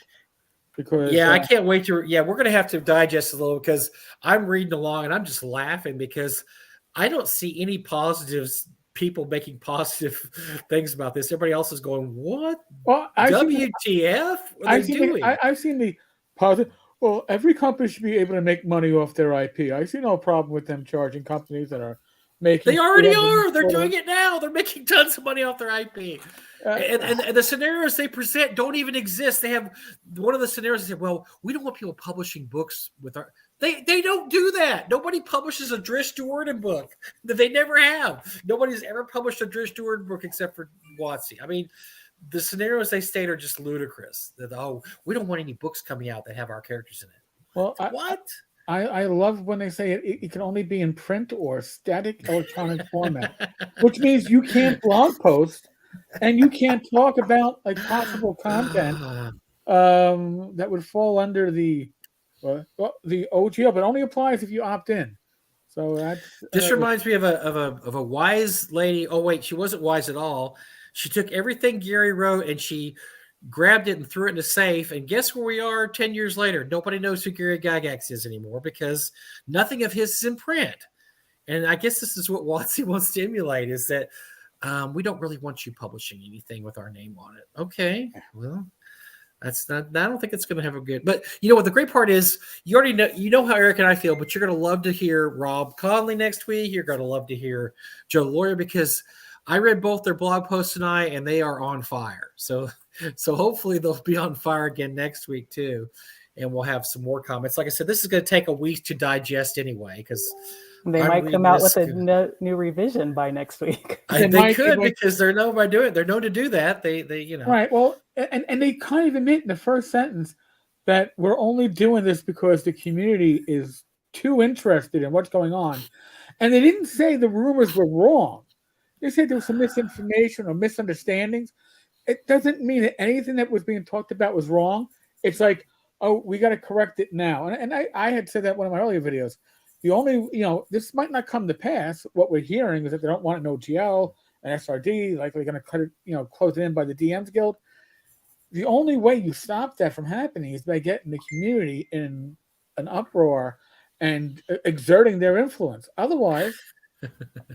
Because I can't wait to. Yeah, we're going to have to digest a little because I'm reading along and I'm just laughing because I don't see any positives. People making positive things about this. Everybody else is going, "What? Well, WTF? I've seen the positive. Well, every company should be able to make money off their IP. I see no problem with them charging companies that are making. They already are. They're doing it now. They're making tons of money off their IP. And the scenarios they present don't even exist. They have one of the scenarios. They say, "Well, we don't want people publishing books with our." They don't do that. Nobody publishes a Drish Jordan book. They never have. Nobody's ever published a Drish Jordan book except for WotC. I mean, the scenarios they state are just ludicrous. That we don't want any books coming out that have our characters in it. Well, what? I love when they say it can only be in print or static electronic format, which means you can't blog post. And you can't talk about like possible content that would fall under the OGL, but only applies if you opt in. So that's this reminds me of a wise lady. Oh wait, she wasn't wise at all. She took everything Gary wrote and she grabbed it and threw it in a safe. And guess where we are 10 years later? Nobody knows who Gary Gygax is anymore because nothing of his is in print. And I guess this is what WotC wants to emulate: is that. We don't really want you publishing anything with our name on it. Okay, well, that's not. I don't think it's going to have a good. But you know what? The great part is you already know. You know how Eric and I feel. But you're going to love to hear Rob Conley next week. You're going to love to hear Joe Lawyer because I read both their blog posts tonight and they are on fire. So hopefully they'll be on fire again next week too, and we'll have some more comments. Like I said, this is going to take a week to digest anyway because. They might come out with a new revision by next week. They could because they're known by doing it. They're known to do that. They right. Well, and they kind of admit in the first sentence that we're only doing this because the community is too interested in what's going on, and they didn't say the rumors were wrong. They said there was some misinformation or misunderstandings. It doesn't mean that anything that was being talked about was wrong. It's like, oh, we got to correct it now. And I had said that in one of my earlier videos. The only, this might not come to pass. What we're hearing is that they don't want an OGL, an SRD, like they're going to cut it, close it in by the DMs Guild. The only way you stop that from happening is by getting the community in an uproar and exerting their influence. Otherwise,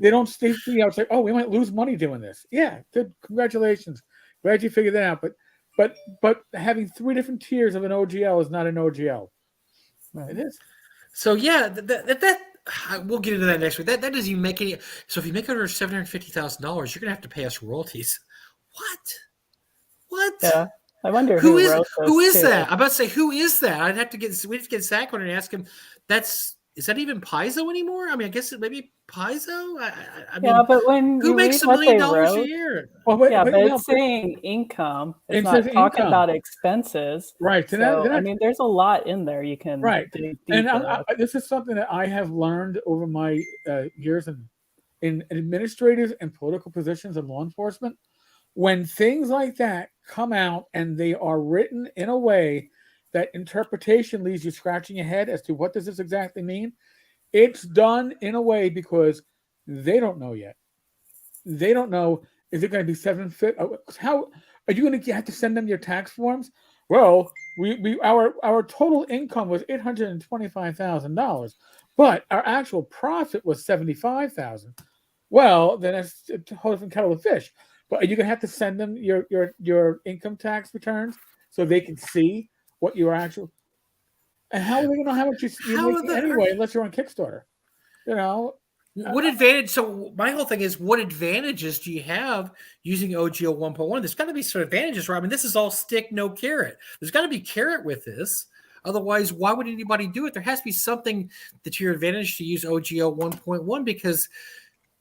they don't stay, it's like, oh, we might lose money doing this. Yeah, good. Congratulations. Glad you figured that out. But having 3 different tiers of an OGL is not an OGL. Right. It is. So yeah, that we'll get into that next week. That doesn't even make any. So if you make over $750,000, you're gonna have to pay us royalties. What? Yeah, I wonder who is too. that? I'm about to say who is that? I'd have to get. We have to get Zach on and ask him. Is that even Paizo anymore? I mean, I guess it may be Paizo. I mean, but when who makes $1 million a year? Well, but it's saying income. It's not talking about expenses. Right. So, I mean, there's a lot in there you can. Right. And this is something that I have learned over my years in administrative and political positions in law enforcement. When things like that come out and they are written in a way that interpretation leaves you scratching your head as to what does this exactly mean, it's done in a way because they don't know yet. They don't know, is it going to be 750? How are you going to have to send them your tax forms? well, our total income was $825,000, but our actual profit was $75,000. Well, then it's a whole different kettle of fish. But are you gonna have to send them your income tax returns so they can see what your actual? And how are they gonna know how much you're making anyway, unless you're on Kickstarter? You know. What advantage? So my whole thing is, what advantages do you have using OGL 1.1? There's got to be some advantages, right? I mean, this is all stick, no carrot. There's got to be carrot with this. Otherwise, why would anybody do it? There has to be something that's your advantage to use OGL 1.1, because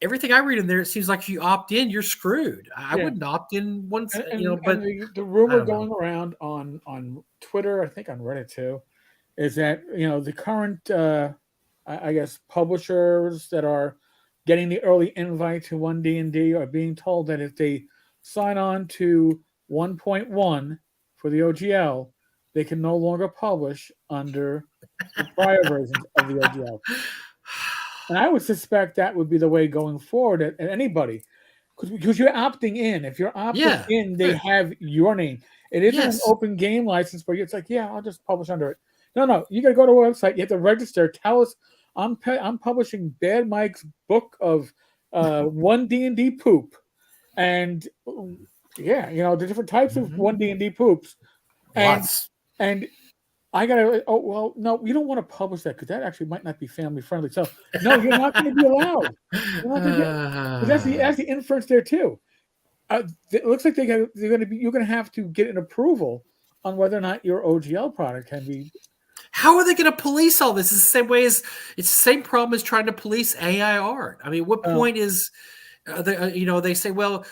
everything I read in there, it seems like if you opt in, you're screwed. I wouldn't opt in once, But the rumor going around on Twitter, I think on Reddit too, is that the current I guess publishers that are getting the early invite to 1D&D are being told that if they sign on to 1.1 for the OGL, they can no longer publish under the prior versions of the OGL. And I would suspect that would be the way going forward at anybody, because you're opting in. If you're opting in, they have your name. It isn't an open game license where it's like, I'll just publish under it. No, you got to go to a website. You have to register. Tell us, I'm publishing Bad Mike's book of 1D&D poop, and the different types of 1D&D poops, and I gotta. Oh well, no, we don't want to publish that because that actually might not be family friendly. So no, you're not going to be allowed. That's the inference there too. It looks like you're going to have to get an approval on whether or not your OGL product can be. How are they going to police all this? It's the same way as it's the same problem as trying to police AI art. I mean, what point is, they say, well,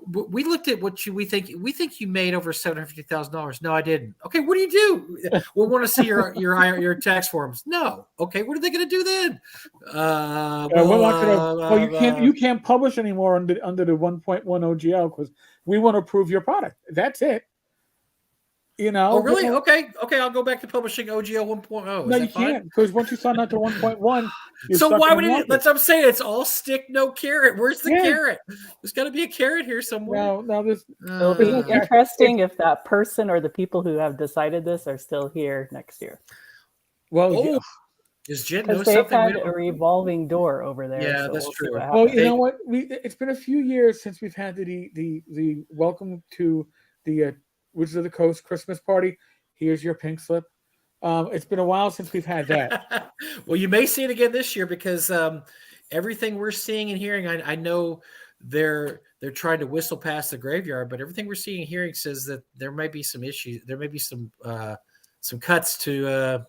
we looked at what we think you made over $750,000. No, I didn't. Okay, what do you do? We want to see your tax forms. No. Okay, what are they going to do then? You can't publish anymore under the 1.1 OGL because we want to approve your product. That's it. Oh, really? Okay. I'll go back to publishing OGL 1.0. No, you can't, because once you sign up to 1.1, so why would it? That's what I'm saying. It's all stick, no carrot. Where's the carrot? There's got to be a carrot here somewhere. No, it'll be interesting if that person or the people who have decided this are still here next year. Well, does Jen know they've something? Had a revolving door over there. Yeah, so that's true. Well, you know what? It's been a few years since we've had the welcome to the Wizards of the Coast Christmas party. Here's your pink slip. It's been a while since we've had that. Well, you may see it again this year because everything we're seeing and hearing, I know they're trying to whistle past the graveyard, but everything we're seeing and hearing says that there may be some issues. There may be some cuts to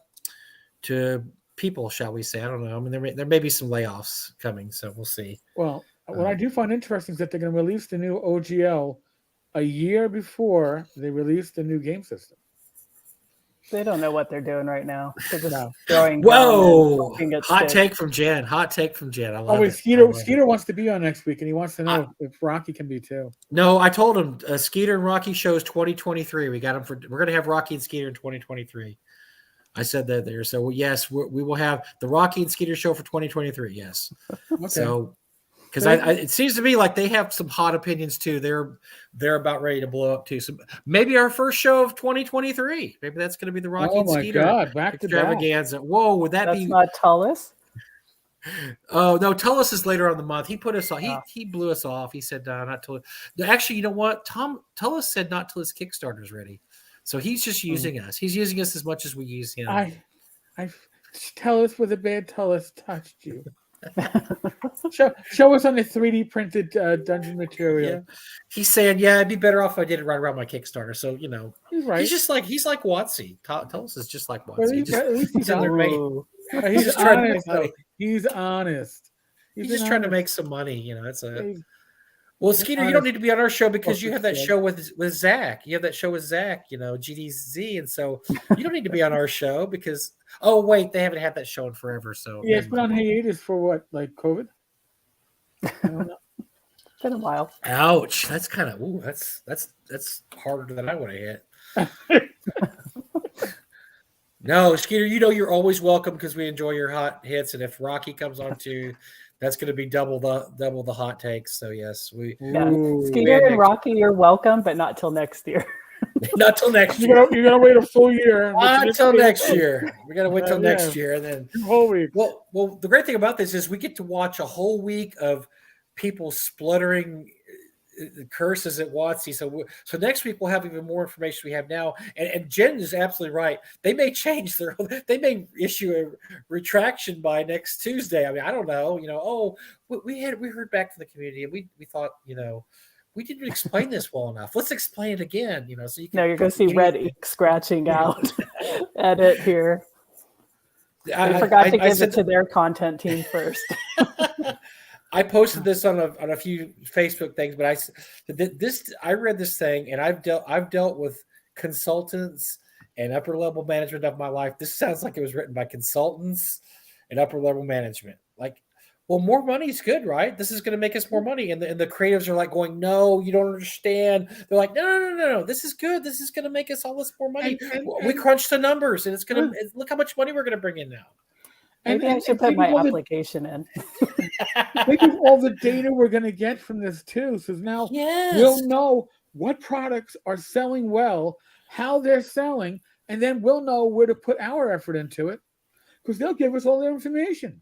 people, shall we say? I don't know. I mean, there may be some layoffs coming, so we'll see. Well, what I do find interesting is that they're going to release the new OGL a year before they release the new game system. They don't know what they're doing right now. They're just throwing. Whoa! Hot take from Jen. I love it. Skeeter wants to be on next week, and he wants to know if Rocky can be too. No, I told him Skeeter and Rocky shows 2023. We got them for. We're going to have Rocky and Skeeter in 2023. I said that there. So yes, we will have the Rocky and Skeeter show for 2023. Yes. Okay. So. Because it seems to me like they have some hot opinions too. They're about ready to blow up too. So maybe our first show of 2023. Maybe that's going to be the Rocky and Skeeter extravaganza. Whoa, would that's not Tullis? Oh no, Tullis is later on the month. He put us on. He blew us off. He said not till. Actually, you know what? Tullis said not till his Kickstarter's ready. So he's just using us. He's using us as much as we use him. I Tullis with a bad Tullis touched you. show us on the 3D printed dungeon material. Yeah. He's saying, it'd be better off if I did it right around my Kickstarter. So he's right. He's like WotC. Tullis is just like WotC. He's honest. He's just trying to make some money. It's a. Well, Skeeter, you don't need to be on our show because you have that show with Zach. You have that show with Zach, GDZ, and so you don't need to be on our show because. Oh wait, they haven't had that show in forever. So it's been on hiatus for what, like COVID? I don't know. It's been a while. Ouch! That's kind of that's harder than I would have hit. No, Skeeter, you're always welcome because we enjoy your hot hits, and if Rocky comes on too. That's going to be double the hot takes. So yes, Skeeter and Rocky, you're welcome, but not till next year. Not till next year. You're gonna wait a full year. Not till next year. We gotta wait till next year, and then 2 whole weeks. Well, the great thing about this is we get to watch a whole week of people spluttering curses at WotC. So next week we'll have even more information we have now. And Jen is absolutely right. They may change they may issue a retraction by next Tuesday. I mean, I don't know. We heard back from the community, and we thought, we didn't explain this well enough. Let's explain it again. So you can. Now you're going to see red ink scratching out. Edit here. I forgot to give it to their content team first. I posted this on a few Facebook things, but I read this thing, and I've dealt with consultants and upper level management of my life. This sounds like it was written by consultants and upper level management. Like, well, more money is good, right? This is going to make us more money, and the creatives are like going, "No, you don't understand." They're like, "No, this is good. This is going to make us all this more money. We crunched the numbers, and it's going to look how much money we're going to bring in now." Maybe I should put my application in. Think of all the data we're going to get from this too. So now we'll know what products are selling well, how they're selling, and then we'll know where to put our effort into it because they'll give us all the information.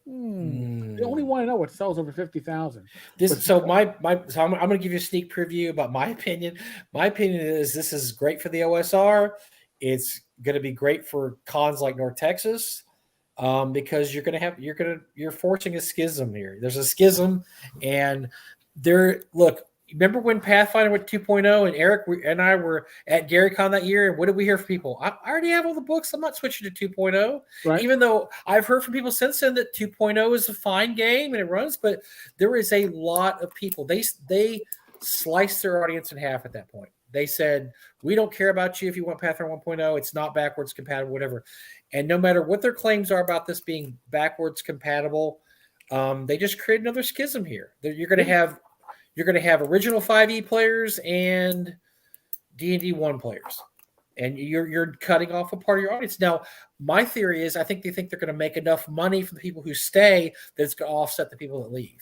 They only want to know what sells over 50,000. So I'm going to give you a sneak preview about my opinion. My opinion is this is great for the OSR. It's going to be great for cons like North Texas because you're forcing a schism here. There's a schism, and remember when Pathfinder went 2.0 and Eric and I were at GaryCon that year, and what did we hear from people? I already have all the books. I'm not switching to 2.0, right? Even though I've heard from people since then that 2.0 is a fine game and it runs, but there is a lot of people. They sliced their audience in half at that point. They said, we don't care about you if you want Pathfinder 1.0. It's not backwards compatible, whatever. And no matter what their claims are about this being backwards compatible, they just create another schism here. You're going to have original 5e players and D&D 1 players. And you're cutting off a part of your audience. Now, my theory is I think they think they're going to make enough money from the people who stay that it's going to offset the people that leave.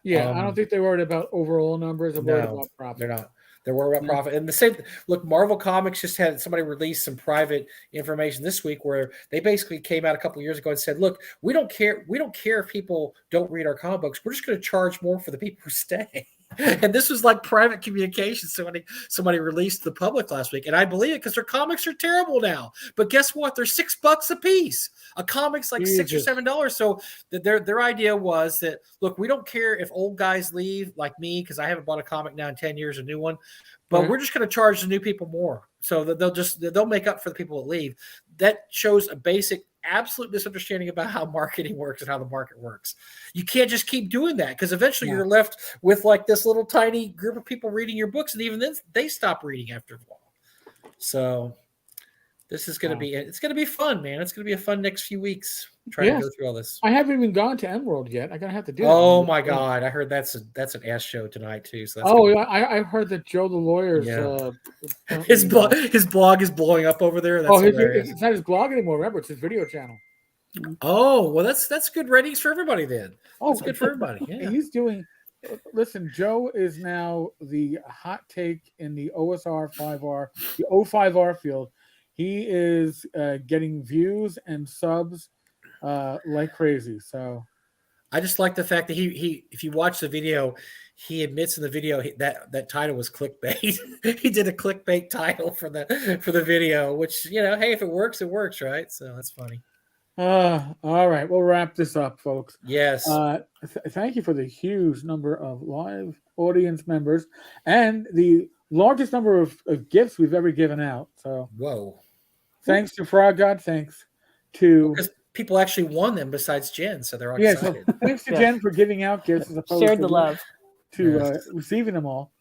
Yeah, I don't think they're worried about overall numbers. They're worried about profit. They're not. They're worried about profit. And the same look, Marvel Comics just had somebody release some private information this week where they basically came out a couple of years ago and said, look, we don't care if people don't read our comic books. We're just going to charge more for the people who stay. And this was like private communication. Somebody released to the public last week. And I believe it because their comics are terrible now. But guess what? They're $6 a piece. A comic's like $6 or $7. So their idea was that, look, we don't care if old guys leave like me, because I haven't bought a comic now in 10 years, a new one. But we're just going to charge the new people more. So that they'll make up for the people that leave. That shows a basic absolute misunderstanding about how marketing works and how the market works. You can't just keep doing that because eventually you're left with like this little tiny group of people reading your books, and even then they stop reading after a while. So this is going to it's going to be fun, man. It's going to be a fun next few weeks trying to go through all this. I haven't even gone to Emerald yet. I'm going to have to do it. Oh my God. I heard that's an ass show tonight too. So I heard that Joe the lawyer's his blog is blowing up over there. That's hilarious. It's not his blog anymore. Remember, it's his video channel. Oh, well, that's good ratings for everybody then. That's good for everybody. Yeah. He's doing. Listen, Joe is now the hot take in the OSR 5R, the O5R field. He is getting views and subs like crazy. So I just like the fact that he if you watch the video, he admits in the video that title was clickbait. He did a clickbait title for the video, which, hey, if it works, right? So that's funny. All right, we'll wrap this up, folks. Yes. Thank you for the huge number of live audience members and the largest number of gifts we've ever given out. So whoa. Thanks to Frog God. Thanks to because people actually won them besides Jen, so they're all excited. So thanks to Jen for giving out gifts as opposed shared the love to receiving them all.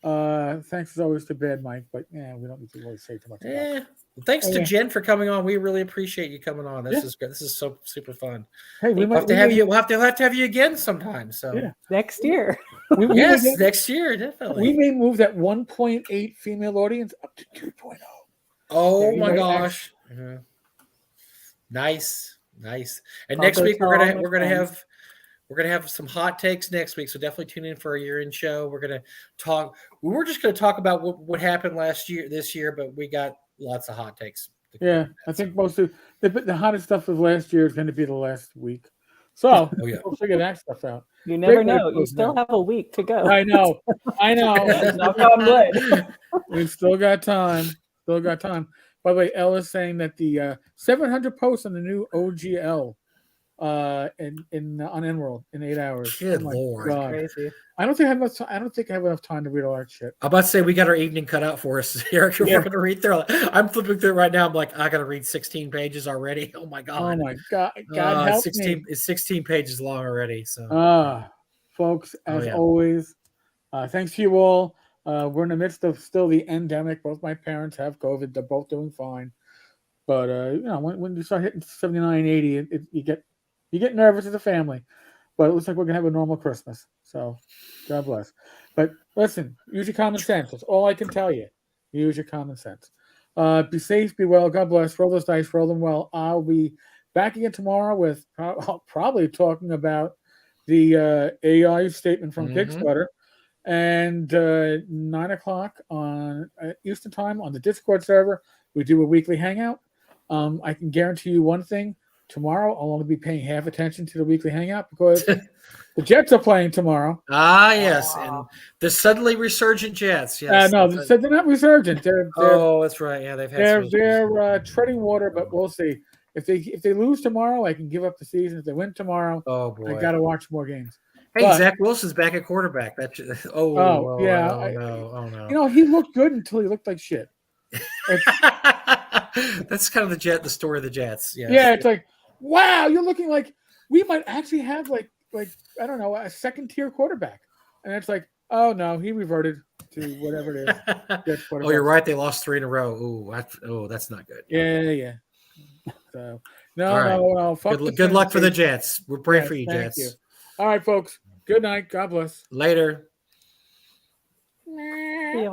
Thanks as always to Bad Mike, but we don't need to really say too much. Well, thanks to Jen for coming on. We really appreciate you coming on. This is good. This is so super fun. Hey, we'll have to have you again sometime. So next year. Next year, definitely. We may move that 1.8 female audience up to 2.0. Oh my gosh! Nice. And next week we're gonna We're going to have some hot takes next week, so definitely tune in for our year-end show. We're going to talk. We were just going to talk about what happened this year, but we got lots of hot takes. Yeah, I think most of the hottest stuff of last year is going to be the last week. So we'll figure that stuff out. You never know. You still have a week to go. I know. Knock on wood. We've still got time. By the way, Elle is saying that the 700 posts on the new OGL on Enworld in 8 hours. Good Lord. Crazy. I don't think I have enough time to read all that shit. I'm about to say we got our evening cut out for us, Eric. We're going to read through. I'm flipping through it right now. I'm like, I got to read 16 pages already. Oh my god. God help me. It's 16 pages long already. So, folks, as always, thanks to you all. We're in the midst of still the endemic. Both my parents have COVID. They're both doing fine. But when you start hitting 79, 80, you get nervous as a family. But it looks like we're going to have a normal Christmas. So, God bless. But listen, use your common sense. That's all I can tell you. Use your common sense. Be safe, be well. God bless. Roll those dice, roll them well. I'll be back again tomorrow with probably talking about the AI statement from Kickstarter. And 9 o'clock on Eastern time on the Discord server, we do a weekly hangout. I can guarantee you one thing. Tomorrow, I'll only be paying half attention to the weekly hangout because the Jets are playing tomorrow. Yes, and the suddenly resurgent Jets. Yes, no, they're not resurgent. That's right. Yeah, they're treading water, but we'll see. If they lose tomorrow, I can give up the season. If they win tomorrow, oh boy, I got to watch more games. Hey, Zach Wilson's back at quarterback. No. You know, he looked good until he looked like shit. That's kind of the story of the Jets. Yes. Yeah, it's like, wow, you're looking like we might actually have like I don't know, a second tier quarterback, and it's like, oh no, he reverted to whatever it is. Oh, you're right. They lost 3 in a row. That's not good. Yeah. So no. Good luck for the Jets. We're praying for you, Jets. You. All right, folks. Good night. God bless. Later.